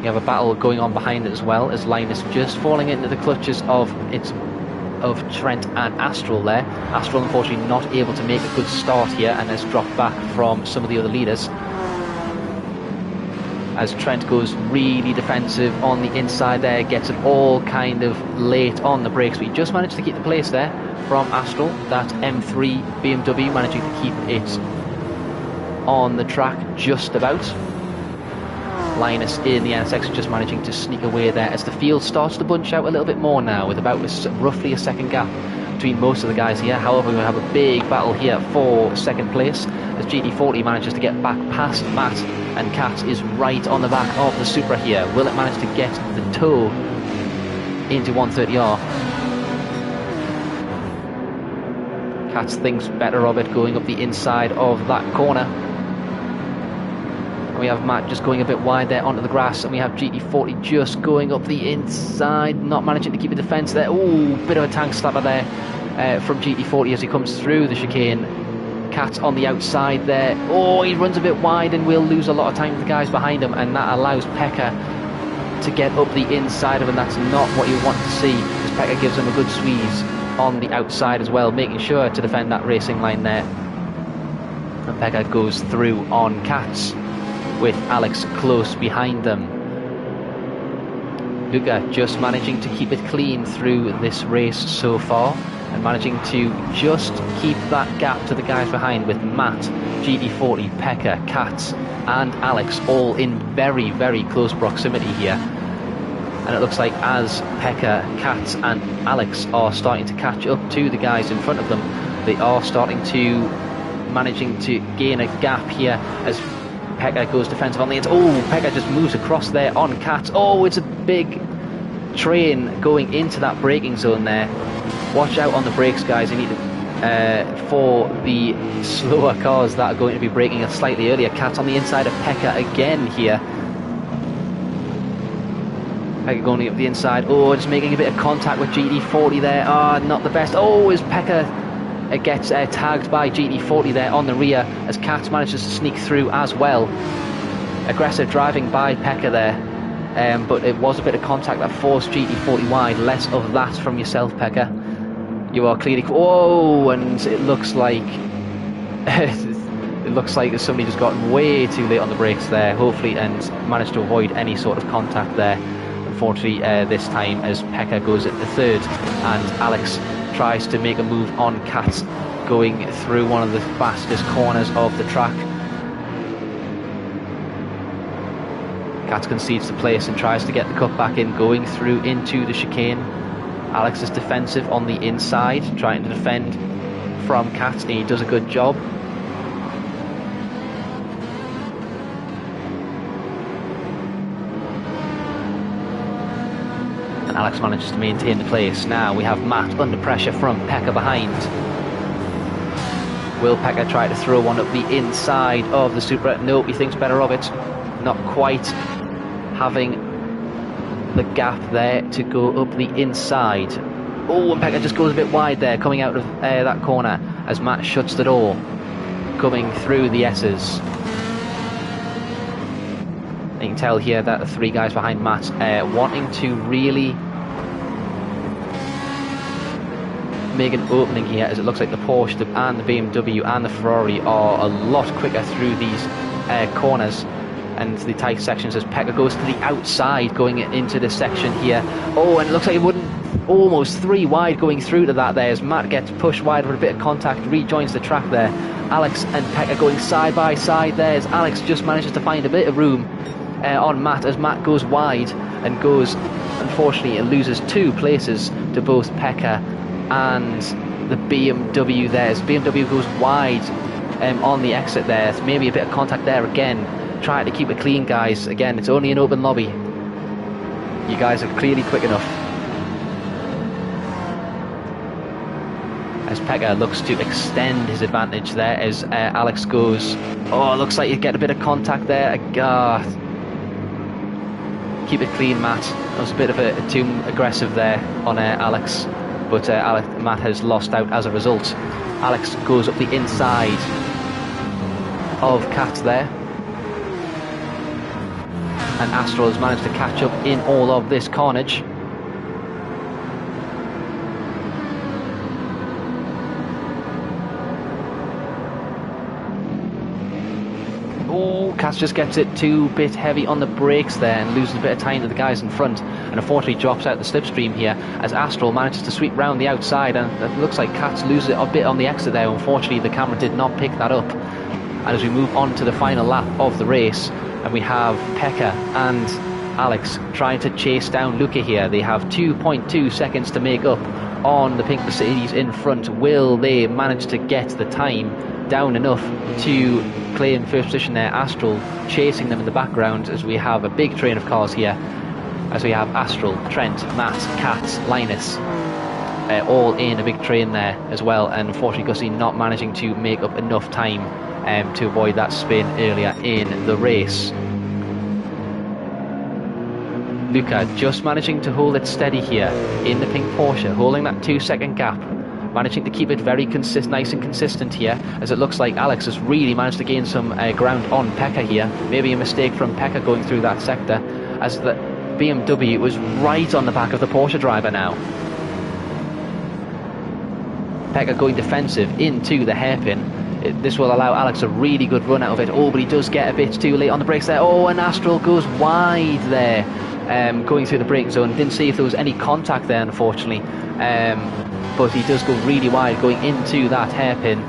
We have a battle going on behind it as well, as Linus just falling into the clutches of Trent and Astral there. Astral unfortunately not able to make a good start here and has dropped back from some of the other leaders, as Trent goes really defensive on the inside there, gets it all kind of late on the brakes, but he just managed to keep the place there from Astral. That M3 BMW managing to keep it on the track just about. Linus in the NSX just managing to sneak away there as the field starts to bunch out a little bit more now, with about roughly a second gap between most of the guys here. However, we have a big battle here for 2nd place as GT40 manages to get back past Matt, and Kat is right on the back of the Supra here. Will it manage to get the tow into 130R? Kat thinks better of it, going up the inside of that corner. We have Matt just going a bit wide there onto the grass, and we have GT40 just going up the inside, not managing to keep a defence there. Ooh, bit of a tank slapper there from GT40 as he comes through the chicane. Kat on the outside there. Oh, he runs a bit wide and will lose a lot of time with the guys behind him, and that allows Pekka to get up the inside of him. That's not what you want to see, as Pekka gives him a good squeeze on the outside as well, making sure to defend that racing line there. And Pekka goes through on Kat's, with Alex close behind them. Luca just managing to keep it clean through this race so far, and managing to just keep that gap to the guys behind, with Matt, GT40, Pekka, Katz and Alex all in very, very close proximity here. And it looks like as Pekka, Kat and Alex are starting to catch up to the guys in front of them, they are starting to managing to gain a gap here as Pekka goes defensive on the inside. Oh, Pekka just moves across there on Kat. Oh, it's a big train going into that braking zone there. Watch out on the brakes, guys. You need to for the slower cars that are going to be braking slightly earlier. Kat on the inside of Pekka again here. Pekka going up the inside. Oh, just making a bit of contact with GT40 there. Ah, not the best. Oh, as Pekka gets tagged by GT40 there on the rear, as Kat manages to sneak through as well. Aggressive driving by Pekka there, but it was a bit of contact that forced GT40 wide. Less of that from yourself, Pekka. You are clearly... Whoa, and it looks like... it looks like somebody just got way too late on the brakes there, hopefully, and managed to avoid any sort of contact there. Unfortunately, this time, as Pekka goes at the third, and Alex tries to make a move on Kat, going through one of the fastest corners of the track. Kat concedes the place and tries to get the cut back in, going through into the chicane. Alex is defensive on the inside, trying to defend from Kat, and he does a good job. And Alex manages to maintain the place. Now we have Matt under pressure from Pekka behind. Will Pekka try to throw one up the inside of the Supra? No, he thinks better of it. Not quite having the gap there to go up the inside. Oh, and Pekka just goes a bit wide there, coming out of that corner as Matt shuts the door, coming through the S's. You can tell here that the three guys behind Matt wanting to really make an opening here, as it looks like the Porsche and the BMW and the Ferrari are a lot quicker through these corners and the tight sections, as Pekka goes to the outside going into this section here. Oh, and it looks like it wouldn't, almost three wide going through to that there, as Matt gets pushed wide with a bit of contact, rejoins the track there. Alex and Pekka going side by side there, as Alex just manages to find a bit of room on Matt, as Matt goes wide and goes, unfortunately it loses 2 places to both Pekka and the BMW there, as BMW goes wide on the exit there. Maybe a bit of contact there again. Try to keep it clean, guys. Again, it's only an open lobby. You guys are clearly quick enough. As Pekka looks to extend his advantage there, as Alex goes... Oh, looks like you get a bit of contact there. Keep it clean, Matt. That was a bit of a too aggressive there on Alex, but Matt has lost out as a result. Alex goes up the inside of Kat there, and Astral has managed to catch up in all of this carnage. Oh, Kat just gets it too bit heavy on the brakes there and loses a bit of time to the guys in front, and unfortunately drops out the slipstream here, as Astral manages to sweep round the outside, and it looks like Kat loses it a bit on the exit there. Unfortunately, the camera did not pick that up. And as we move on to the final lap of the race, and we have Pekka and Alex trying to chase down Luca here. They have 2.2 seconds to make up on the pink Mercedes in front. Will they manage to get the time down enough to claim first position there? Astral chasing them in the background, as we have a big train of cars here, as we have Astral, Trent, Matt, Kat, Linus, all in a big train there as well, and unfortunately Gussie not managing to make up enough time to avoid that spin earlier in the race. Luca just managing to hold it steady here in the pink Porsche, holding that 2-second gap, managing to keep it very nice and consistent here, as it looks like Alex has really managed to gain some ground on Pekka here. Maybe a mistake from Pekka going through that sector, as the BMW was right on the back of the Porsche driver now. Pekka going defensive into the hairpin. This will allow Alex a really good run out of it. Oh, but he does get a bit too late on the brakes there. Oh, and Astral goes wide there, going through the braking zone. Didn't see if there was any contact there, unfortunately, but he does go really wide going into that hairpin.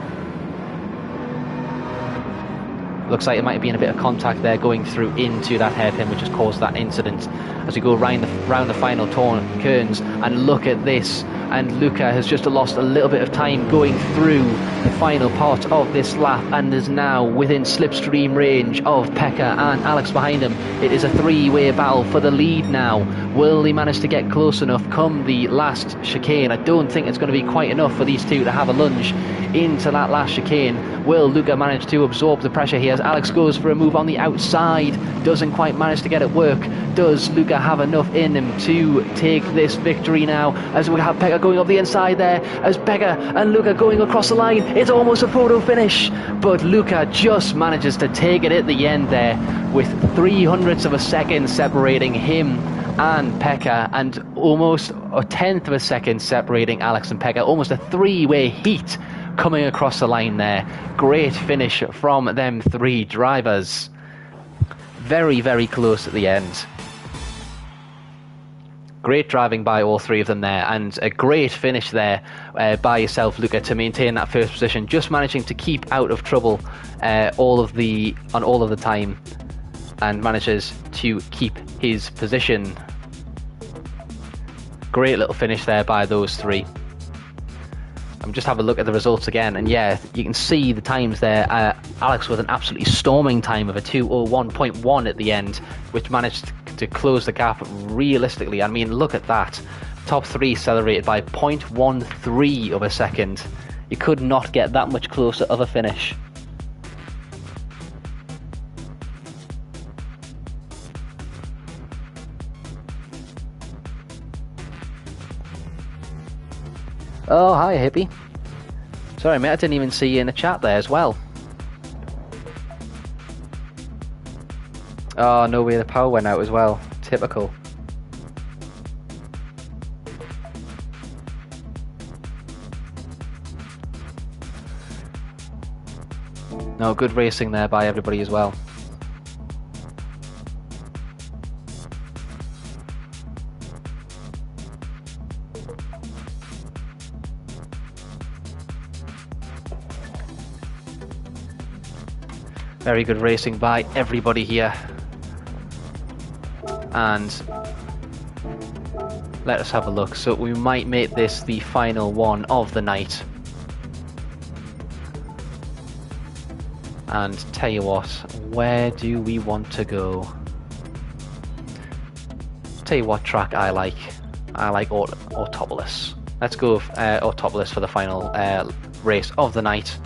Looks like it might have been a bit of contact there going through into that hairpin, which has caused that incident. As we go round the final turns, and look at this, and Luca has just lost a little bit of time going through the final part of this lap, and is now within slipstream range of Pekka and Alex behind him. It is a three-way battle for the lead now. Will he manage to get close enough come the last chicane? I don't think it's going to be quite enough for these two to have a lunge into that last chicane. Will Luca manage to absorb the pressure here as Alex goes for a move on the outside? Doesn't quite manage to get it work. Does Luca have enough in him to take this victory now? As we have Pekka going up the inside there, as Pekka and Luca going across the line. It's almost a photo finish, but Luca just manages to take it at the end there, with 0.03 of a second separating him and Pekka, and almost a 1/10 of a second separating Alex and Pekka. Almost a three-way heat coming across the line there. Great finish from them three drivers. Very, very close at the end. Great driving by all three of them there, and a great finish there by yourself, Luca, to maintain that first position. Just managing to keep out of trouble all of the time, and manages to keep his position. Great little finish there by those three. I'm just having a look at the results again, and yeah, you can see the times there. Alex with an absolutely storming time of a 2:01.1 at the end, which managed to close the gap realistically. I mean, look at that. Top three celebrated by 0.13 of a second. You could not get that much closer of a finish. Oh, hi, Hippie. Sorry, mate, I didn't even see you in the chat there as well. Oh, no way, the power went out as well. Typical. No, good racing there by everybody as well. Very good racing by everybody here. And let us have a look. So we might make this the final one of the night. And tell you what, where do we want to go? Tell you what track I like. I like Autopolis. Let's go with Autopolis for the final race of the night.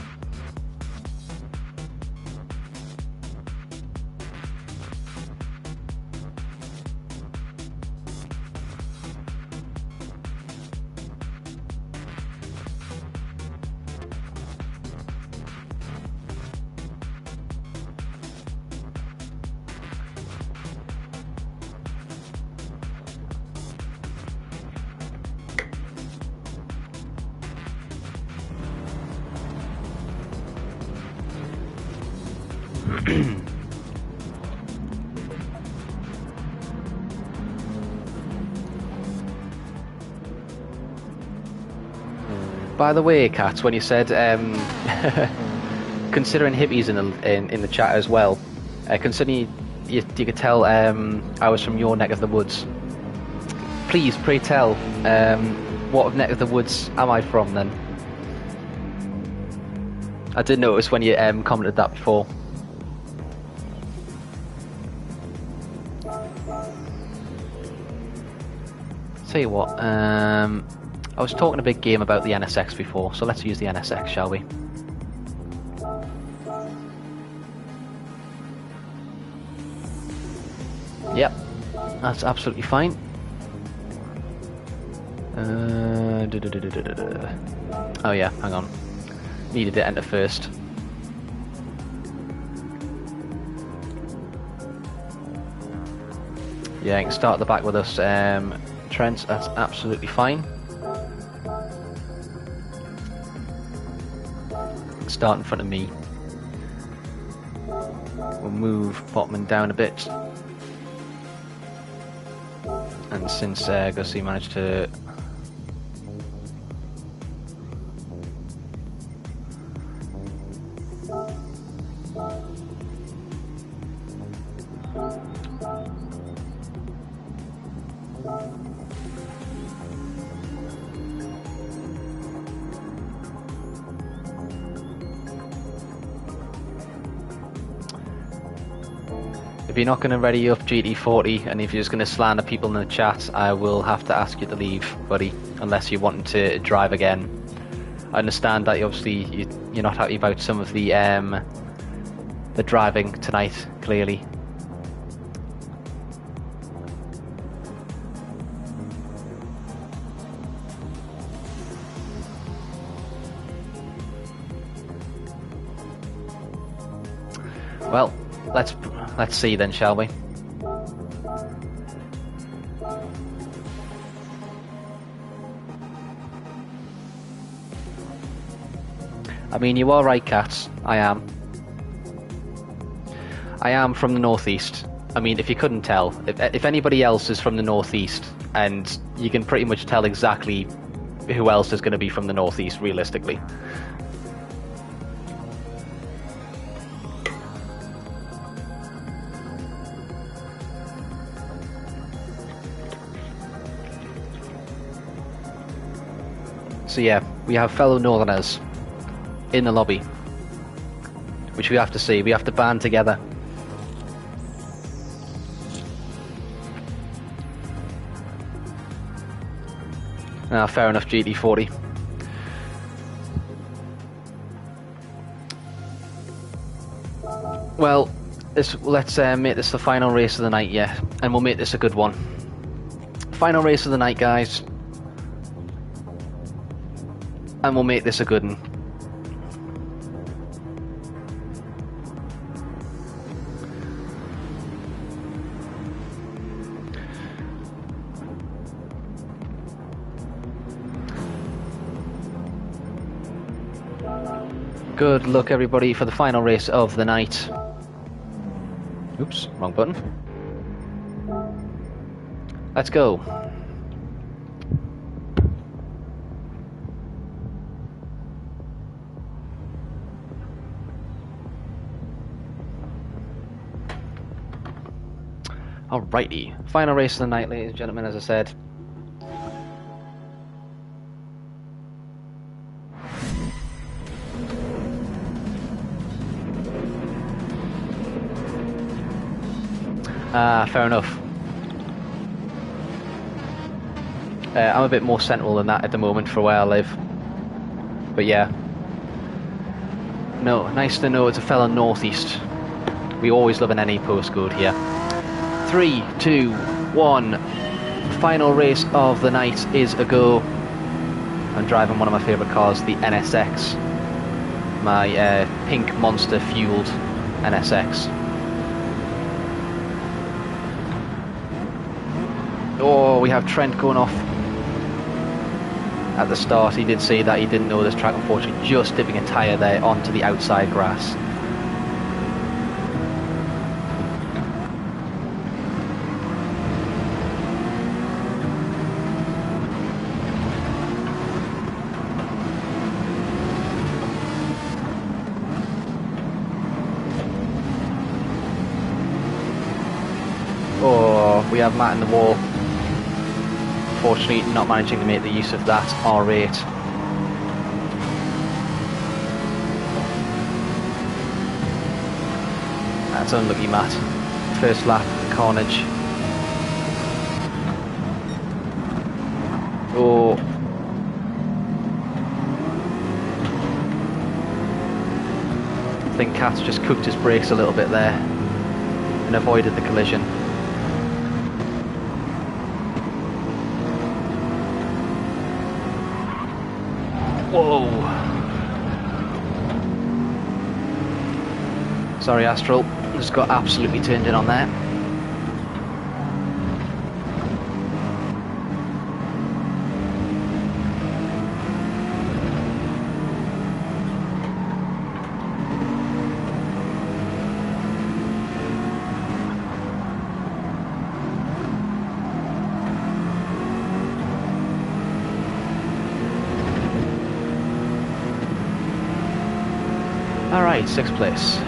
By the way, Cats, when you said considering hippies in the chat as well, considering you could tell I was from your neck of the woods. Please, pray tell, what neck of the woods am I from then? I did notice when you commented that before. Tell you what, I was talking a big game about the NSX before, so let's use the NSX, shall we? Yep, that's absolutely fine. Oh yeah, hang on. Needed to enter first. Yeah, you can start at the back with us, Trent, that's absolutely fine. Start in front of me. We'll move Botman down a bit. And since Gussie managed to If you're not going to ready up GT40 and if you're just going to slander people in the chat, I will have to ask you to leave, buddy, unless you're wanting to drive again. I understand that obviously you're not happy about some of the driving tonight, clearly. Well, let's see then, shall we? I mean, you are right, Cats. I am from the northeast. I mean, if you couldn't tell, if anybody else is from the northeast, and you can pretty much tell exactly who else is going to be from the northeast, realistically. So yeah, we have fellow northerners in the lobby, which we have to see. We have to band together. Ah, fair enough, GT40. Well, let's make this the final race of the night, yeah, and we'll make this a good one. Final race of the night, guys, and we'll make this a good one. Good luck, everybody, for the final race of the night. Oops, wrong button. Let's go. Alrighty, final race of the night, ladies and gentlemen, as I said. Ah, fair enough. I'm a bit more central than that at the moment for where I live. But yeah. No, nice to know it's a fellow northeast. We always love an NE postcode here. 3, 2, 1. Final race of the night is a go. I'm driving one of my favourite cars, the NSX. My pink monster fueled NSX. Oh, we have Trent going off at the start. He did say that he didn't know this track, unfortunately, just dipping a tyre there onto the outside grass. Oh, we have Matt in the wall. Unfortunately, not managing to make the use of that R8. That's unlucky, Matt. First lap, carnage. Oh. I think Cat's just cooked his brakes a little bit there and avoided the collision. Whoa! Sorry, Astral, just got absolutely turned in on there. Alright, 6th place.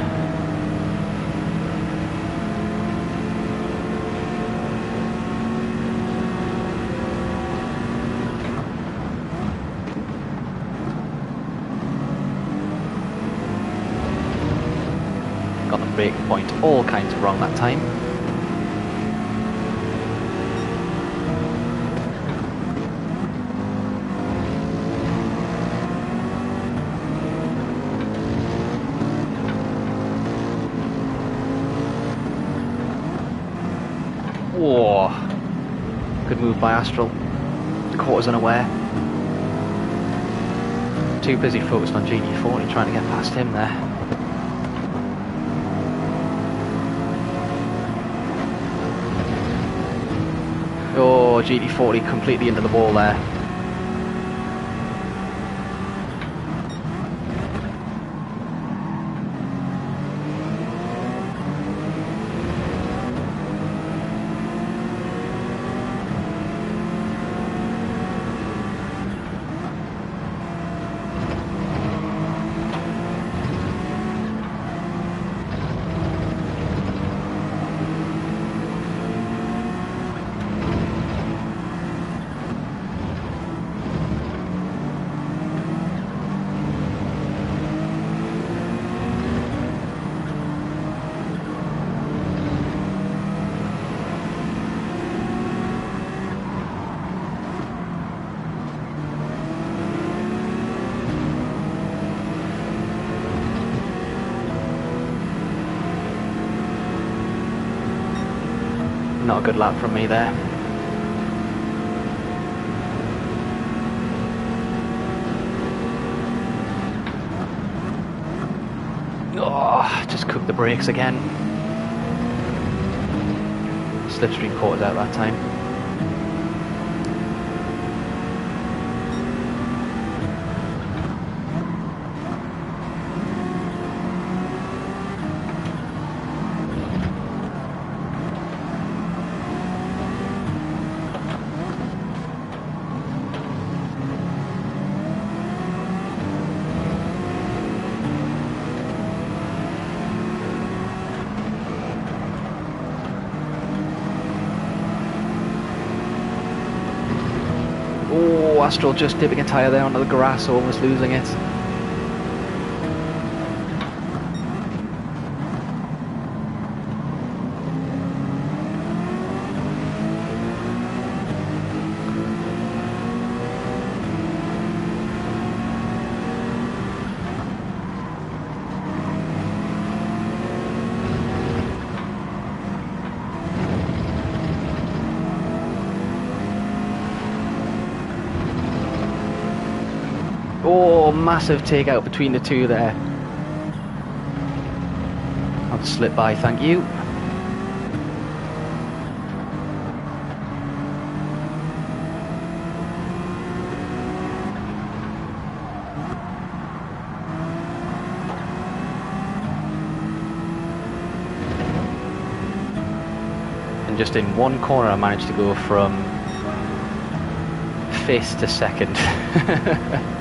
braking point all kinds of wrong that time. Whoa, good move by Astral. Caught us unaware. Too busy focused on GT40 trying to get past him there. Oh, GT40 completely into the wall there. Not a good lap from me there. Oh, just cooked the brakes again. Slipstream caught us out that time. Oh, Astral just dipping a tyre there onto the grass, almost losing it. Oh, massive takeout between the two there. I'll slip by, thank you. And just in one corner I managed to go from 5th to 2nd.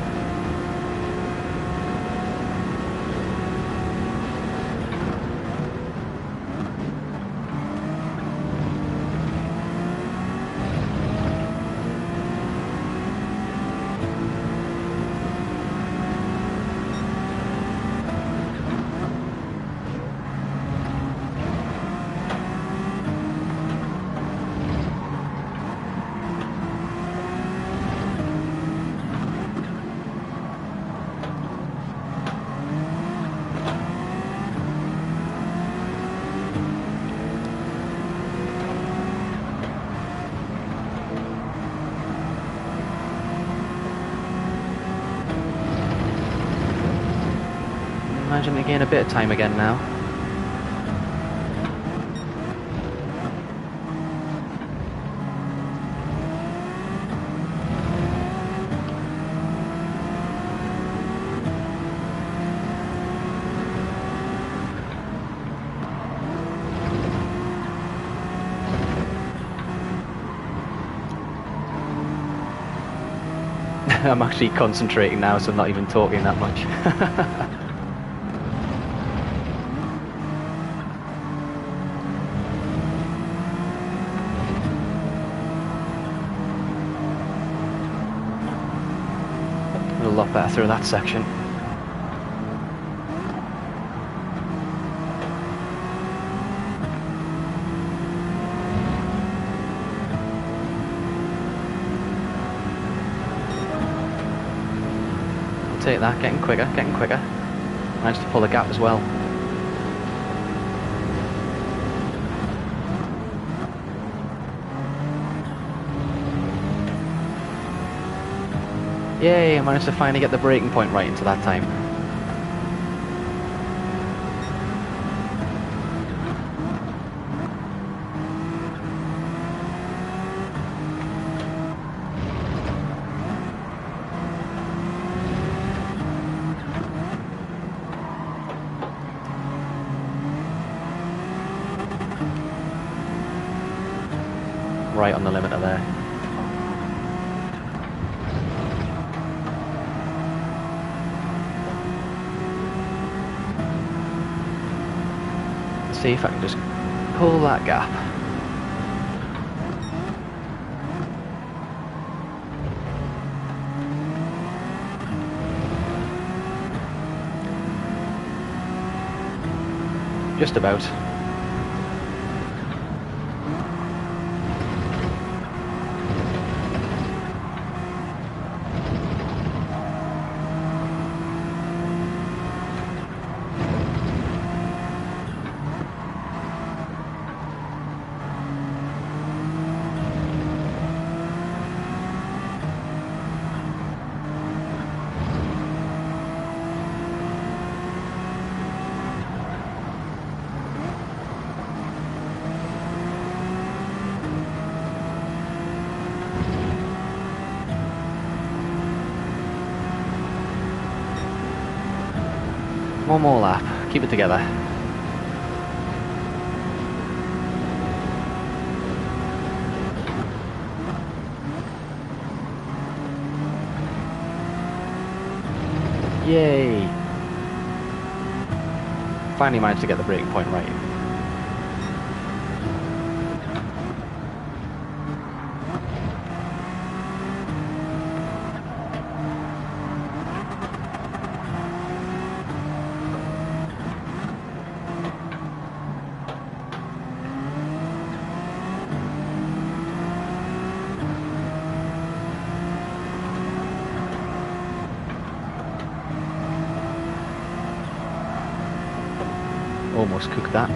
Imagine they gain a bit of time again now. I'm actually concentrating now, so I'm not even talking that much. A lot better through that section. take that. Getting quicker, getting quicker. Managed to pull a gap as well. Yay, I managed to finally get the braking point right into that time. Right on the limiter there. See if I can just pull that gap. Just about. One more lap. Keep it together. Yay! Finally managed to get the braking point right. Almost cooked that.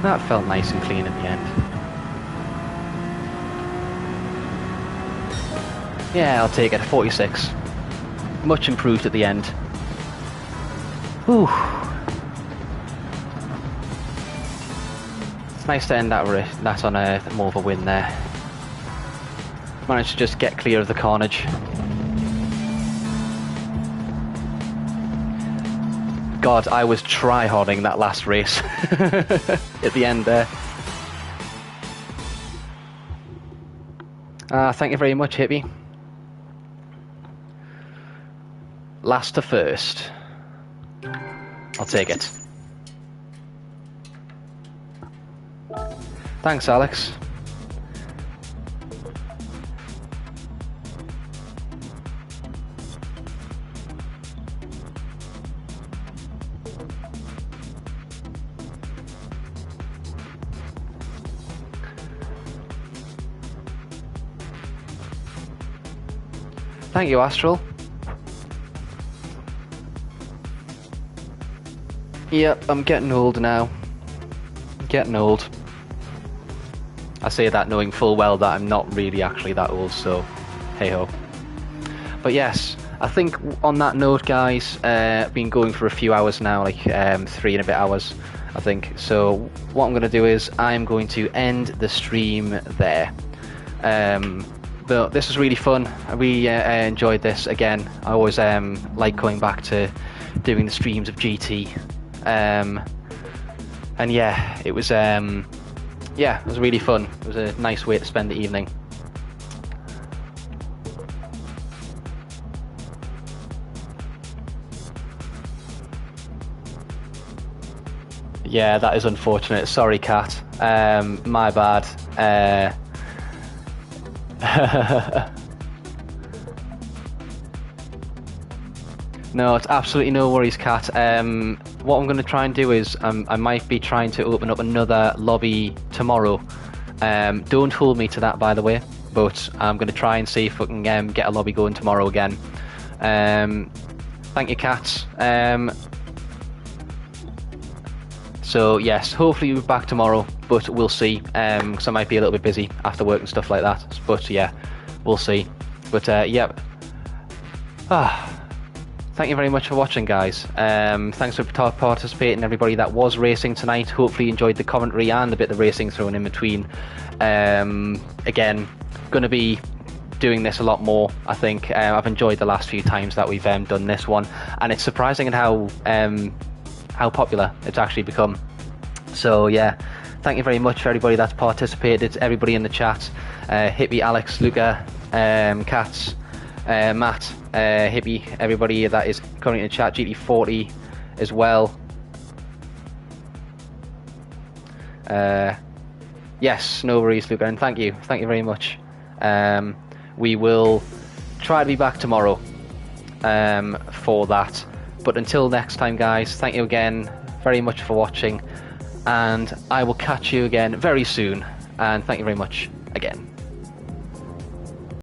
That felt nice and clean at the end. Yeah, I'll take it. 46. Much improved at the end. Whew. It's nice to end that on more of a win there. Managed to just get clear of the carnage. God, I was try-harding that last race at the end there. Thank you very much, Hippie. Last to first. I'll take it. Thanks, Alex. Thank you, Astral. Yep, I'm getting old now. Getting old. I say that knowing full well that I'm not really actually that old, so hey ho. But yes, I think on that note, guys, I've been going for a few hours now, like 3 and a bit hours. I think. So what I'm going to do is I'm going to end the stream there. But this was really fun. We enjoyed this again. I always like going back to doing the streams of GT. And yeah, it was really fun. It was a nice way to spend the evening. Yeah, that is unfortunate. Sorry, Kat. My bad. No, it's absolutely no worries, Kat. What I'm going to try and do is I might be trying to open up another lobby tomorrow. Don't hold me to that, by the way, but I'm going to try and see if we can get a lobby going tomorrow again. Thank you, Kat. So yes, hopefully we'll be back tomorrow, but we'll see, because I might be a little bit busy after work and stuff like that, but yeah, we'll see. But yeah, thank you very much for watching, guys. Thanks for participating, everybody that was racing tonight. Hopefully you enjoyed the commentary and a bit of racing thrown in between. Again, going to be doing this a lot more, I think. I've enjoyed the last few times that we've done this one, and it's surprising at how popular it's actually become. So yeah, thank you very much for everybody that's participated, everybody in the chat, Hippie, Alex, Luca, Katz, Matt, Hippie, everybody that is currently in the chat, GT40 as well. Yes, no worries, Luca, and thank you very much. We will try to be back tomorrow for that. But until next time, guys, thank you again very much for watching, and I will catch you again very soon, and thank you very much again.